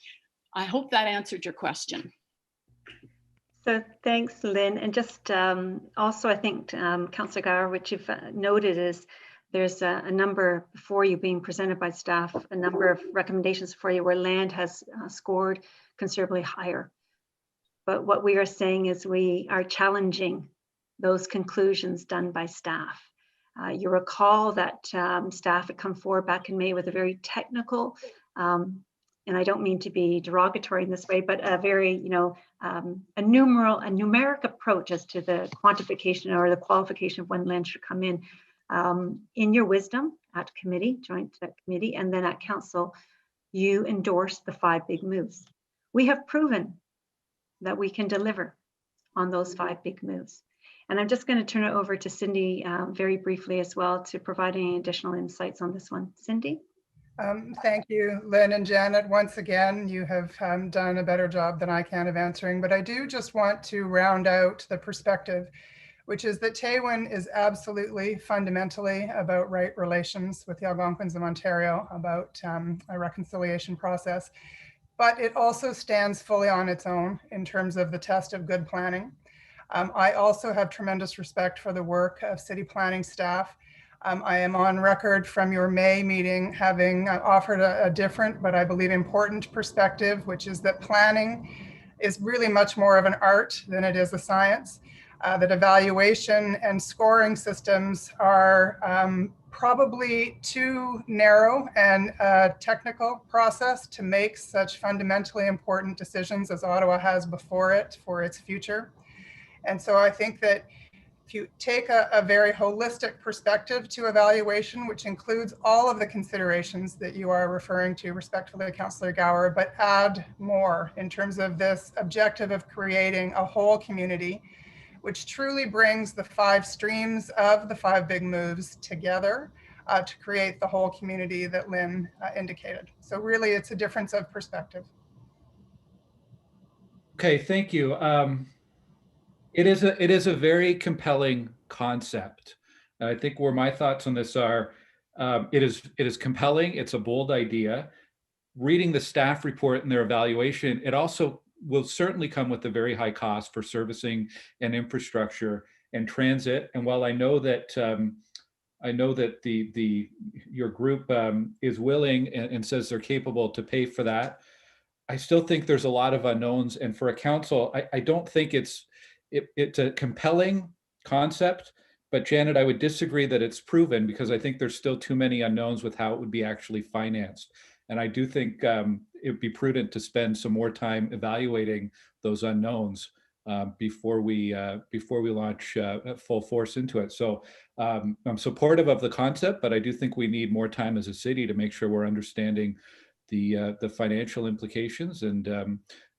I hope that answered your question. So thanks, Lynn. And just also, I think, Councillor Gower, what you've noted is there's a number before you being presented by staff, a number of recommendations for you where land has scored considerably higher. But what we are saying is we are challenging those conclusions done by staff. You recall that staff had come forward back in May with a very technical, and I don't mean to be derogatory in this way, but a very, a numeric approach as to the quantification or the qualification of when land should come in. In your wisdom at committee, joint committee, and then at council, you endorsed the 5 big moves. We have proven that we can deliver on those 5 big moves. And I'm just going to turn it over to Cindy very briefly as well to provide any additional insights on this one. Cindy? Thank you, Lynn and Janet. Once again, you have done a better job than I can of answering, but I do just want to round out the perspective, which is that Tailwind is absolutely fundamentally about right relations with the Algonquins of Ontario, about a reconciliation process, but it also stands fully on its own in terms of the test of good planning. I also have tremendous respect for the work of city planning staff. I am on record from your May meeting having offered a different, but I believe important perspective, which is that planning is really much more of an art than it is a science, that evaluation and scoring systems are probably too narrow and a technical process to make such fundamentally important decisions as Ottawa has before it for its future. And so I think that if you take a very holistic perspective to evaluation, which includes all of the considerations that you are referring to, respectfully, Councillor Gower, but add more in terms of this objective of creating a whole community, which truly brings the 5 streams of the 5 big moves together to create the whole community that Lynn indicated. So really, it's a difference of perspective. Okay, thank you. It is a very compelling concept. I think where my thoughts on this are, It is compelling. It's a bold idea. Reading the staff report and their evaluation, it also will certainly come with a very high cost for servicing and infrastructure and transit. And while I know that your group is willing and says they're capable to pay for that, I still think there's a lot of unknowns. And for a council, I don't think it's a compelling concept. But Janet, I would disagree that it's proven, because I think there's still too many unknowns with how it would be actually financed. And I do think it would be prudent to spend some more time evaluating those unknowns before we launch full force into it. So I'm supportive of the concept, but I do think we need more time as a city to make sure we're understanding the financial implications and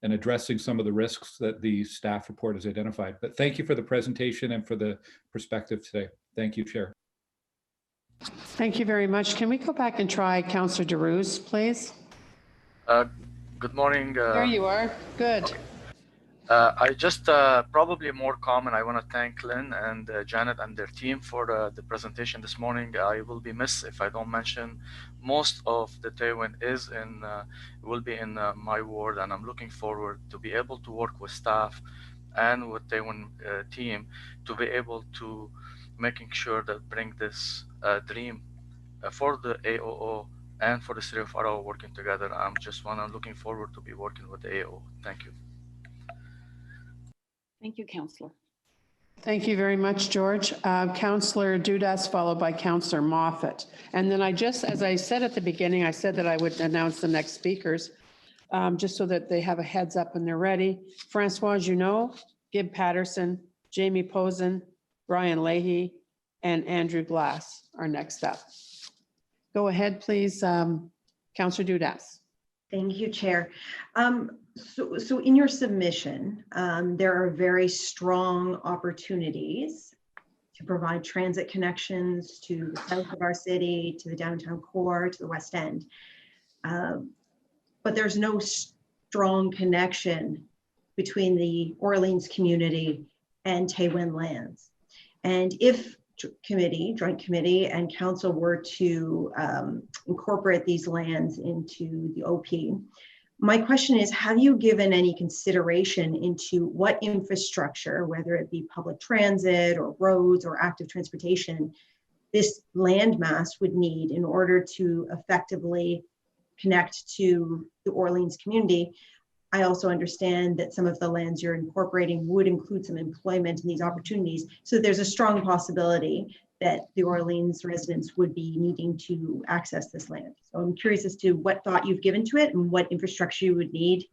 addressing some of the risks that the staff report has identified. But thank you for the presentation and for the perspective today. Thank you, Chair. Thank you very much. Can we go back and try Councillor DeRuse, please? Good morning. There you are. Good. I just probably more common. I want to thank Lynn and Janet and their team for the presentation this morning. I will be missed if I don't mention most of the Tailwind will be in my ward, and I'm looking forward to be able to work with staff and with Tailwind team to be able to making sure that bring this dream for the AOO and for the city of Ottawa working together. I'm looking forward to be working with the AOO. Thank you. Thank you, Councillor. Thank you very much, George. Councillor Dudas, followed by Councillor Moffat. And then as I said at the beginning, I said that I would announce the next speakers, just so that they have a heads up and they're ready. Francois Junot, Gib Patterson, Jamie Posen, Brian Leahy, and Andrew Glass are next up. Go ahead, please, Councillor Dudas. Thank you, Chair. So in your submission, there are very strong opportunities to provide transit connections to the south of our city, to the downtown core, to the West End. But there's no strong connection between the Orleans community and Tailwind lands. And if joint committee and council were to incorporate these lands into the OP, my question is, have you given any consideration into what infrastructure, whether it be public transit or roads or active transportation, this landmass would need in order to effectively connect to the Orleans community? I also understand that some of the lands you're incorporating would include some employment in these opportunities. So there's a strong possibility that the Orleans residents would be needing to access this land. So I'm curious as to what thought you've given to it and what infrastructure you would need.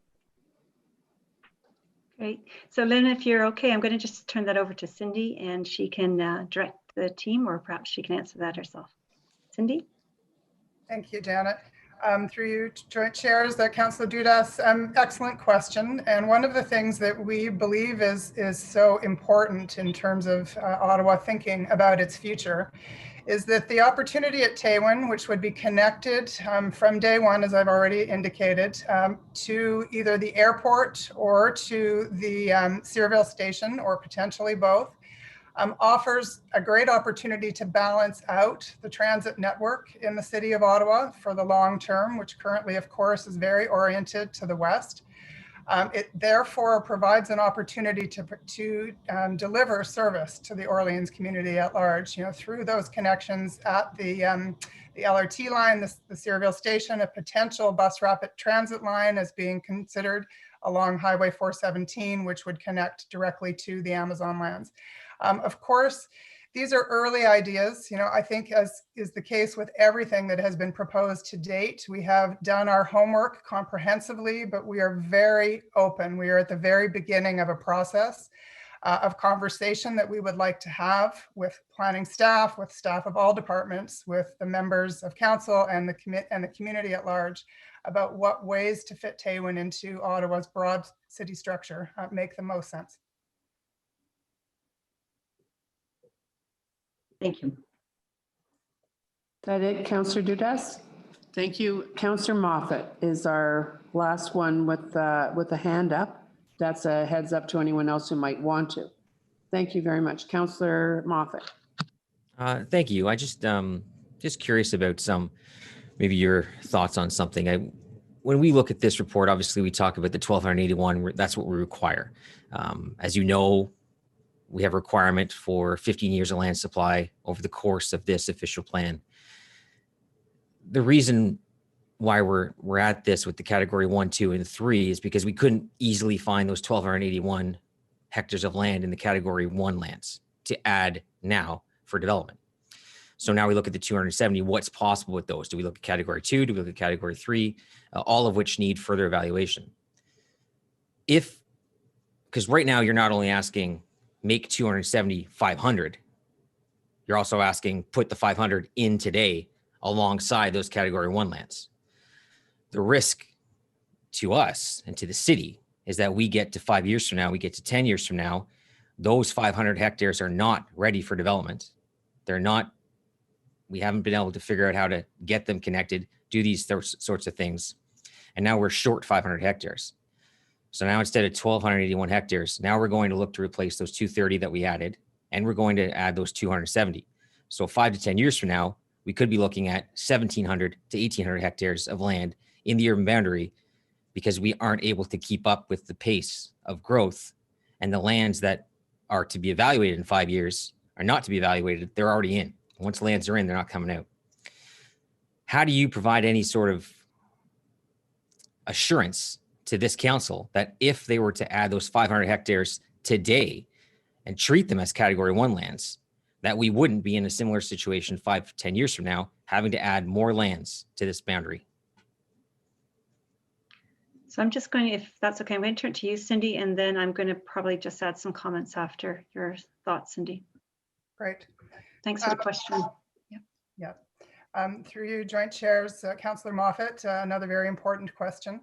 Great. So Lynn, if you're okay, I'm going to just turn that over to Cindy and she can direct the team, or perhaps she can answer that herself. Cindy? Thank you, Janet. Through you, Joint Chairs, Councillor Dudas, excellent question. And one of the things that we believe is so important in terms of Ottawa thinking about its future is that the opportunity at Tailwind, which would be connected from day one, as I've already indicated, to either the airport or to the Searville station, or potentially both, offers a great opportunity to balance out the transit network in the city of Ottawa for the long term, which currently, of course, is very oriented to the west. It therefore provides an opportunity to deliver service to the Orleans community at large, through those connections at the LRT line, the Searville station. A potential bus rapid transit line is being considered along Highway 417, which would connect directly to the Amazon lands. Of course, these are early ideas. I think, as is the case with everything that has been proposed to date, we have done our homework comprehensively, but we are very open. We are at the very beginning of a process of conversation that we would like to have with planning staff, with staff of all departments, with the members of council and the community at large, about what ways to fit Tailwind into Ottawa's broad city structure make the most sense. Thank you. Is that it, Councillor Dudas? Thank you. Councillor Moffat is our last one with a hand up. That's a heads up to anyone else who might want to. Thank you very much. Councillor Moffat. Thank you. I just just curious about maybe your thoughts on something. When we look at this report, obviously we talk about the 1281, that's what we require. As you know, we have a requirement for 15 years of land supply over the course of this official plan. The reason why we're at this with the category 1, 2, and 3 is because we couldn't easily find those 1,281 hectares of land in the category 1 lands to add now for development. So now we look at the 270, what's possible with those? Do we look at category 2? Do we look at category 3? All of which need further evaluation. Because right now you're not only asking make 270 500, you're also asking put the 500 in today alongside those category 1 lands. The risk to us and to the city is that we get to 5 years from now, we get to 10 years from now, those 500 hectares are not ready for development. We haven't been able to figure out how to get them connected, do these sorts of things. And now we're short 500 hectares. So now instead of 1,281 hectares, now we're going to look to replace those 230 that we added, and we're going to add those 270. So 5 to 10 years from now, we could be looking at 1,700 to 1,800 hectares of land in the urban boundary because we aren't able to keep up with the pace of growth, and the lands that are to be evaluated in 5 years are not to be evaluated. They're already in. Once lands are in, they're not coming out. How do you provide any sort of assurance to this council that if they were to add those 500 hectares today and treat them as category 1 lands, that we wouldn't be in a similar situation 5 to 10 years from now, having to add more lands to this boundary? So I'm just going, if that's okay, I'm going to turn to you, Cindy, and then I'm going to probably just add some comments after your thoughts, Cindy. Great. Thanks for the question. Yeah. Through you, Joint Chairs, Councillor Moffat, another very important question.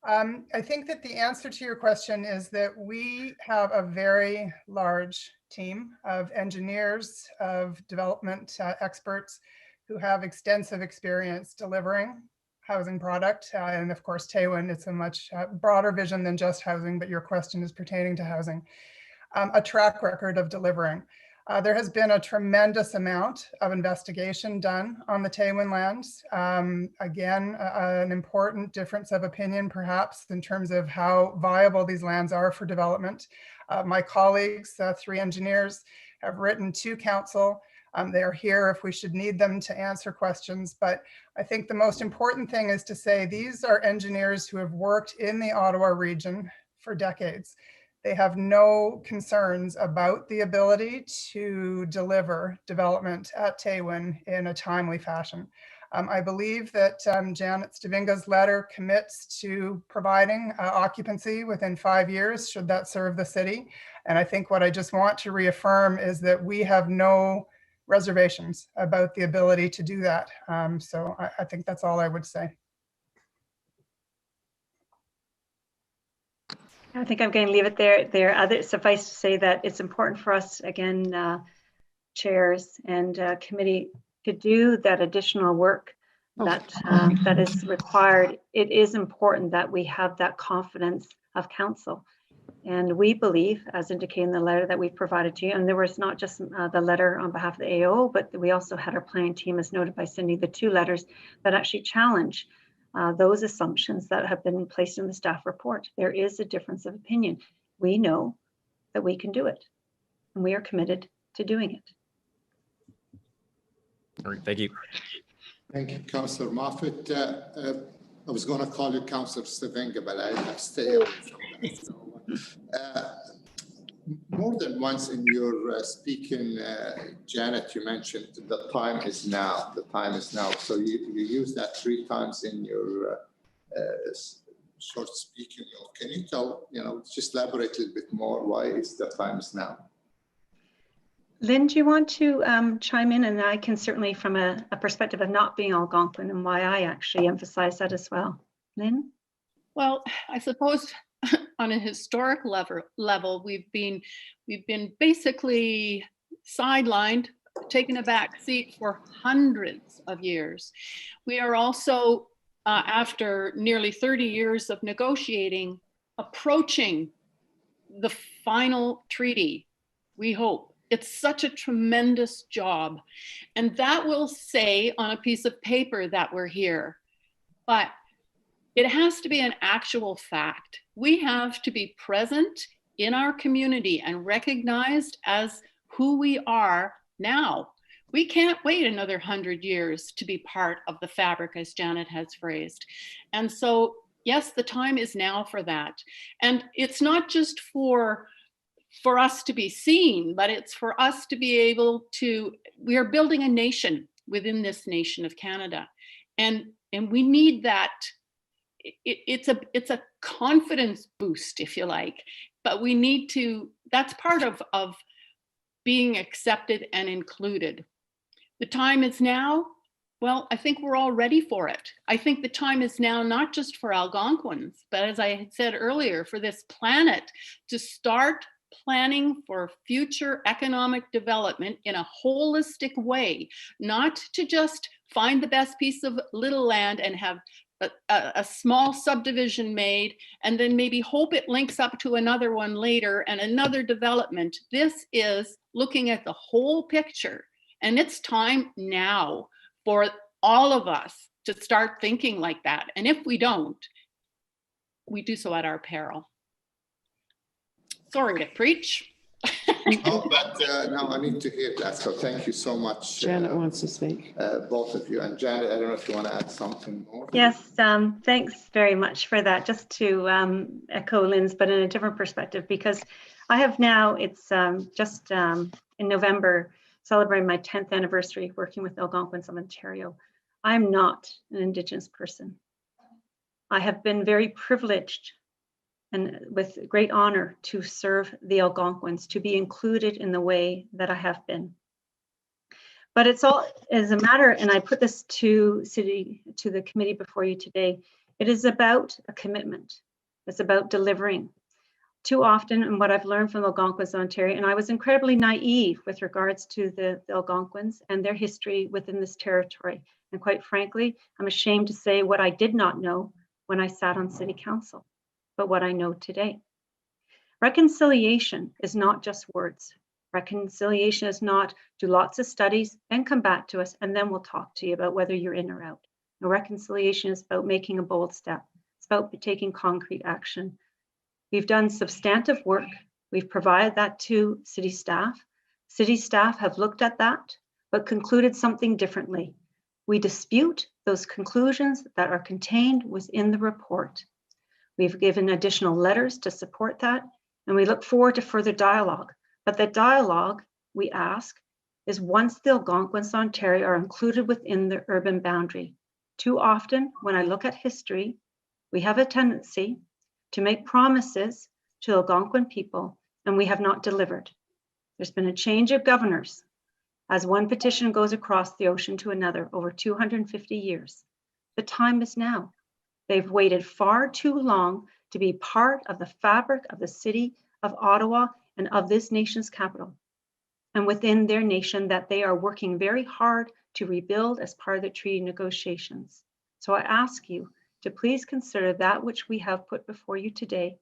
I think that the answer to your question is that we have a very large team of engineers, of development experts who have extensive experience delivering housing product. And of course, Taywin, it's a much broader vision than just housing, but your question is pertaining to housing. A track record of delivering. There has been a tremendous amount of investigation done on the Taywin lands. Again, an important difference of opinion, perhaps, in terms of how viable these lands are for development. My colleagues, 3 engineers, have written to council. They're here if we should need them to answer questions. But I think the most important thing is to say these are engineers who have worked in the Ottawa region for decades. They have no concerns about the ability to deliver development at Taywin in a timely fashion. I believe that Janet Stavinga's letter commits to providing occupancy within 5 years, should that serve the city. And I think what I just want to reaffirm is that we have no reservations about the ability to do that. So I think that's all I would say. I think I'm going to leave it there. There are other, suffice to say that it's important for us, again, chairs and committee, to do that additional work that is required. It is important that we have that confidence of council. And we believe, as indicated in the letter that we provided to you, and there was not just the letter on behalf of the AO, but we also had our planning team, as noted by Cindy, the 2 letters that actually challenge those assumptions that have been placed in the staff report. There is a difference of opinion. We know that we can do it, and we are committed to doing it. All right, thank you. Thank you, Councillor Moffat. I was going to call you Councillor Stavinga, but I have to stay away from that. More than once in your speaking, Janet, you mentioned the time is now. The time is now. So you use that 3 times in your short speaking. Can you tell, just elaborate a little bit more? Why is the time is now? Lynn, do you want to chime in? And I can certainly, from a perspective of not being Algonquin, and why I actually emphasize that as well. Lynn? Well, I suppose on a historic level, we've been basically sidelined, taken a back seat for hundreds of years. We are also, after nearly 30 years of negotiating, approaching the final treaty, we hope, It's such a tremendous job. And that will say on a piece of paper that we're here. But it has to be an actual fact. We have to be present in our community and recognized as who we are now. We can't wait another 100 years to be part of the fabric, as Janet has phrased. And so, yes, the time is now for that. And it's not just for us to be seen, but it's for us to be able to, we are building a nation within this nation of Canada. And we need that. It's a confidence boost, if you like, but we need to, that's part of being accepted and included. The time is now. Well, I think we're all ready for it. I think the time is now, not just for Algonquins, but as I had said earlier, for this planet to start planning for future economic development in a holistic way, not to just find the best piece of little land and have a small subdivision made and then maybe hope it links up to another one later and another development. This is looking at the whole picture, and it's time now for all of us to start thinking like that. And if we don't, we do so at our peril. Sorry to preach. No, but no, I need to hear that. So thank you so much. Janet wants to speak. Both of you. And Janet, I don't know if you want to add something more. Yes, thanks very much for that. Just to echo Lynn's, but in a different perspective, because I have now, it's just in November, celebrating my 10th anniversary working with Algonquins of Ontario. I'm not an Indigenous person. I have been very privileged and with great honor to serve the Algonquins, to be included in the way that I have been. But it's all as a matter, and I put this to the committee before you today, it is about a commitment. It's about delivering. Too often, and what I've learned from the Algonquins of Ontario, and I was incredibly naive with regards to the Algonquins and their history within this territory. And quite frankly, I'm ashamed to say what I did not know when I sat on City Council, but what I know today. Reconciliation is not just words. Reconciliation is not do lots of studies and come back to us and then we'll talk to you about whether you're in or out. No, reconciliation is about making a bold step. It's about taking concrete action. We've done substantive work. We've provided that to city staff. City staff have looked at that, but concluded something differently. We dispute those conclusions that are contained within the report. We've given additional letters to support that, and we look forward to further dialogue. But the dialogue, we ask, is once the Algonquins of Ontario are included within the urban boundary. Too often, when I look at history, we have a tendency to make promises to Algonquin people, and we have not delivered. There's been a change of governors as one petition goes across the ocean to another over 250 years. The time is now. They've waited far too long to be part of the fabric of the city of Ottawa and of this nation's capital, and within their nation that they are working very hard to rebuild as part of the treaty negotiations. So I ask you to please consider that which we have put before you today.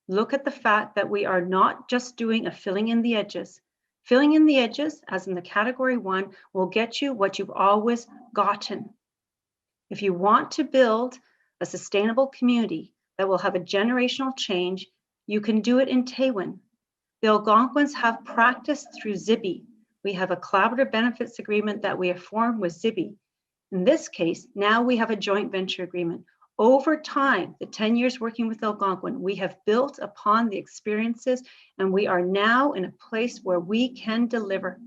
Look at the fact that we are not just doing a filling in the edges. Filling in the edges, as in the category 1, will get you what you've always gotten. If you want to build a sustainable community that will have a generational change, you can do it in Tewin. The Algonquins have practiced through Zibi. We have a collaborative benefits agreement that we have formed with Zibi. In this case, now we have a joint venture agreement. Over time, the 10 years working with Algonquin, we have built upon the experiences, and we are now in a place where we can deliver.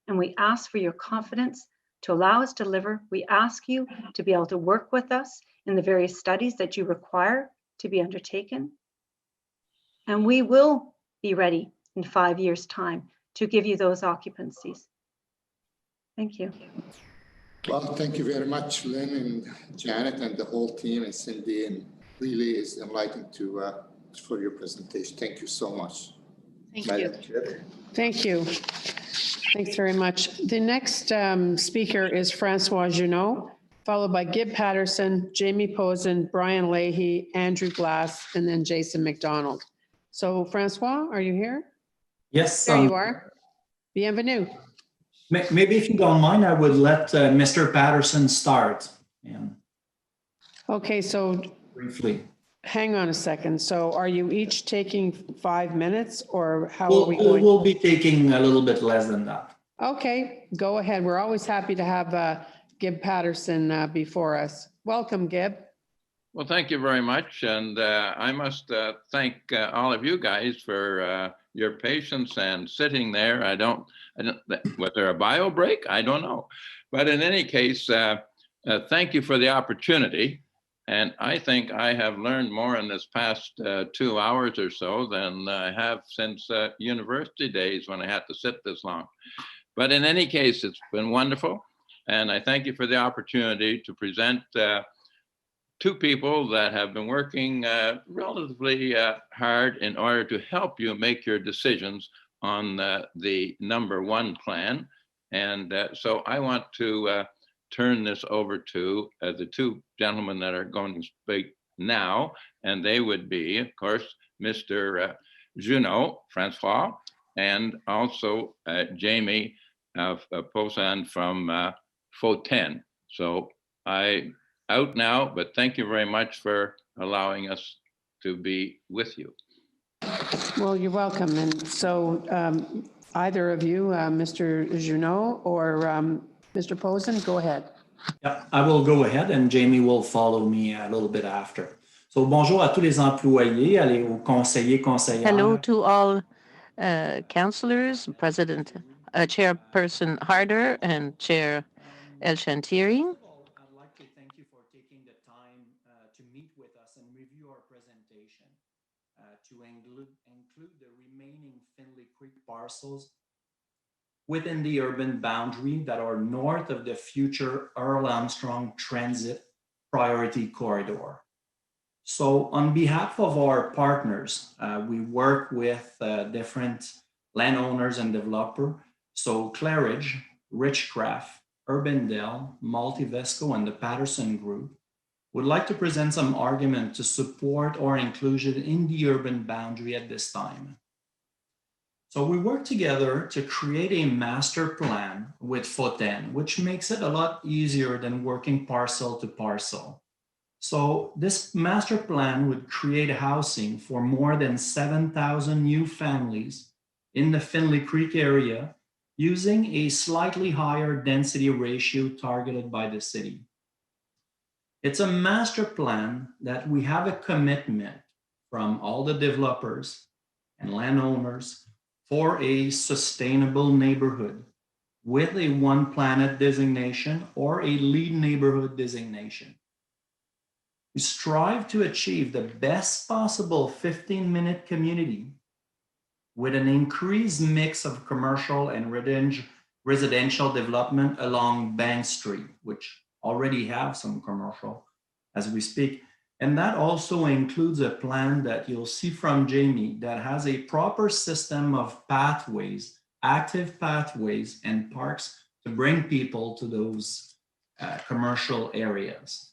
And we ask for your confidence to allow us to deliver. We ask you to be able to work with us in the various studies that you require to be undertaken. And we will be ready in 5 years' time to give you those occupancies. Thank you. Well, thank you very much, Lynn and Janet and the whole team and Cindy, and really is enlightening for your presentation. Thank you so much. Thank Madam you. Chair. Thank you. Thanks very much. The next speaker is Francois Junot, followed by Gib Patterson, Jamie Posen, Brian Leahy, Andrew Glass, and then Jason McDonald. So Francois, are you here? Yes. There you are. Bienvenue. Maybe if you don't mind, I would let Mr. Patterson start. And Okay, so briefly. hang on a second. So are you each taking 5 minutes or how are we going? We'll be taking a little bit less than that. Okay, go ahead. We're always happy to have Gib Patterson before us. Welcome, Gib. Well, thank you very much. And I must thank all of you guys for your patience and sitting there. I don't, was there a bio break? I don't know. But in any case, thank you for the opportunity. And I think I have learned more in this past 2 hours or so than I have since university days when I had to sit this long. But in any case, it's been wonderful. And I thank you for the opportunity to present two people that have been working relatively hard in order to help you make your decisions on the #1 plan. And so I want to turn this over to the two gentlemen that are going to speak now. And they would be, of course, Mr. Junot, Francois, and also Jamie Posan from Fautaine. So out now, but thank you very much for allowing us to be with you. Well, you're welcome. And so either of you, Mr. Junot or Mr. Posen, go ahead. Yeah, I will go ahead and Jamie will follow me a little bit after. So bonjour à tous les employés, allez aux conseillers, conseillères. Hello to all councillors, President, Chairperson Harder and Chair El Chantieri. I'd like to thank you for taking the time to meet with us and review our presentation to include the remaining Findlay Creek parcels within the urban boundary that are north of the future Earl Armstrong Transit Priority Corridor. So on behalf of our partners, we work with different landowners and developers. So Claridge, Richcraft, Urbandale, Multivesco, and the Patterson Group would like to present some argument to support our inclusion in the urban boundary at this time. So we work together to create a master plan with Fautaine, which makes it a lot easier than working parcel to parcel. So this master plan would create housing for more than 7,000 new families in the Findlay Creek area using a slightly higher density ratio targeted by the city. It's a master plan that we have a commitment from all the developers and landowners for a sustainable neighborhood with a One Planet designation or a LEED neighborhood designation. We strive to achieve the best possible 15-minute community with an increased mix of commercial and residential development along Bank Street, which already have some commercial as we speak. And that also includes a plan that you'll see from Jamie that has a proper system of pathways, active pathways and parks to bring people to those commercial areas.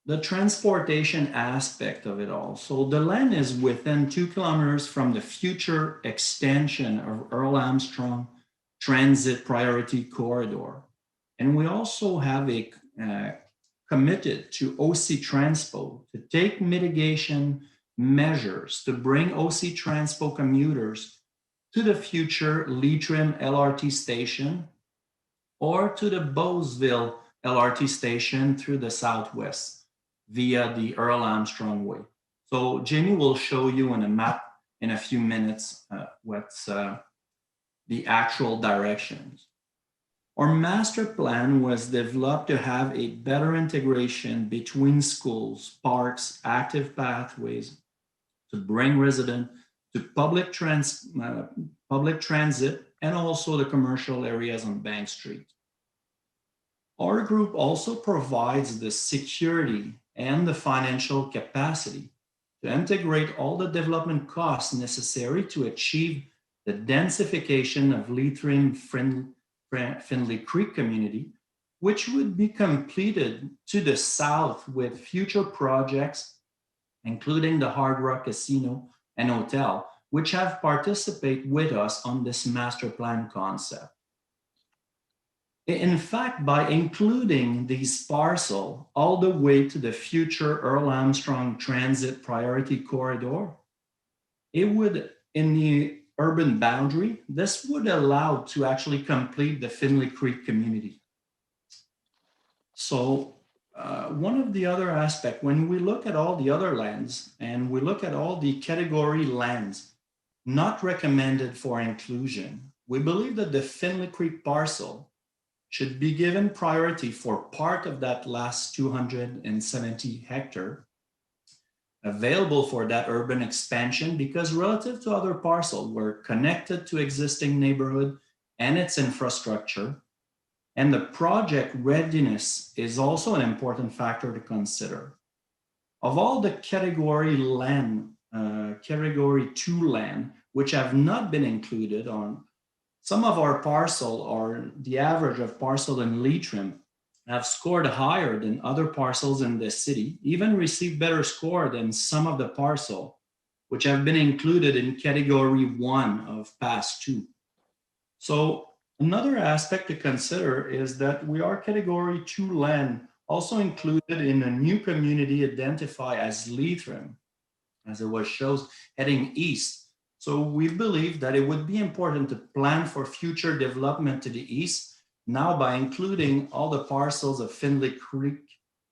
The transportation aspect of it all. So the land is within 2 kilometers from the future extension of Earl Armstrong Transit Priority Corridor. And we also have a committed to OC Transpo to take mitigation measures to bring OC Transpo commuters to the future Leitrim LRT station or to the Bowesville LRT station through the southwest via the Earl Armstrong Way. So Jamie will show you on a map in a few minutes what's the actual directions. Our master plan was developed to have a better integration between schools, parks, active pathways to bring residents to public transit and also the commercial areas on Bank Street. Our group also provides the security and the financial capacity to integrate all the development costs necessary to achieve the densification of Leitrim Findlay Creek community, which would be completed to the south with future projects, including the Hard Rock Casino and Hotel, which have participated with us on this master plan concept. In fact, by including these parcels all the way to the future Earl Armstrong Transit Priority Corridor, it would, in the urban boundary, this would allow to actually complete the Finley Creek community. So one of the other aspects, when we look at all the other lands and we look at all the category lands not recommended for inclusion, we believe that the Finley Creek parcel should be given priority for part of that last 270 hectare available for that urban expansion, because relative to other parcels, we're connected to existing neighborhood and its infrastructure. And the project readiness is also an important factor to consider. Of all the category land, category 2 land, which have not been included on some of our parcel, or the average of parcel in Leitrim, have scored higher than other parcels in the city, even received better score than some of the parcel, which have been included in category 1 of past 2. So another aspect to consider is that we are category 2 land also included in a new community identified as Leitrim, as it was shows heading east. So we believe that it would be important to plan for future development to the east now by including all the parcels of Finley Creek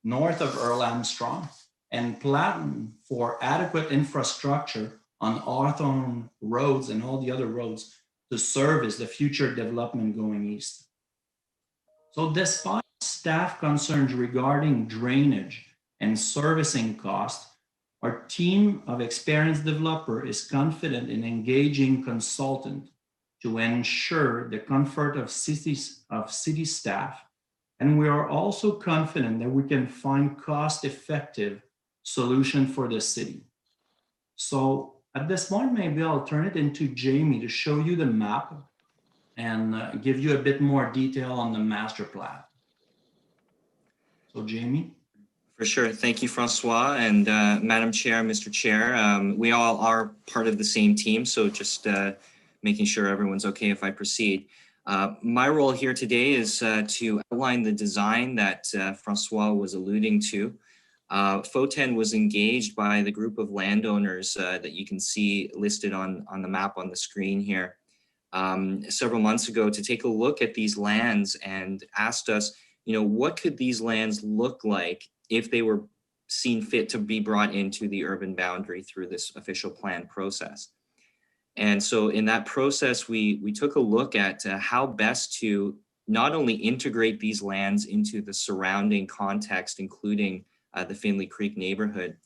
north of Earl Armstrong, and plan for adequate infrastructure on Hawthorne roads and all the other roads to service the future development going east. So despite staff concerns regarding drainage and servicing costs, our team of experienced developers is confident in engaging consultant to ensure the comfort of city staff. And we are also confident that we can find cost-effective solution for the city. So at this point, maybe I'll turn it into Jamie to show you the map and give you a bit more detail on the master plan. So Jamie. For sure. Thank you, Francois, and Madam Chair, Mr. Chair. We all are part of the same team, so just making sure everyone's okay if I proceed. My role here today is to outline the design that Francois was alluding to. FOTEN was engaged by the group of landowners that you can see listed on the map on the screen here several months ago to take a look at these lands, and asked us, what could these lands look like if they were seen fit to be brought into the urban boundary through this official plan process. And so in that process, we took a look at how best to not only integrate these lands into the surrounding context, including the Finley Creek neighborhood,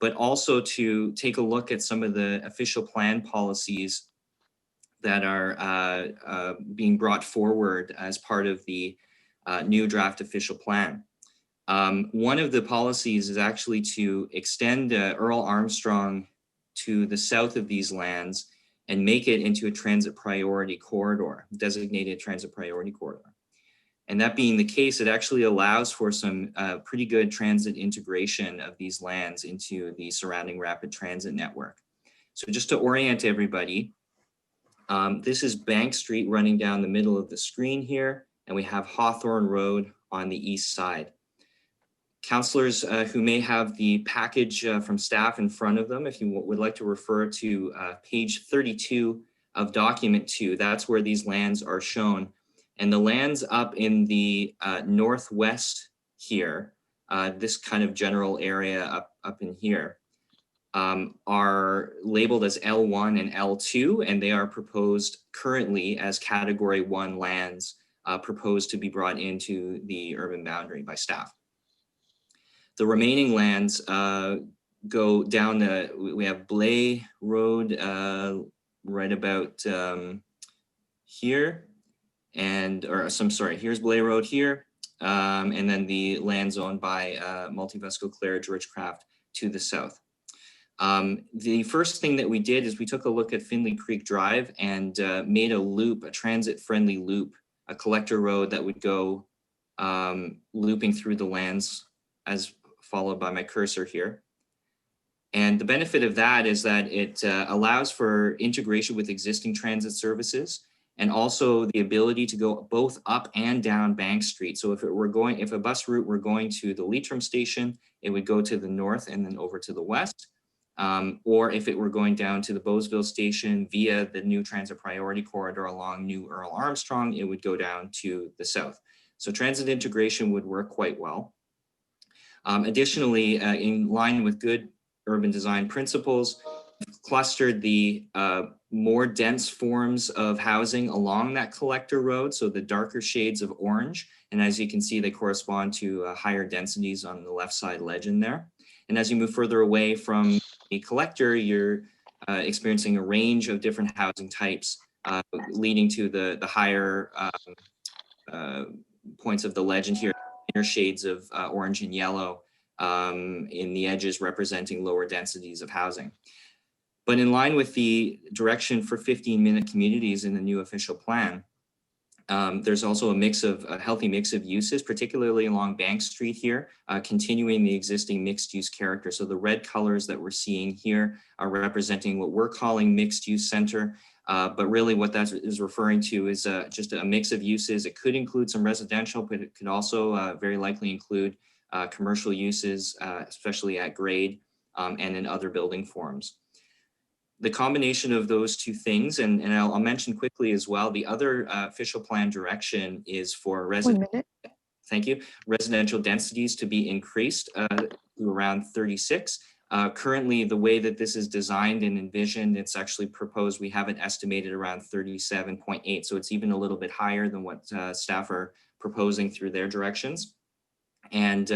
but also to take a look at some of the official plan policies that are being brought forward as part of the new draft official plan. One of the policies is actually to extend Earl Armstrong to the south of these lands and make it into a transit priority corridor, designated transit priority corridor. And that being the case, it actually allows for some pretty good transit integration of these lands into the surrounding rapid transit network. So just to orient everybody, this is Bank Street running down the middle of the screen here, and we have Hawthorne Road on the east side. Councillors who may have the package from staff in front of them, if you would like to refer to page 32 of document 2, that's where these lands are shown. And the lands up in the northwest here, this kind of general area up in here, are labeled as L1 and L2, and they are proposed currently as category 1 lands proposed to be brought into the urban boundary by staff. The remaining lands go down we have Blay Road right about here, here's Blay Road here, and then the lands owned by Multivesco Claridge Ridgecraft to the south. The first thing that we did is we took a look at Finley Creek Drive and made a loop, a transit-friendly loop, a collector road that would go looping through the lands as followed by my cursor here. And the benefit of that is that it allows for integration with existing transit services, and also the ability to go both up and down Bank Street. So if a bus route were going to the Leitrim station, it would go to the north and then over to the west. Or if it were going down to the Bowesville station via the new transit priority corridor along New Earl Armstrong, it would go down to the south. So transit integration would work quite well. Additionally, in line with good urban design principles, clustered the more dense forms of housing along that collector road, so the darker shades of orange. And as you can see, they correspond to higher densities on the left side legend there. And as you move further away from the collector, you're experiencing a range of different housing types, leading to the higher points of the legend here, inner shades of orange and yellow in the edges representing lower densities of housing. But in line with the direction for 15-minute communities in the new official plan, there's also a healthy mix of uses, particularly along Bank Street here, continuing the existing mixed-use character. So the red colors that we're seeing here are representing what we're calling mixed-use center, but really what that is referring to is just a mix of uses. It could include some residential, but it could also very likely include commercial uses, especially at grade and in other building forms. The combination of those two things, and I'll mention quickly as well, the other official plan direction is for residential densities to be increased to around 36. Currently, the way that this is designed and envisioned, it's actually proposed, we have it estimated around 37.8. So it's even a little bit higher than what staff are proposing through their directions. And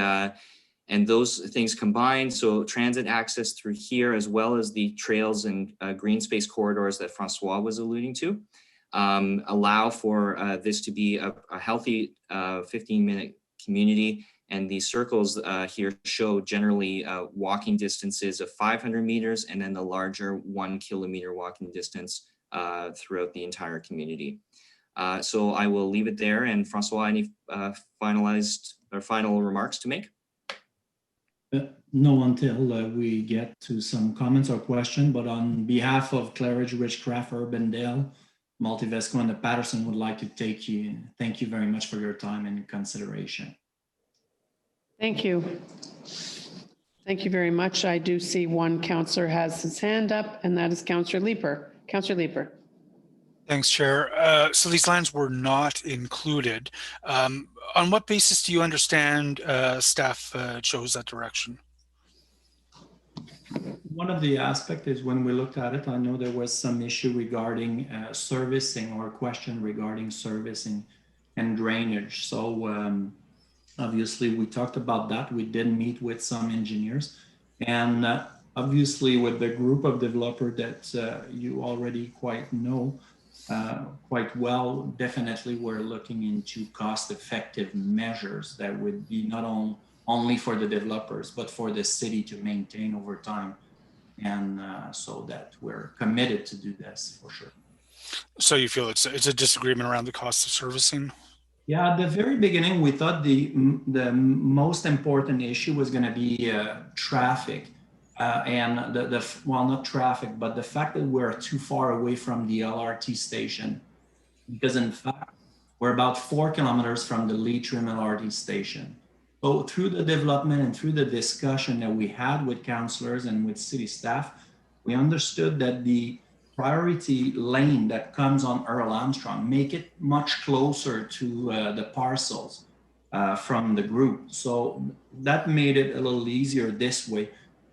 those things combined, so transit access through here, as well as the trails and green space corridors that Francois was alluding to, allow for this to be a healthy 15-minute community. And these circles here show generally walking distances of 500 meters and then the larger 1 kilometer walking distance throughout the entire community. So I will leave it there. And Francois, any final remarks to make? No, until we get to some comments or questions, but on behalf of Claridge, Ridgecraft, Urbandale, Multivesco, and the Patterson would like to thank you very much for your time and consideration. Thank you. Thank you very much. I do see one counselor has his hand up, and that is Counselor Leeper. Counselor Leeper. Thanks, Chair. So these lands were not included. On what basis do you understand staff chose that direction? One of the aspects is when we looked at it, I know there was some issue regarding servicing or question regarding servicing and drainage. So obviously we talked about that. We did meet with some engineers, and obviously with the group of developers that you already quite know quite well, definitely we're looking into cost-effective measures that would be not only for the developers, but for the city to maintain over time. And so that we're committed to do this for sure. So you feel it's a disagreement around the cost of servicing? Yeah, at the very beginning, we thought the most important issue was going to be traffic. And well, not traffic, but the fact that we're too far away from the LRT station, because in fact, we're about 4 kilometers from the Leitrim LRT station. So through the development and through the discussion that we had with councillors and with city staff, we understood that the priority lane that comes on Earl Armstrong make it much closer to the parcels from the group. So that made it a little easier this way.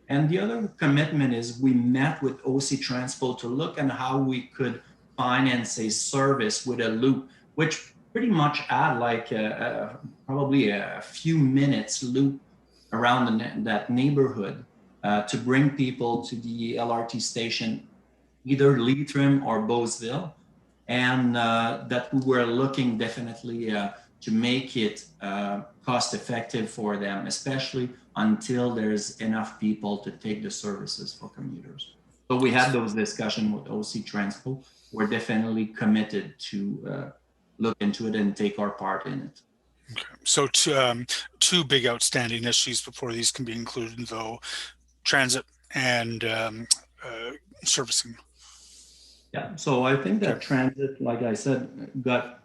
And the other commitment is we met with OC Transpo to look at how we could finance a service with a loop, which pretty much add like probably a few minutes loop around that neighborhood to bring people to the LRT station, either Leitrim or Bowesville. And that we were looking definitely to make it cost effective for them, especially until there's enough people to take the services for commuters. So we had those discussions with OC Transpo. We're definitely committed to look into it and take our part in it. Okay. So two big outstanding issues before these can be included, though: transit and servicing? Yeah, so I think that transit, like I said, got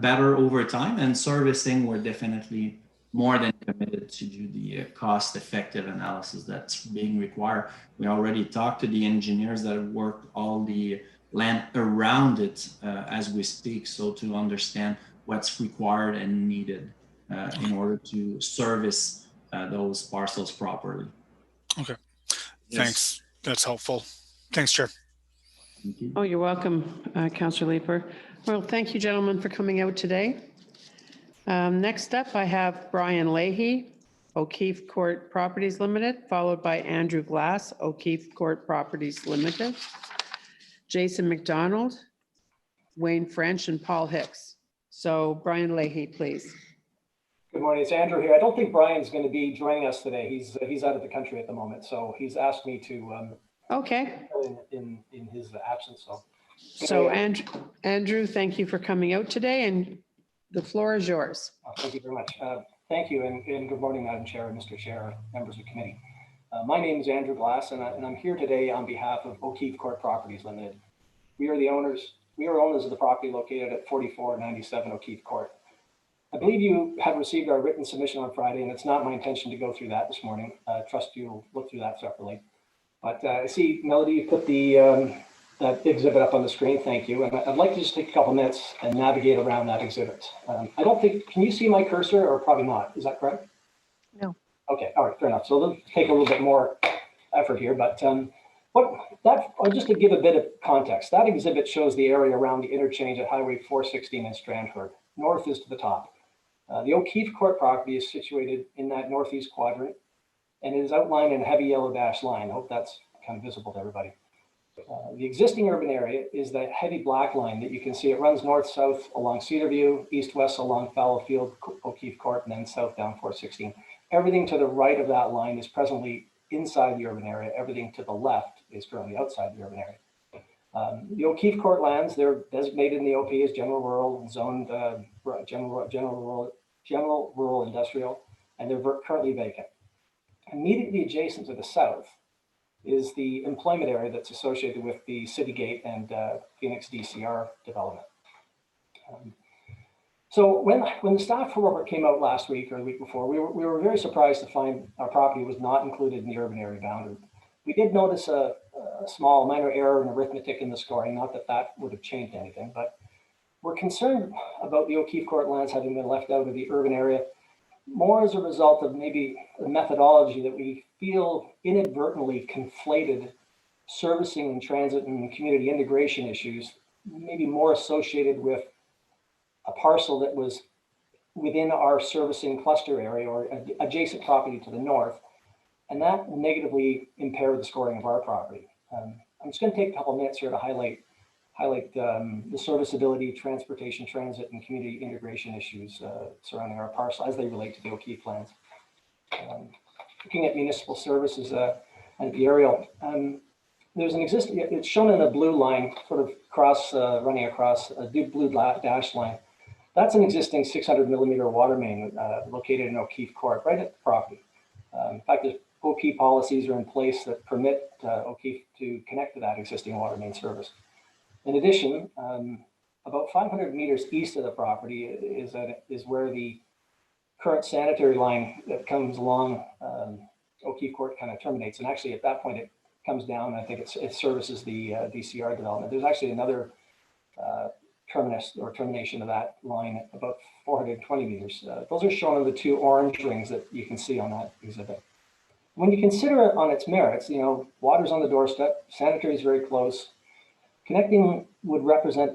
better over time, and servicing, we're definitely more than committed to do the cost-effective analysis that's being required. We already talked to the engineers that work all the land around it as we speak, so to understand what's required and needed in order to service those parcels properly. Okay, Yes. thanks. That's helpful. Thanks, Chair. Oh, you're welcome, Councillor Leeper. Well, thank you, gentlemen, for coming out today. Next up, I have Brian Leahy, O'Keefe Court Properties Limited, followed by Andrew Glass, O'Keefe Court Properties Limited, Jason McDonald, Wayne French, and Paul Hicks. So Brian Leahy, please. Good morning, it's Andrew here. I don't think Brian's going to be joining us today. He's out of the country at the moment, so he's asked me to okay in his absence. So Andrew, thank you for coming out today, and the floor is yours. Thank you very much. Thank you, and good morning, Madam Chair, Mr. Chair, members of the committee. My name is Andrew Glass, and I'm here today on behalf of O'Keefe Court Properties Limited. We are owners of the property located at 4497 O'Keefe Court. I believe you have received our written submission on Friday, and it's not my intention to go through that this morning. I trust you'll look through that separately. But I see, Melody, you put the that exhibit up on the screen. Thank you. And I'd like to just take a couple minutes and navigate around that exhibit. I don't think, can you see my cursor, or probably not? Is that correct? No. Okay, all right, fair enough. So let's take a little bit more effort here. But just to give a bit of context, that exhibit shows the area around the interchange at Highway 416 in Strandford. North is to the top. The O'Keefe Court property is situated in that northeast quadrant, and it is outlined in a heavy yellow dashed line. I hope that's kind of visible to everybody. The existing urban area is that heavy black line that you can see. It runs north-south along Cedarview, east-west along Fallowfield, O'Keefe Court, and then south down 416. Everything to the right of that line is presently inside the urban area. Everything to the left is currently outside the urban area. The O'Keefe Court lands, they're designated in the OP as general rural, zoned general rural industrial, and they're currently vacant. Immediately adjacent to the south is the employment area that's associated with the City Gate and Phoenix DCR development. So when the staff report came out last week or the week before, we were very surprised to find our property was not included in the urban area boundary. We did notice a small minor error in arithmetic in the scoring, not that that would have changed anything, but we're concerned about the O'Keefe Court lands having been left out of the urban area, more as a result of maybe a methodology that we feel inadvertently conflated servicing and transit and community integration issues, maybe more associated with a parcel that was within our servicing cluster area or adjacent property to the north, and that negatively impaired the scoring of our property. I'm just going to take a couple of minutes here to highlight the serviceability, transportation, transit, and community integration issues surrounding our parcel as they relate to the O'Keefe lands. Looking at municipal services and the aerial, there's an existing, it's shown in a blue line, sort of running across a blue dash line. That's an existing 600 millimeter water main located in O'Keefe Court, right at the property. In fact, the OP policies are in place that permit O'Keefe to connect to that existing water main service. In addition, about 500 meters east of the property is where the current sanitary line that comes along O'Keefe Court kind of terminates. And actually at that point, it comes down. I think it services the DCR development. There's actually another terminus or termination of that line at about 420 meters. Those are shown on the two orange rings that you can see on that exhibit. When you consider it on its merits, water's on the doorstep, sanitary is very close. Connecting would represent,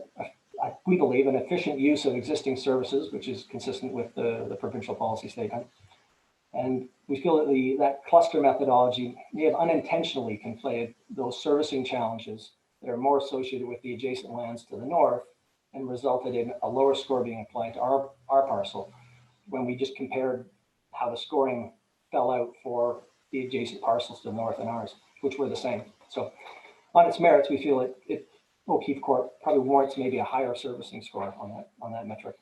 we believe, an efficient use of existing services, which is consistent with the provincial policy statement. And we feel that that cluster methodology may have unintentionally conflated those servicing challenges that are more associated with the adjacent lands to the north and resulted in a lower score being applied to our parcel when we just compared how the scoring fell out for the adjacent parcels to the north and ours, which were the same. So on its merits, we feel O'Keefe Court probably warrants maybe a higher servicing score on that metric.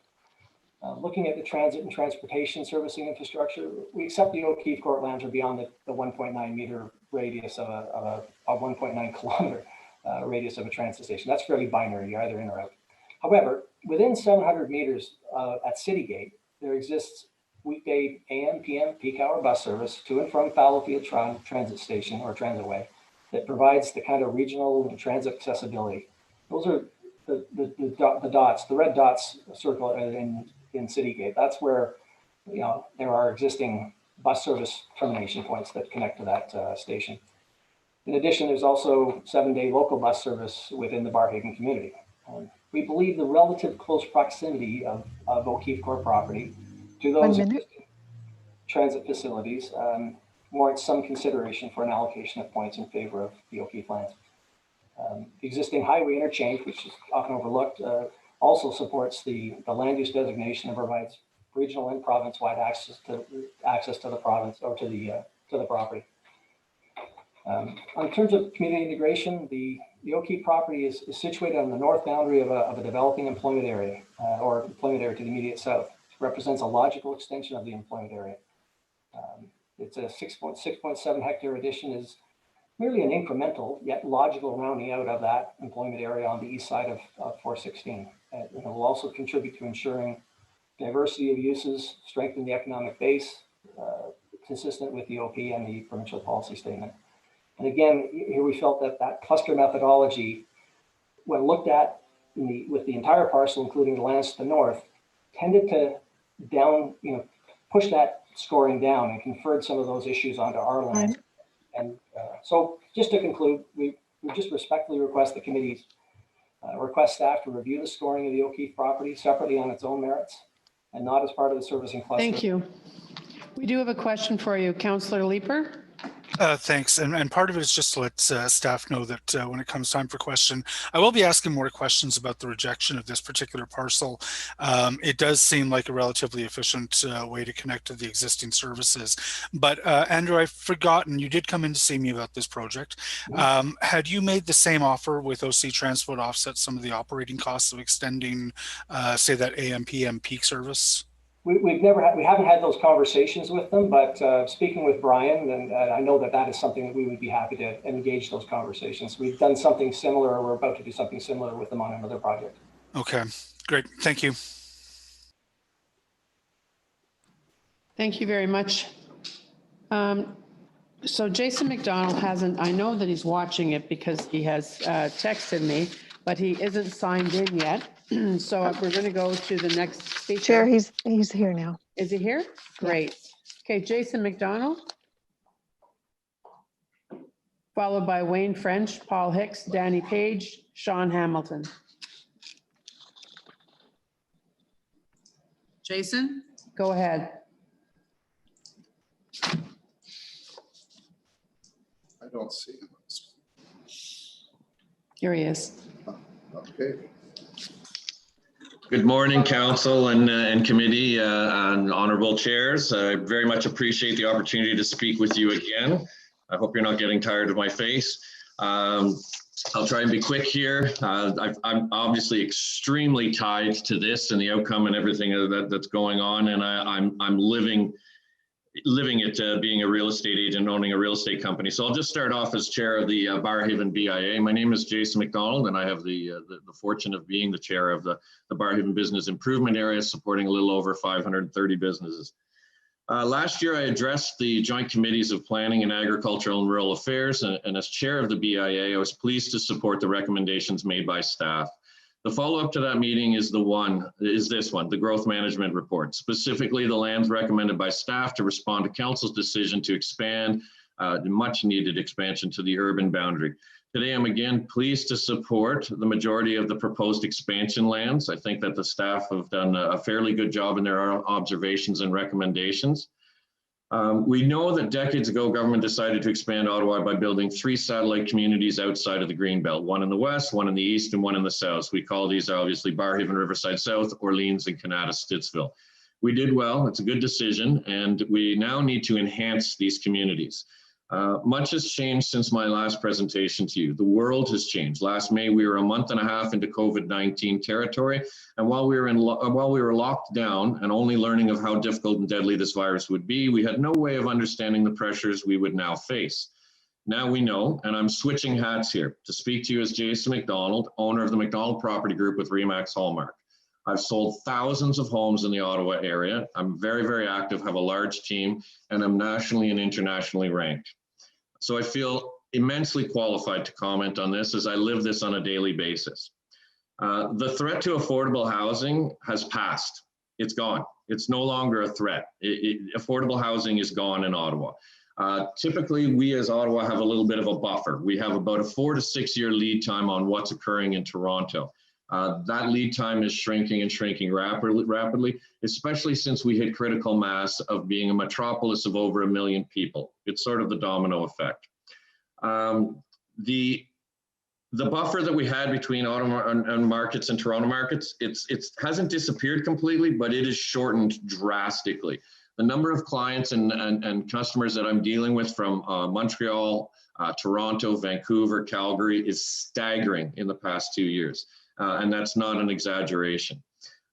Looking at the transit and transportation servicing infrastructure, we accept the O'Keefe Court lands are beyond the 1.9 meter radius of a 1.9 kilometer radius of a transit station. That's fairly binary, you're either in or out. However, within 700 meters at City Gate, there exists weekday AM, PM, peak hour bus service to and from Fallowfield Transit Station or Transitway that provides the kind of regional and transit accessibility. Those are the dots, the red dots circle in City Gate. That's where there are existing bus service termination points that connect to that station. In addition, there's also 7-day local bus service within the Barrhaven community. We believe the relative close proximity of O'Keefe Corp property to those existing transit facilities warrants some consideration for an allocation of points in favor of the O'Keefe lands. The existing highway interchange, which is often overlooked, also supports the land use designation and provides regional and province-wide access to the province or to the property. In terms of community integration, the O'Keefe property is situated on the north boundary of a developing employment area or employment area to the immediate south. It represents a logical extension of the employment area. It's a 6.7 hectare addition is merely an incremental yet logical rounding out of that employment area on the east side of 416. It will also contribute to ensuring diversity of uses, strengthen the economic base, consistent with the OP and the provincial policy statement. And again, here we felt that cluster methodology, when looked at with the entire parcel, including the lands to the north, tended to push that scoring down and conferred some of those issues onto our land. And so just to conclude, we just respectfully request the committees request staff to review the scoring of the O'Keefe property separately on its own merits and not as part of the servicing cluster. Thank you. We do have a question for you, Councillor Leeper. Thanks. And part of it is just to let staff know that when it comes time for question, I will be asking more questions about the rejection of this particular parcel. It does seem like a relatively efficient way to connect to the existing services. But Andrew, I've forgotten, you did come in to see me about this project. Had you made the same offer with OC Transport to offset some of the operating costs of extending, say, that AM/PM peak service? We haven't had those conversations with them, but speaking with Brian, and I know that is something that we would be happy to engage those conversations. We've done something similar, or we're about to do something similar with them on another project. Okay, great. Thank you. Thank you very much. So Jason McDonald hasn't, I know that he's watching it because he has texted me, but he isn't signed in yet. So we're going to go to the next speaker. Chair, he's here now. Is he here? Great. Okay, Jason McDonald. Followed by Wayne French, Paul Hicks, Danny Page, Sean Hamilton. Jason, go ahead. I don't see him. Here he is. Okay. Good morning, council and committee and honorable chairs. I very much appreciate the opportunity to speak with you again. I hope you're not getting tired of my face. I'll try and be quick here. I'm obviously extremely tied to this and the outcome and everything that's going on, and I'm living it being a real estate agent, owning a real estate company. So I'll just start off as chair of the Barrhaven BIA. My name is Jason McDonald, and I have the fortune of being the chair of the Barrhaven Business Improvement Area, supporting a little over 530 businesses. Last year, I addressed the Joint Committees of Planning and Agricultural and Rural Affairs, and as chair of the BIA, I was pleased to support the recommendations made by staff. The follow-up to that meeting is this one, the growth management report, specifically the lands recommended by staff to respond to council's decision to expand the much needed expansion to the urban boundary. Today, I'm again pleased to support the majority of the proposed expansion lands. I think that the staff have done a fairly good job in their observations and recommendations. We know that decades ago, government decided to expand Ottawa by building 3 satellite communities outside of the Greenbelt, one in the west, one in the east, and one in the south. We call these obviously Barrhaven, Riverside South, Orleans, and Canada, Stittsville. We did well, it's a good decision, and we now need to enhance these communities. Much has changed since my last presentation to you. The world has changed. Last May, we were a month and a half into COVID-19 territory, and while we were locked down and only learning of how difficult and deadly this virus would be, we had no way of understanding the pressures we would now face. Now we know, and I'm switching hats here to speak to you as Jason McDonald, owner of the McDonald Property Group with Remax Hallmark. I've sold thousands of homes in the Ottawa area. I'm very, very active, have a large team, and I'm nationally and internationally ranked. So I feel immensely qualified to comment on this as I live this on a daily basis. The threat to affordable housing has passed. It's gone. It's no longer a threat. Affordable housing is gone in Ottawa. Typically, we as Ottawa have a little bit of a buffer. We have about a 4 to 6 year lead time on what's occurring in Toronto. That lead time is shrinking and shrinking rapidly, especially since we hit critical mass of being a metropolis of over 1 million people. It's sort of the domino effect. The buffer that we had between Ottawa markets and Toronto markets, it hasn't disappeared completely, but it is shortened drastically. The number of clients and customers that I'm dealing with from Montreal, Toronto, Vancouver, Calgary is staggering in the past 2 years. And that's not an exaggeration.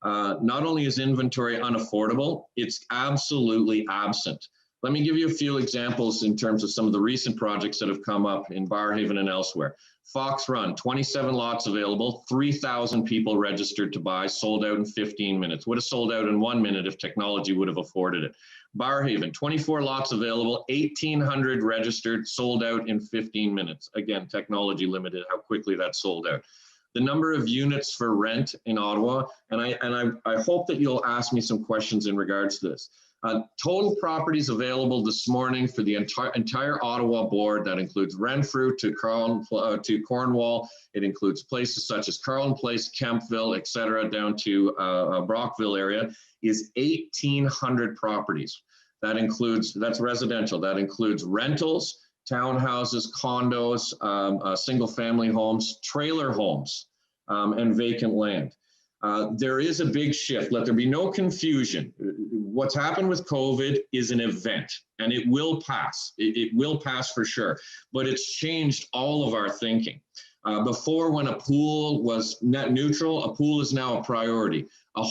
Not only is inventory unaffordable, it's absolutely absent. Let me give you a few examples in terms of some of the recent projects that have come up in Barrhaven and elsewhere. Fox Run, 27 lots available, 3,000 people registered to buy, sold out in 15 minutes. Would have sold out in 1 minute if technology would have afforded it. Barrhaven, 24 lots available, 1,800 registered, sold out in 15 minutes. Again, technology limited how quickly that sold out. The number of units for rent in Ottawa, and I hope that you'll ask me some questions in regards to this. Total properties available this morning for the entire Ottawa board, that includes Renfrew to Cornwall. It includes places such as Carlin Place, Kempville, et cetera, down to Brockville area, is 1,800 properties. That's residential. That includes rentals, townhouses, condos, single family homes, trailer homes, and vacant land. There is a big shift. Let there be no confusion. What's happened with COVID is an event, and it will pass. It will pass for sure, but it's changed all of our thinking. Before, when a pool was net neutral, a pool is now a priority. A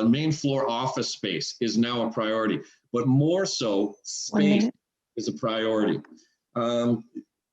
main floor office space is now a priority, but more so, space is a priority. I'm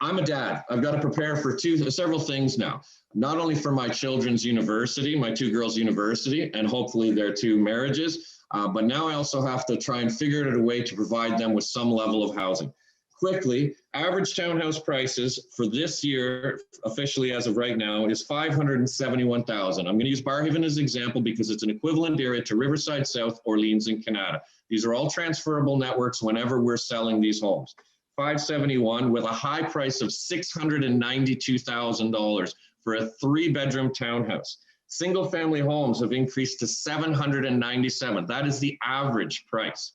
a dad. I've got to prepare for several things now. Not only for my children's university, my 2 girls' university, and hopefully their 2 marriages, but now I also have to try and figure out a way to provide them with some level of housing. Quickly, average townhouse prices for this year, officially as of right now, is $571,000. I'm going to use Barrhaven as an example because it's an equivalent area to Riverside South, Orleans, and Canada. These are all transferable networks whenever we're selling these homes. 571 with a high price of $692,000 for a 3-bedroom townhouse. Single family homes have increased to 797. That is the average price.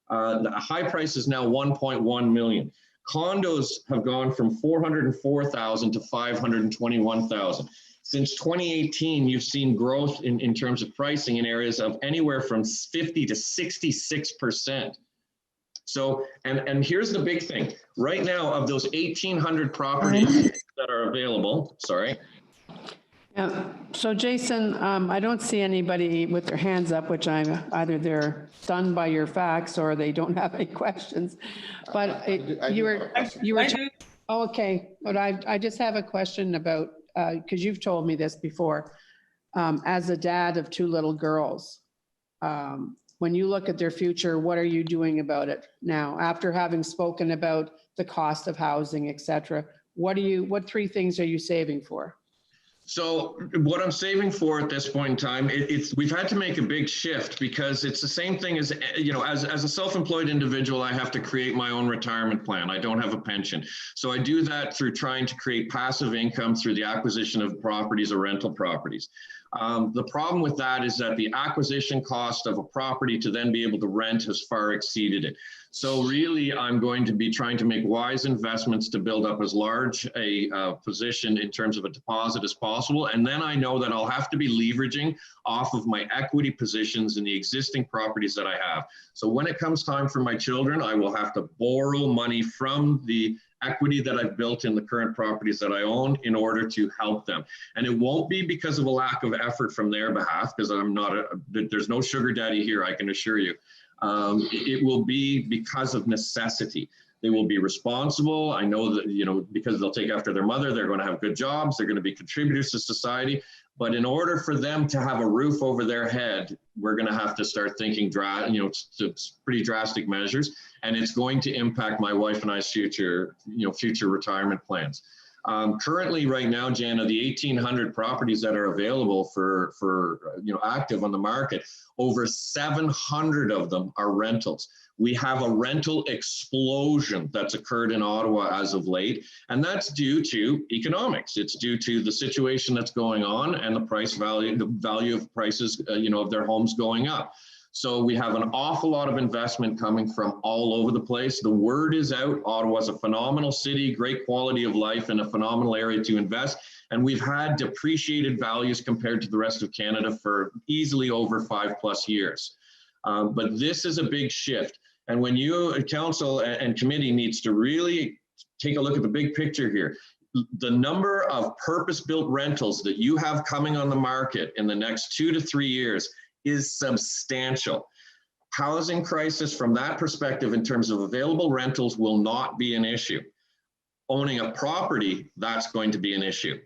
The high price is now 1.1 million. Condos have gone from 404,000 to 521,000. Since 2018, you've seen growth in terms of pricing in areas of anywhere from 50 to 66%. So, and here's the big thing. Right now, of those 1,800 properties that are available, sorry. Yeah. So Jason, I don't see anybody with their hands up, which either they're stunned by your facts or they don't have any questions. But you were. Oh, okay. But I just have a question about, because you've told me this before, as a dad of 2 little girls, when you look at their future, what are you doing about it now? After having spoken about the cost of housing, et cetera, what 3 things are you saving for? So what I'm saving for at this point in time, we've had to make a big shift because it's the same thing as, as a self-employed individual, I have to create my own retirement plan. I don't have a pension. So I do that through trying to create passive income through the acquisition of properties or rental properties. The problem with that is that the acquisition cost of a property to then be able to rent has far exceeded it. So really, I'm going to be trying to make wise investments to build up as large a position in terms of a deposit as possible. And then I know that I'll have to be leveraging off of my equity positions in the existing properties that I have. So when it comes time for my children, I will have to borrow money from the equity that I've built in the current properties that I own in order to help them. And it won't be because of a lack of effort from their behalf, because there's no sugar daddy here, I can assure you. It will be because of necessity. They will be responsible. I know that, you know, because they'll take after their mother, they're going to have good jobs. They're going to be contributors to society. But in order for them to have a roof over their head, we're going to have to start thinking, pretty drastic measures. And it's going to impact my wife and I's future retirement plans. Currently, right now, Jana, the 1,800 properties that are available for active on the market, over 700 of them are rentals. We have a rental explosion that's occurred in Ottawa as of late, and that's due to economics. It's due to the situation that's going on and the value of prices, of their homes going up. So we have an awful lot of investment coming from all over the place. The word is out. Ottawa's a phenomenal city, great quality of life, and a phenomenal area to invest. And we've had depreciated values compared to the rest of Canada for easily over 5+ years. But this is a big shift. And when you, council and committee, needs to really take a look at the big picture here. The number of purpose-built rentals that you have coming on the market in the next 2 to 3 years is substantial. Housing crisis from that perspective in terms of available rentals will not be an issue. Owning a property, that's going to be an issue.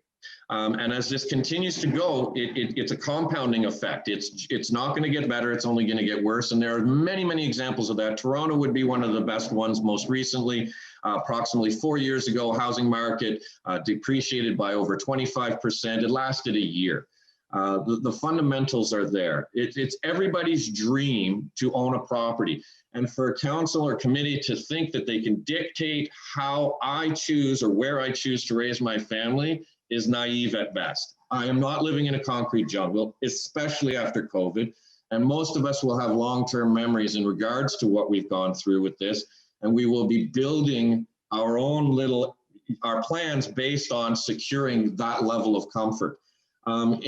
And as this continues to go, it's a compounding effect. It's not going to get better, it's only going to get worse. And there are many, many examples of that. Toronto would be one of the best ones most recently. Approximately 4 years ago, housing market depreciated by over 25%. It lasted a year. The fundamentals are there. It's everybody's dream to own a property. And for a council or committee to think that they can dictate how I choose or where I choose to raise my family is naive at best. I am not living in a concrete jungle, especially after COVID. And most of us will have long-term memories in regards to what we've gone through with this. And we will be building our plans based on securing that level of comfort. Go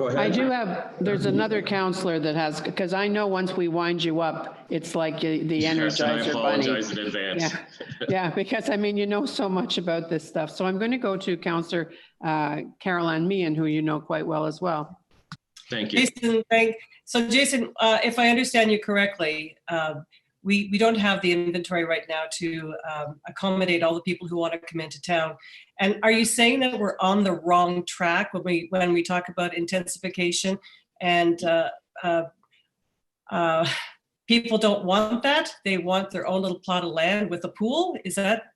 ahead. There's another counselor that has, because I know once we wind you up, it's like the Energizer Bunny. I apologize in advance. Yeah, because I mean, you know so much about this stuff. So I'm going to go to Councillor Carol-Ann Meehan, who you know quite well as well. Thank you. Jason, if I understand you correctly, we don't have the inventory right now to accommodate all the people who want to come into town. And are you saying that we're on the wrong track when we talk about intensification and people don't want that? They want their own little plot of land with a pool? Is that?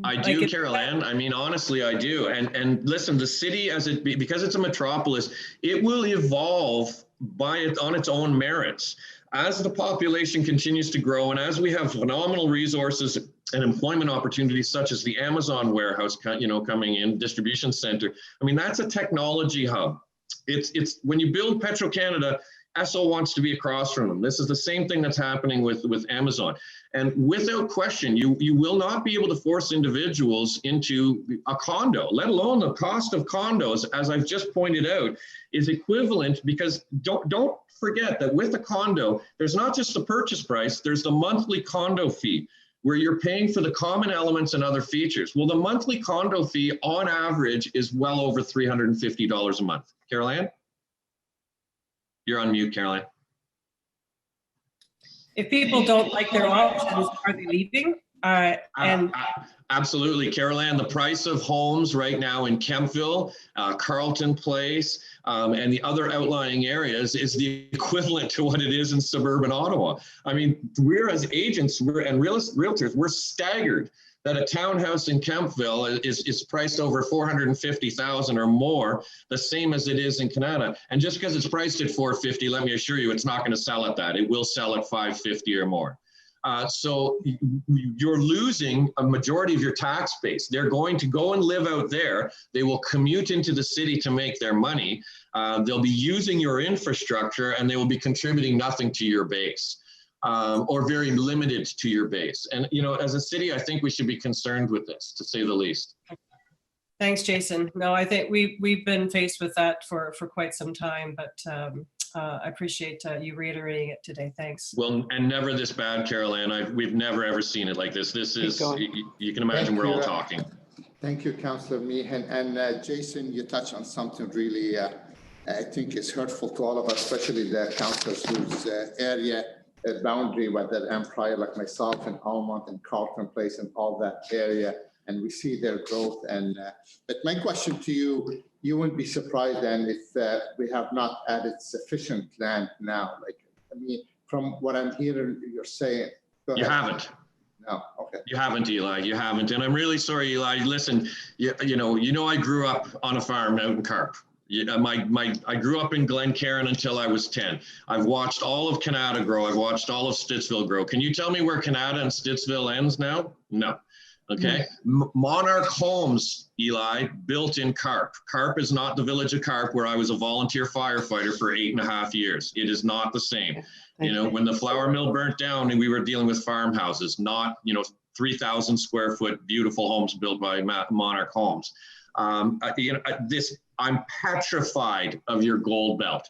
I do, Carol-Ann. I mean, honestly, I do. And listen, the city, because it's a metropolis, it will evolve on its own merits. As the population continues to grow and as we have phenomenal resources and employment opportunities such as the Amazon warehouse, coming in, distribution center, I mean, that's a technology hub. It's when you build Petro-Canada, Esso wants to be across from them. This is the same thing that's happening with Amazon. And without question, you will not be able to force individuals into a condo, let alone the cost of condos, as I've just pointed out, is equivalent, because don't forget that with a condo, there's not just the purchase price, there's the monthly condo fee, where you're paying for the common elements and other features. Well, the monthly condo fee on average is well over $350 a month. Carol-Ann? You're on mute, Carol-Ann. If people don't like their options, are they leaving? Absolutely, Carol-Ann. The price of homes right now in Kempville, Carleton Place, and the other outlying areas is the equivalent to what it is in suburban Ottawa. I mean, we're as agents and realtors, we're staggered that a townhouse in Kempville is priced over $450,000 or more, the same as it is in Canada. And just because it's priced at $450,000, let me assure you, it's not going to sell at that. It will sell at $550,000 or more. So you're losing a majority of your tax base. They're going to go and live out there. They will commute into the city to make their money. They'll be using your infrastructure and they will be contributing nothing to your base. Or very limited to your base. And, as a city, I think we should be concerned with this, to say the least. Thanks, Jason. No, I think we've been faced with that for quite some time, but I appreciate you reiterating it today. Thanks. Well, and never this bad, Carol-Ann. We've never ever seen it like this. This is, you can imagine we're all talking. Thank you, Councillor Meehan. And Jason, you touched on something really, I think is hurtful to all of us, especially the councillors whose area boundary, whether Empire like myself and Almont and Carlton Place and all that area, and we see their growth. And but my question to you, you wouldn't be surprised then if we have not added sufficient land now. Like, I mean, from what I'm hearing, you're saying. You haven't. No, okay. You haven't, Eli. You haven't, and I'm really sorry, Eli. Listen, you know, I grew up on a farm out in Carp. I grew up in Glencairn until I was 10. I've watched all of Canada grow. I've watched all of Stittsville grow. Can you tell me where Canada and Stittsville ends now? No. Okay. Monarch Homes, Eli, built in Carp. Carp is not the village of Carp where I was a volunteer firefighter for 8.5 years. It is not the same. You know, when the flour mill burnt down and we were dealing with farmhouses, not, 3,000 square foot beautiful homes built by Monarch Homes. I'm petrified of your gold belt.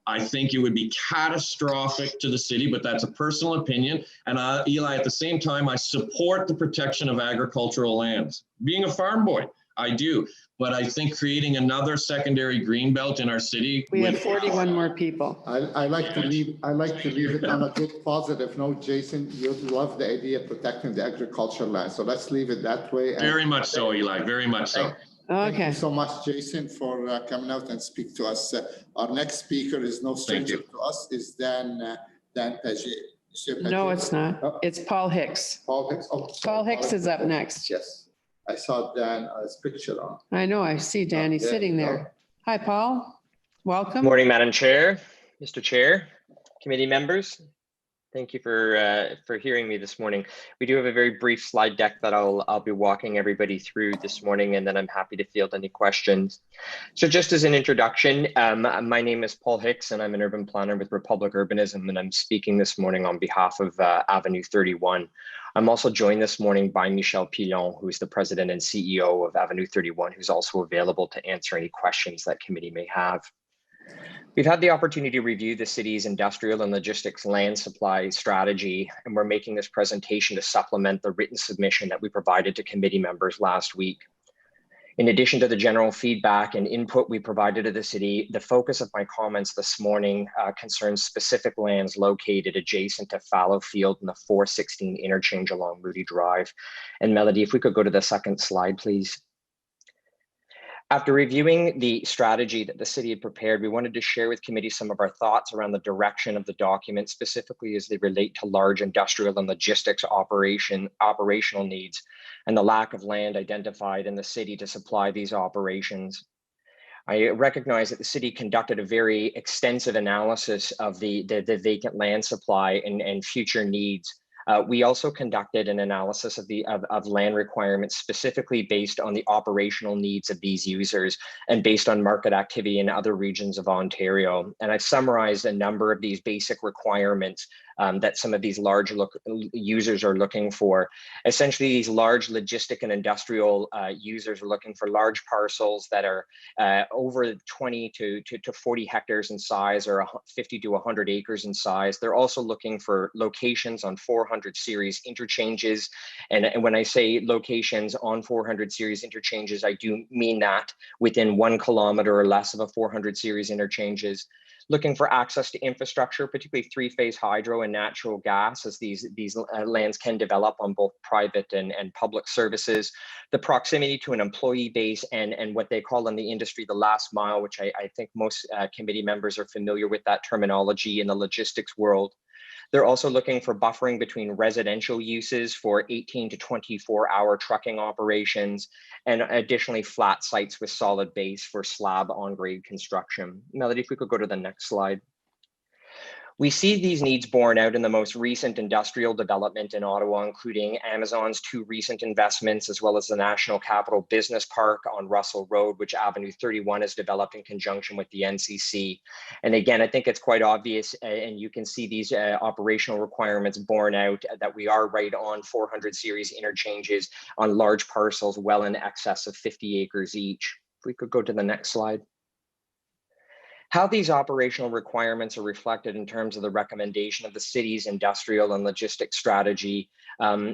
I think it would be catastrophic to the city, but that's a personal opinion. And Eli, at the same time, I support the protection of agricultural lands. Being a farm boy, I do. But I think creating another secondary green belt in our city. We have 41 more people. I like to leave it on a good positive note. Jason, you love the idea of protecting the agricultural land. So let's leave it that way. Very much so, Eli, very much so. Thank you so much, Jason, for coming out and speak to us. Our next speaker is no stranger to us, is Dan Paget. No, it's not. Oh. It's Paul Hicks. Paul Hicks. Oh, Paul Hicks is up next. Yes. I saw Dan's picture on. I know. I see Danny sitting there. Hi, Paul. Welcome. Good morning, Madam Chair, Mr. Chair, committee members. Thank you for hearing me this morning. We do have a very brief slide deck that I'll be walking everybody through this morning, and then I'm happy to field any questions. So just as an introduction, my name is Paul Hicks, and I'm an urban planner with Republic Urbanism, and I'm speaking this morning on behalf of Avenue 31. I'm also joined this morning by Michel Pilon, who is the president and CEO of Avenue 31, who's also available to answer any questions that committee may have. We've had the opportunity to review the city's industrial and logistics land supply strategy, and we're making this presentation to supplement the written submission that we provided to committee members last week. In addition to the general feedback and input we provided to the city, the focus of my comments this morning concerns specific lands located adjacent to Fallow Field and the 416 interchange along Moody Drive. And Melody, if we could go to the second slide, please. After reviewing the strategy that the city had prepared, we wanted to share with committee some of our thoughts around the direction of the document, specifically as they relate to large industrial and logistics operational needs and the lack of land identified in the city to supply these operations. I recognize that the city conducted a very extensive analysis of the vacant land supply and future needs. We also conducted an analysis of land requirements specifically based on the operational needs of these users and based on market activity in other regions of Ontario. And I've summarized a number of these basic requirements that some of these large users are looking for. Essentially, these large logistic and industrial users are looking for large parcels that are over 20 to 40 hectares in size or 50 to 100 acres in size. They're also looking for locations on 400 series interchanges. And when I say locations on 400 series interchanges, I do mean that within 1 kilometer or less of a 400 series interchanges. Looking for access to infrastructure, particularly three-phase hydro and natural gas, as these lands can develop on both private and public services. The proximity to an employee base and what they call in the industry the last mile, which I think most committee members are familiar with that terminology in the logistics world. They're also looking for buffering between residential uses for 18 to 24-hour trucking operations, and additionally flat sites with solid base for slab on-grade construction. Melody, if we could go to the next slide. We see these needs borne out in the most recent industrial development in Ottawa, including Amazon's 2 recent investments, as well as the National Capital Business Park on Russell Road, which Avenue 31 has developed in conjunction with the NCC. And again, I think it's quite obvious, and you can see these operational requirements borne out, that we are right on 400 series interchanges on large parcels well in excess of 50 acres each. If we could go to the next slide. How these operational requirements are reflected in terms of the recommendation of the city's industrial and logistics strategy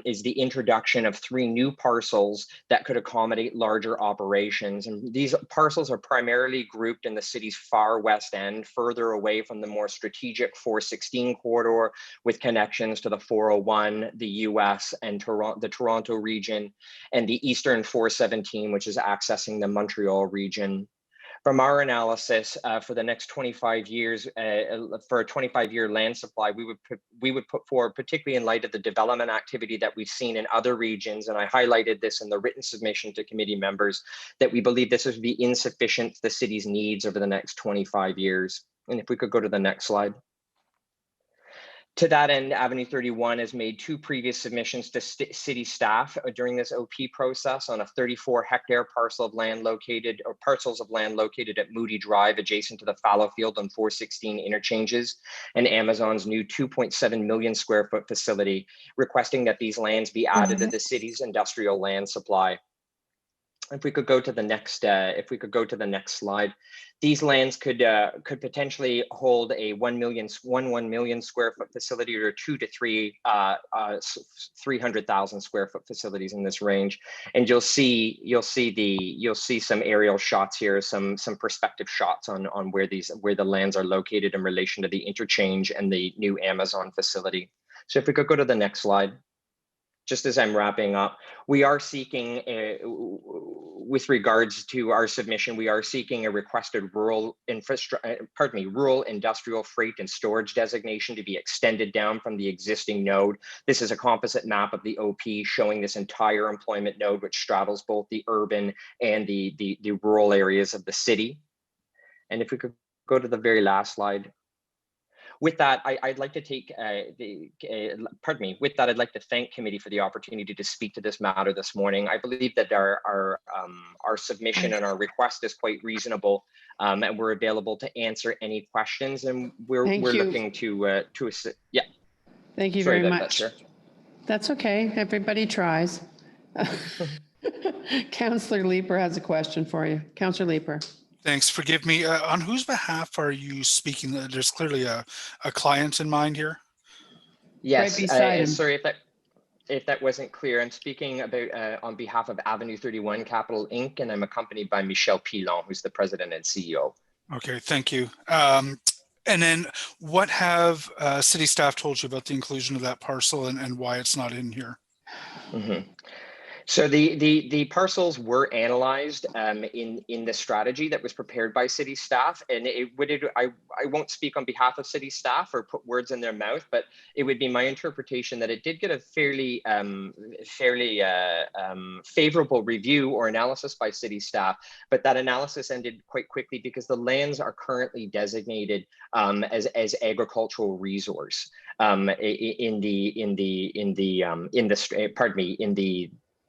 is the introduction of 3 new parcels that could accommodate larger operations. And these parcels are primarily grouped in the city's far west end, further away from the more strategic 416 corridor with connections to the 401, the US, and the Toronto region, and the eastern 417, which is accessing the Montreal region. From our analysis, for the next 25 years, for a 25-year land supply, we would put forward, particularly in light of the development activity that we've seen in other regions, and I highlighted this in the written submission to committee members, that we believe this would be insufficient to the city's needs over the next 25 years. And if we could go to the next slide. To that end, Avenue 31 has made 2 previous submissions to city staff during this OP process on a 34-hectare parcel of land located, or parcels of land located at Moody Drive, adjacent to the fallow field and 416 interchanges, and Amazon's new 2.7 million square foot facility, requesting that these lands be added to the city's industrial land supply. If we could go to the next, slide, these lands could potentially hold a 1 million square foot facility, or 2 to 3 300,000 square foot facilities in this range. And you'll see some aerial shots here, some perspective shots on where the lands are located in relation to the interchange and the new Amazon facility. So if we could go to the next slide. Just as I'm wrapping up, we are seeking, with regards to our submission, we are seeking a requested rural industrial freight and storage designation to be extended down from the existing node. This is a composite map of the OP showing this entire employment node, which straddles both the urban and the rural areas of the city. And if we could go to the very last slide. With that, I'd like to I'd like to thank committee for the opportunity to speak to this matter this morning. I believe that our submission and our request is quite reasonable, and we're available to answer any questions. And we're looking to assist. Yeah. Thank you very much. That's okay. Everybody tries. Councillor Leeper has a question for you. Councillor Leeper. Thanks. Forgive me. On whose behalf are you speaking? There's clearly a client in mind here. Yes. Right sorry if that wasn't clear. I'm speaking about on behalf of Avenue 31 Capital Inc., and I'm accompanied by Michel Pilon, who's the president and CEO. Okay. Thank you. And then what have city staff told you about the inclusion of that parcel and why it's not in here? Mm-hmm. So the parcels were analyzed in the strategy that was prepared by city staff, and I won't speak on behalf of city staff or put words in their mouth, but it would be my interpretation that it did get a fairly favorable review or analysis by city staff, but that analysis ended quite quickly because the lands are currently designated as agricultural resource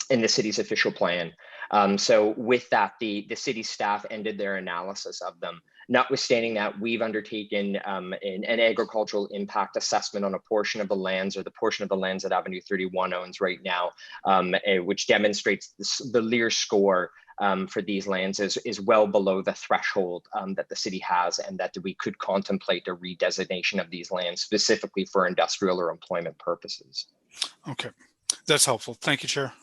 in the city's official plan. So with that, the city staff ended their analysis of them. Notwithstanding that, we've undertaken an agricultural impact assessment on a portion of the lands, or the portion of the lands that Avenue 31 owns right now, which demonstrates the Lear score for these lands is well below the threshold that the city has, and that we could contemplate a redesignation of these lands specifically for industrial or employment purposes. Okay, that's helpful. Thank you, Chair.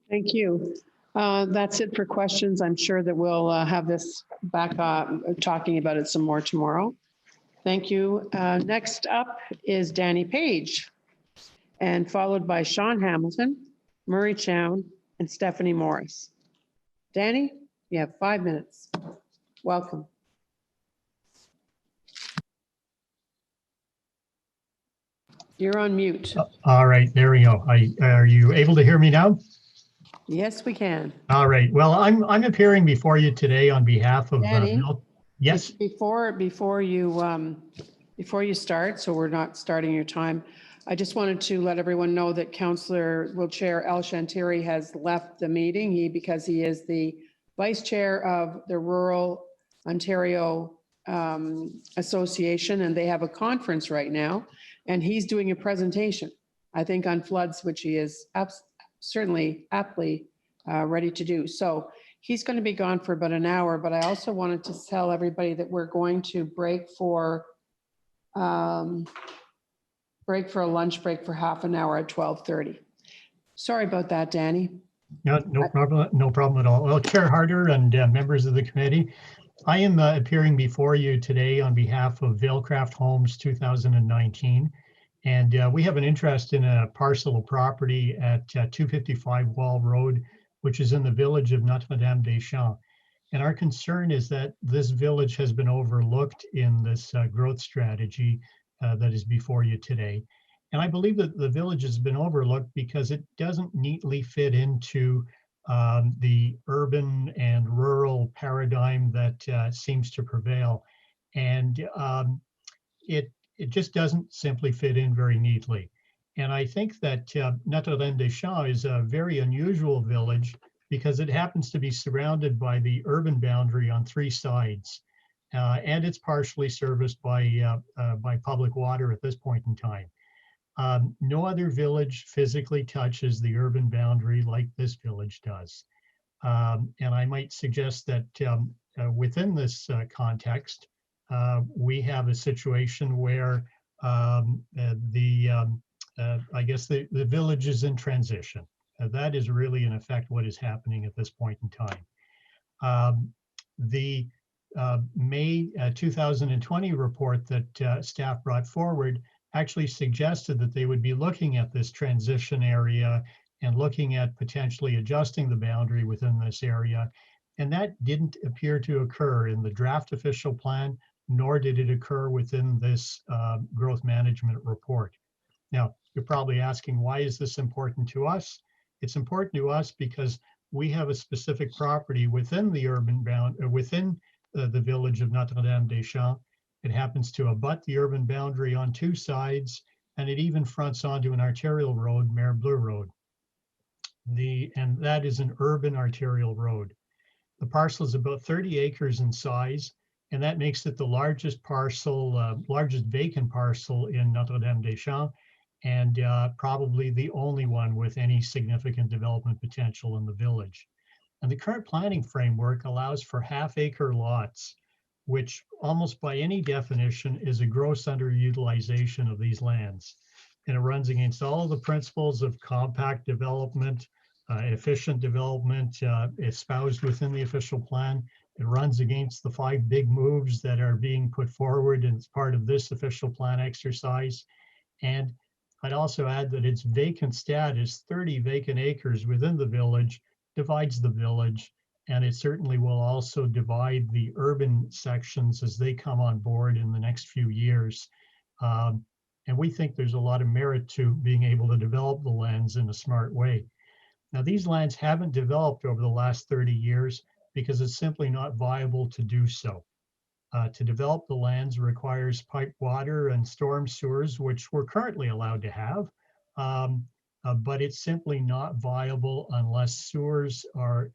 Thank you. That's it for questions. I'm sure that we'll have this back talking about it some more tomorrow. Thank you. Next up is Danny Page, and followed by Sean Hamilton, Murray Chown, and Stephanie Morris. Danny, you have 5 minutes. Welcome. You're on mute. All right, there we go. Are you able to hear me now? Yes, we can. All right. Well, I'm appearing before you today on behalf of. Danny, yes. Before you start, so we're not starting your time, I just wanted to let everyone know that Councillor Chair El Shantiri has left the meeting because he is the Vice Chair of the Rural Ontario Association, and they have a conference right now, and he's doing a presentation, I think, on floods, which he is certainly aptly ready to do. So He's going to be gone for about an hour, but I also wanted to tell everybody that we're going to break for a lunch break for half an hour at 12:30. Sorry about that, Danny. No, no problem. No problem at all. Well, Chair Harder and members of the committee, I am appearing before you today on behalf of Vailcraft Homes 2019. And we have an interest in a parcel of property at 255 Wall Road, which is in the village of Notre-Dame-des-Champs. And our concern is that this village has been overlooked in this growth strategy that is before you today. And I believe that the village has been overlooked because it doesn't neatly fit into the urban and rural paradigm that seems to prevail. And it just doesn't simply fit in very neatly. And I think that Notre-Dame-des-Champs is a very unusual village because it happens to be surrounded by the urban boundary on 3 sides. And it's partially serviced by public water at this point in time. No other village physically touches the urban boundary like this village does. And I might suggest that within this context, we have a situation where I guess the village is in transition. That is really in effect what is happening at this point in time. The May 2020 report that staff brought forward actually suggested that they would be looking at this transition area and looking at potentially adjusting the boundary within this area. And that didn't appear to occur in the draft official plan, nor did it occur within this growth management report. Now, you're probably asking, why is this important to us? It's important to us because we have a specific property within the urban within the village of Notre-Dame-des-Champs. It happens to abut the urban boundary on 2 sides, and it even fronts onto an arterial road, Mare Bleue Road. And that is an urban arterial road. The parcel is about 30 acres in size, and that makes it the largest parcel, largest vacant parcel in Notre-Dame-des-Champs, and probably the only one with any significant development potential in the village. And the current planning framework allows for half-acre lots, which almost by any definition is a gross underutilization of these lands. And it runs against all the principles of compact development, efficient development espoused within the official plan. It runs against the 5 big moves that are being put forward as part of this official plan exercise. And I'd also add that its vacant status, 30 vacant acres within the village, divides the village. And it certainly will also divide the urban sections as they come on board in the next few years. And we think there's a lot of merit to being able to develop the lands in a smart way. Now, these lands haven't developed over the last 30 years because it's simply not viable to do so. To develop the lands requires piped water and storm sewers, which we're currently allowed to have. But it's simply not viable unless sewers are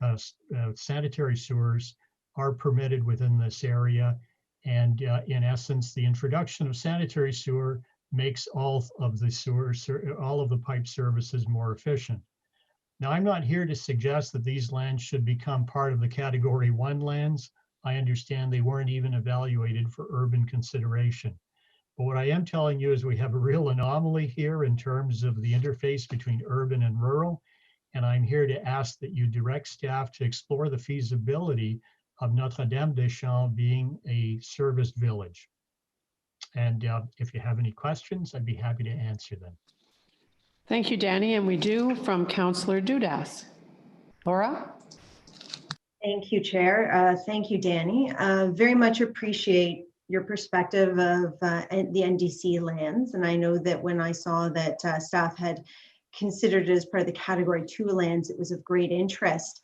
sanitary sewers are permitted within this area. And in essence, the introduction of sanitary sewer makes all of the pipe services more efficient. Now, I'm not here to suggest that these lands should become part of the Category 1 lands. I understand they weren't even evaluated for urban consideration. But what I am telling you is we have a real anomaly here in terms of the interface between urban and rural. And I'm here to ask that you direct staff to explore the feasibility of Notre-Dame-des-Champs being a serviced village. And if you have any questions, I'd be happy to answer them. Thank you, Danny. And we do from Councillor Dudas. Laura? Thank you, Chair. Thank you, Danny. Very much appreciate your perspective of the NDC lands. And I know that when I saw that staff had considered it as part of the Category 2 lands, it was of great interest.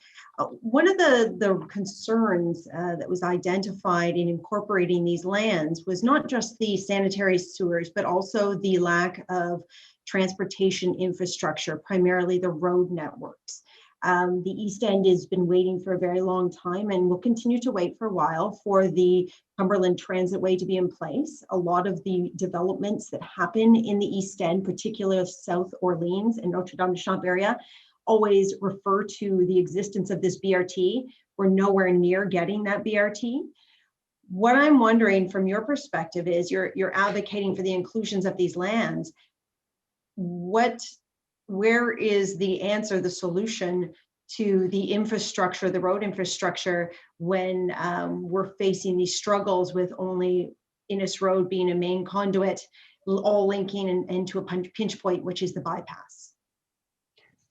One of the concerns that was identified in incorporating these lands was not just the sanitary sewers, but also the lack of transportation infrastructure, primarily the road networks. The East End has been waiting for a very long time and will continue to wait for a while for the Cumberland Transitway to be in place. A lot of the developments that happen in the East End, particularly South Orleans and Notre-Dame-des-Champs area, always refer to the existence of this BRT. We're nowhere near getting that BRT. What I'm wondering from your perspective is you're advocating for the inclusions of these lands. Where is the answer, the solution to the infrastructure, the road infrastructure, when we're facing these struggles with only Innes Road being a main conduit, all linking into a pinch point, which is the bypass?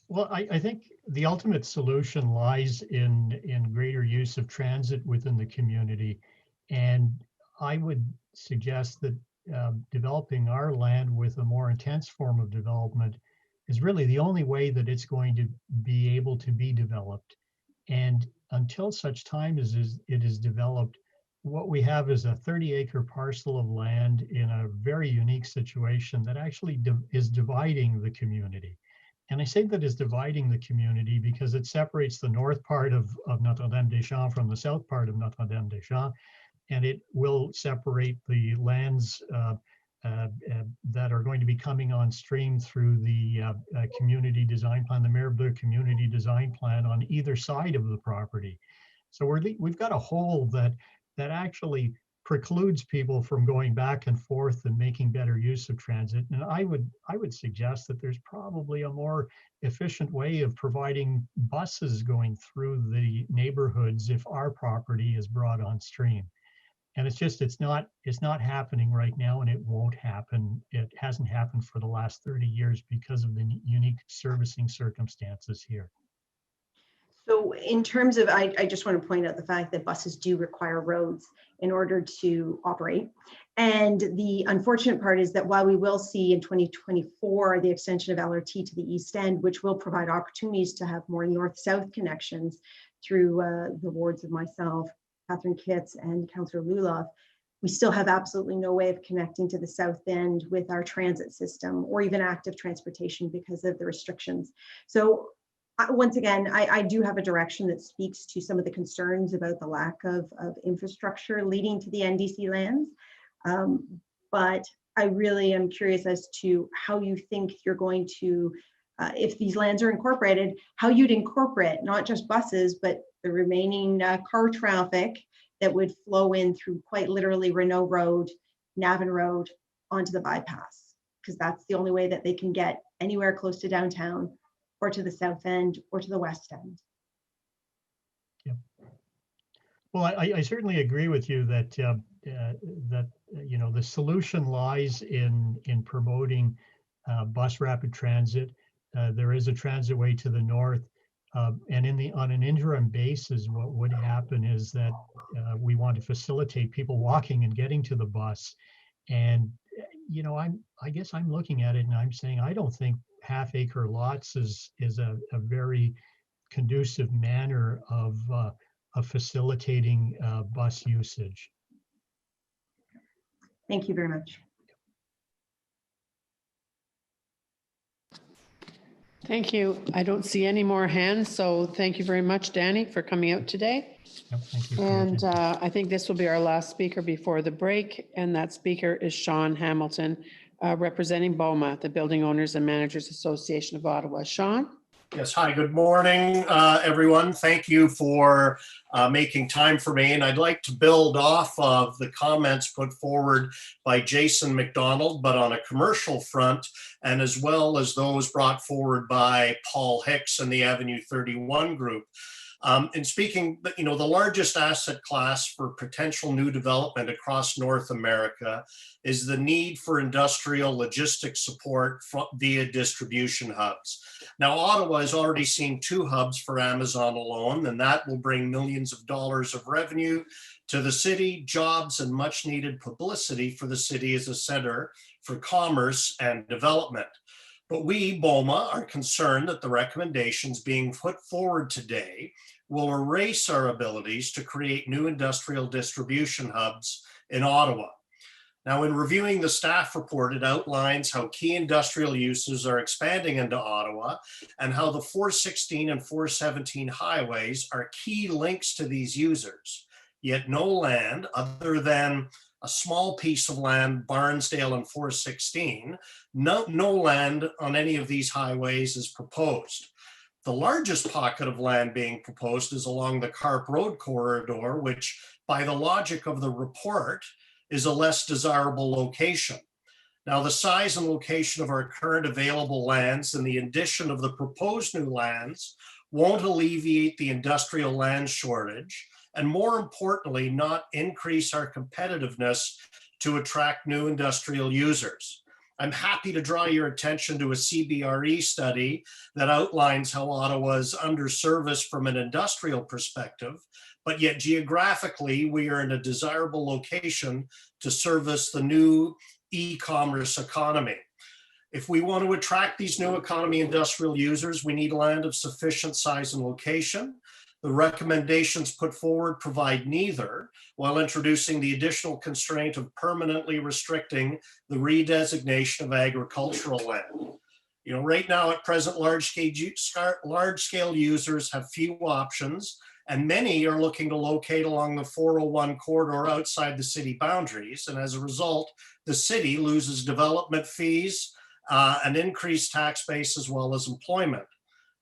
Well, I think the ultimate solution lies in greater use of transit within the community. And I would suggest that developing our land with a more intense form of development is really the only way that it's going to be able to be developed. And until such time as it is developed, what we have is a 30-acre parcel of land in a very unique situation that actually is dividing the community. And I say that is dividing the community because it separates the north part of Notre-Dame-des-Champs from the south part of Notre-Dame-des-Champs, and it will separate the lands that are going to be coming on stream through the community design plan, the Mayor-Bleu community design plan on either side of the property. So we've got a hole that actually precludes people from going back and forth and making better use of transit. And I would suggest that there's probably a more efficient way of providing buses going through the neighborhoods if our property is brought on stream. And it's not happening right now, and it won't happen. It hasn't happened for the last 30 years because of the unique servicing circumstances here. So in terms of, I just want to point out the fact that buses do require roads in order to operate. And the unfortunate part is that while we will see in 2024 the extension of LRT to the East End, which will provide opportunities to have more north-south connections through the wards of myself, Catherine Kitts, and Councillor Luloff, we still have absolutely no way of connecting to the South End with our transit system or even active transportation because of the restrictions. So once again, I do have a direction that speaks to some of the concerns about the lack of infrastructure leading to the NDC lands. But I really am curious as to how you think you're going to, if these lands are incorporated, how you'd incorporate not just buses, but the remaining car traffic that would flow in through quite literally Renault Road, Navan Road onto the bypass, because that's the only way that they can get anywhere close to downtown or to the South End or to the West End. Yeah. Well, I certainly agree with you that the solution lies in promoting bus rapid transit. There is a transitway to the north, and on an interim basis, what would happen is that we want to facilitate people walking and getting to the bus. And I guess I'm looking at it and I'm saying I don't think half-acre lots is a very conducive manner of facilitating bus usage. Thank you very much. Thank you. I don't see any more hands, so thank you very much, Danny, for coming out today. Yep, thank you. And I think this will be our last speaker before the break, and that speaker is Sean Hamilton, representing BOMA, the Building Owners and Managers Association of Ottawa. Sean? Yes, hi, good morning, everyone. Thank you for making time for me. And I'd like to build off of the comments put forward by Jason McDonald, but on a commercial front, and as well as those brought forward by Paul Hicks and the Avenue 31 group. In speaking, the largest asset class for potential new development across North America is the need for industrial logistics support via distribution hubs. Now, Ottawa has already seen 2 hubs for Amazon alone, and that will bring millions of dollars of revenue to the city, jobs, and much needed publicity for the city as a center for commerce and development. But we, BOMA, are concerned that the recommendations being put forward today will erase our abilities to create new industrial distribution hubs in Ottawa. Now, in reviewing the staff report, it outlines how key industrial uses are expanding into Ottawa and how the 416 and 417 highways are key links to these users. Yet no land other than a small piece of land, Barnsdale and 416, no land on any of these highways is proposed. The largest pocket of land being proposed is along the Carp Road corridor, which by the logic of the report is a less desirable location. Now, the size and location of our current available lands and the addition of the proposed new lands won't alleviate the industrial land shortage, and more importantly, not increase our competitiveness to attract new industrial users. I'm happy to draw your attention to a CBRE study that outlines how Ottawa is underserviced from an industrial perspective, but yet geographically, we are in a desirable location to service the new e-commerce economy. If we want to attract these new economy industrial users, we need land of sufficient size and location. The recommendations put forward provide neither, while introducing the additional constraint of permanently restricting the redesignation of agricultural land. You know, right now at present, large-scale users have few options, and many are looking to locate along the 401 corridor outside the city boundaries. And as a result, the city loses development fees, an increased tax base, as well as employment.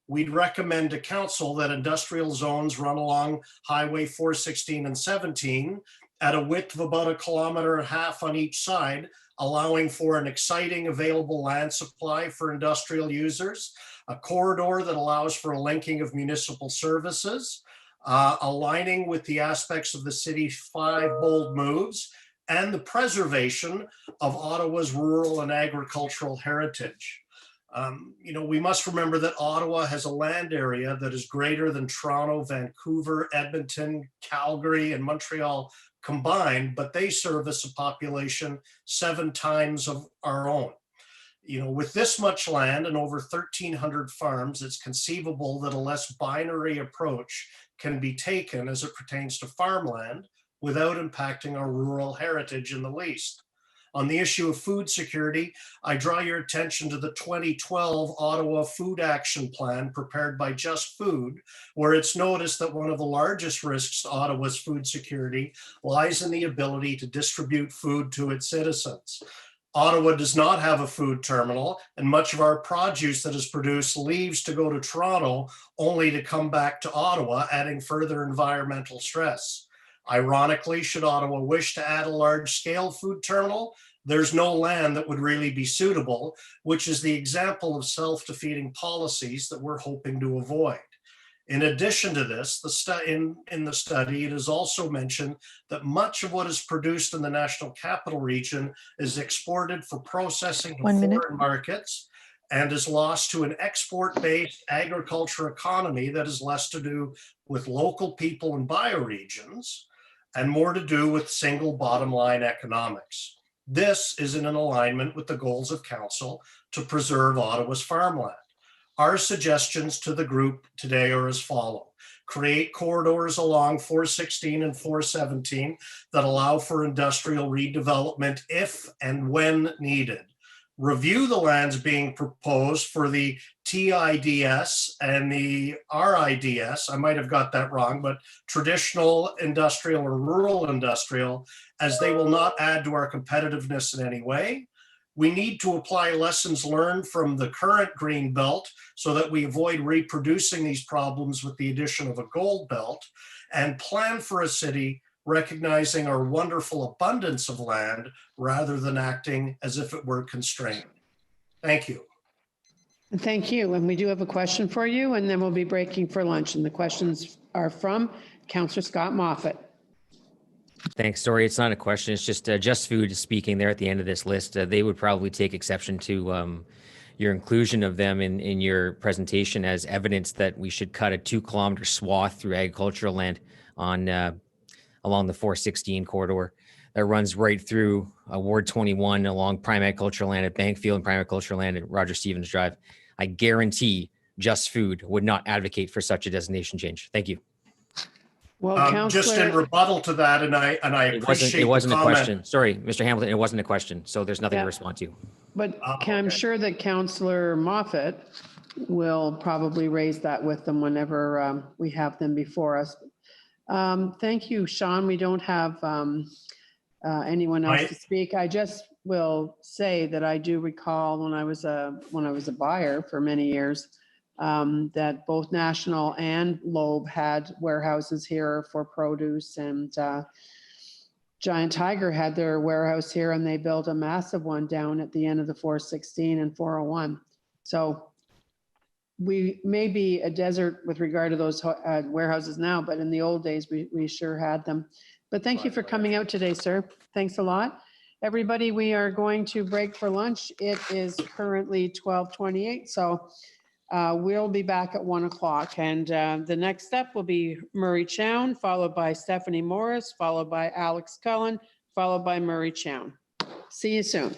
We'd recommend to council that industrial zones run along Highway 416 and 17 at a width of about 1.5 kilometers on each side, allowing for an exciting available land supply for industrial users, a corridor that allows for a linking of municipal services, aligning with the aspects of the city's 5 bold moves, and the preservation of Ottawa's rural and agricultural heritage. You know, we must remember that Ottawa has a land area that is greater than Toronto, Vancouver, Edmonton, Calgary, and Montreal combined, but they service a population 7 times of our own. You know, with this much land and over 1,300 farms, it's conceivable that a less binary approach can be taken as it pertains to farmland without impacting our rural heritage in the least. On the issue of food security, I draw your attention to the 2012 Ottawa Food Action Plan prepared by Just Food, where it's noticed that one of the largest risks to Ottawa's food security lies in the ability to distribute food to its citizens. Ottawa does not have a food terminal, and much of our produce that is produced leaves to go to Toronto only to come back to Ottawa, adding further environmental stress. Ironically, should Ottawa wish to add a large-scale food terminal, there's no land that would really be suitable, which is the example of self-defeating policies that we're hoping to avoid. In addition to this, in the study, it is also mentioned that much of what is produced in the National Capital Region is exported for processing to foreign markets and is lost to an export-based agriculture economy that has less to do with local people and bioregions and more to do with single bottom line economics. This is in alignment with the goals of council to preserve Ottawa's farmland. Our suggestions to the group today are as follows. Create corridors along 416 and 417 that allow for industrial redevelopment if and when needed. Review the lands being proposed for the TIDS and the RIDS, I might have got that wrong, but traditional industrial or rural industrial, as they will not add to our competitiveness in any way. We need to apply lessons learned from the current green belt so that we avoid reproducing these problems with the addition of a gold belt, and plan for a city recognizing our wonderful abundance of land rather than acting as if it were constrained. Thank you. Thank you. And we do have a question for you, and then we'll be breaking for lunch. And the questions are from Councillor Scott Moffat. Thanks, Dory. It's not a question. It's just Food speaking there at the end of this list. They would probably take exception to your inclusion of them in your presentation as evidence that we should cut a 2-kilometer swath through agricultural land on along the 416 corridor that runs right through Ward 21 along prime agricultural land at Bankfield and prime agricultural land at Roger Stevens Drive. I guarantee Just Food would not advocate for such a designation change. Thank you. Well, just in rebuttal to that, and I appreciate it wasn't the a comment. question. Sorry, Mr. Hamilton, it wasn't a question, so there's nothing to respond to. But I'm sure that Councillor Moffat will probably raise that with them whenever we have them before us. Thank you, Sean. We don't have anyone else to speak. I just will say that I do recall when I was a buyer for many years, that both National and Loeb had warehouses here for produce, and Giant Tiger had their warehouse here, and they built a massive one down at the end of the 416 and 401. So we may be a desert with regard to those warehouses now, but in the old days, we sure had them. But thank you for coming out today, sir. Thanks a lot. Everybody, we are going to break for lunch. It is currently 12:28, so we'll be back at 1 o'clock. And the next step will be Murray Chown, followed by Stephanie Morris, followed by Alex Cullen, followed by Murray Chown. See you soon.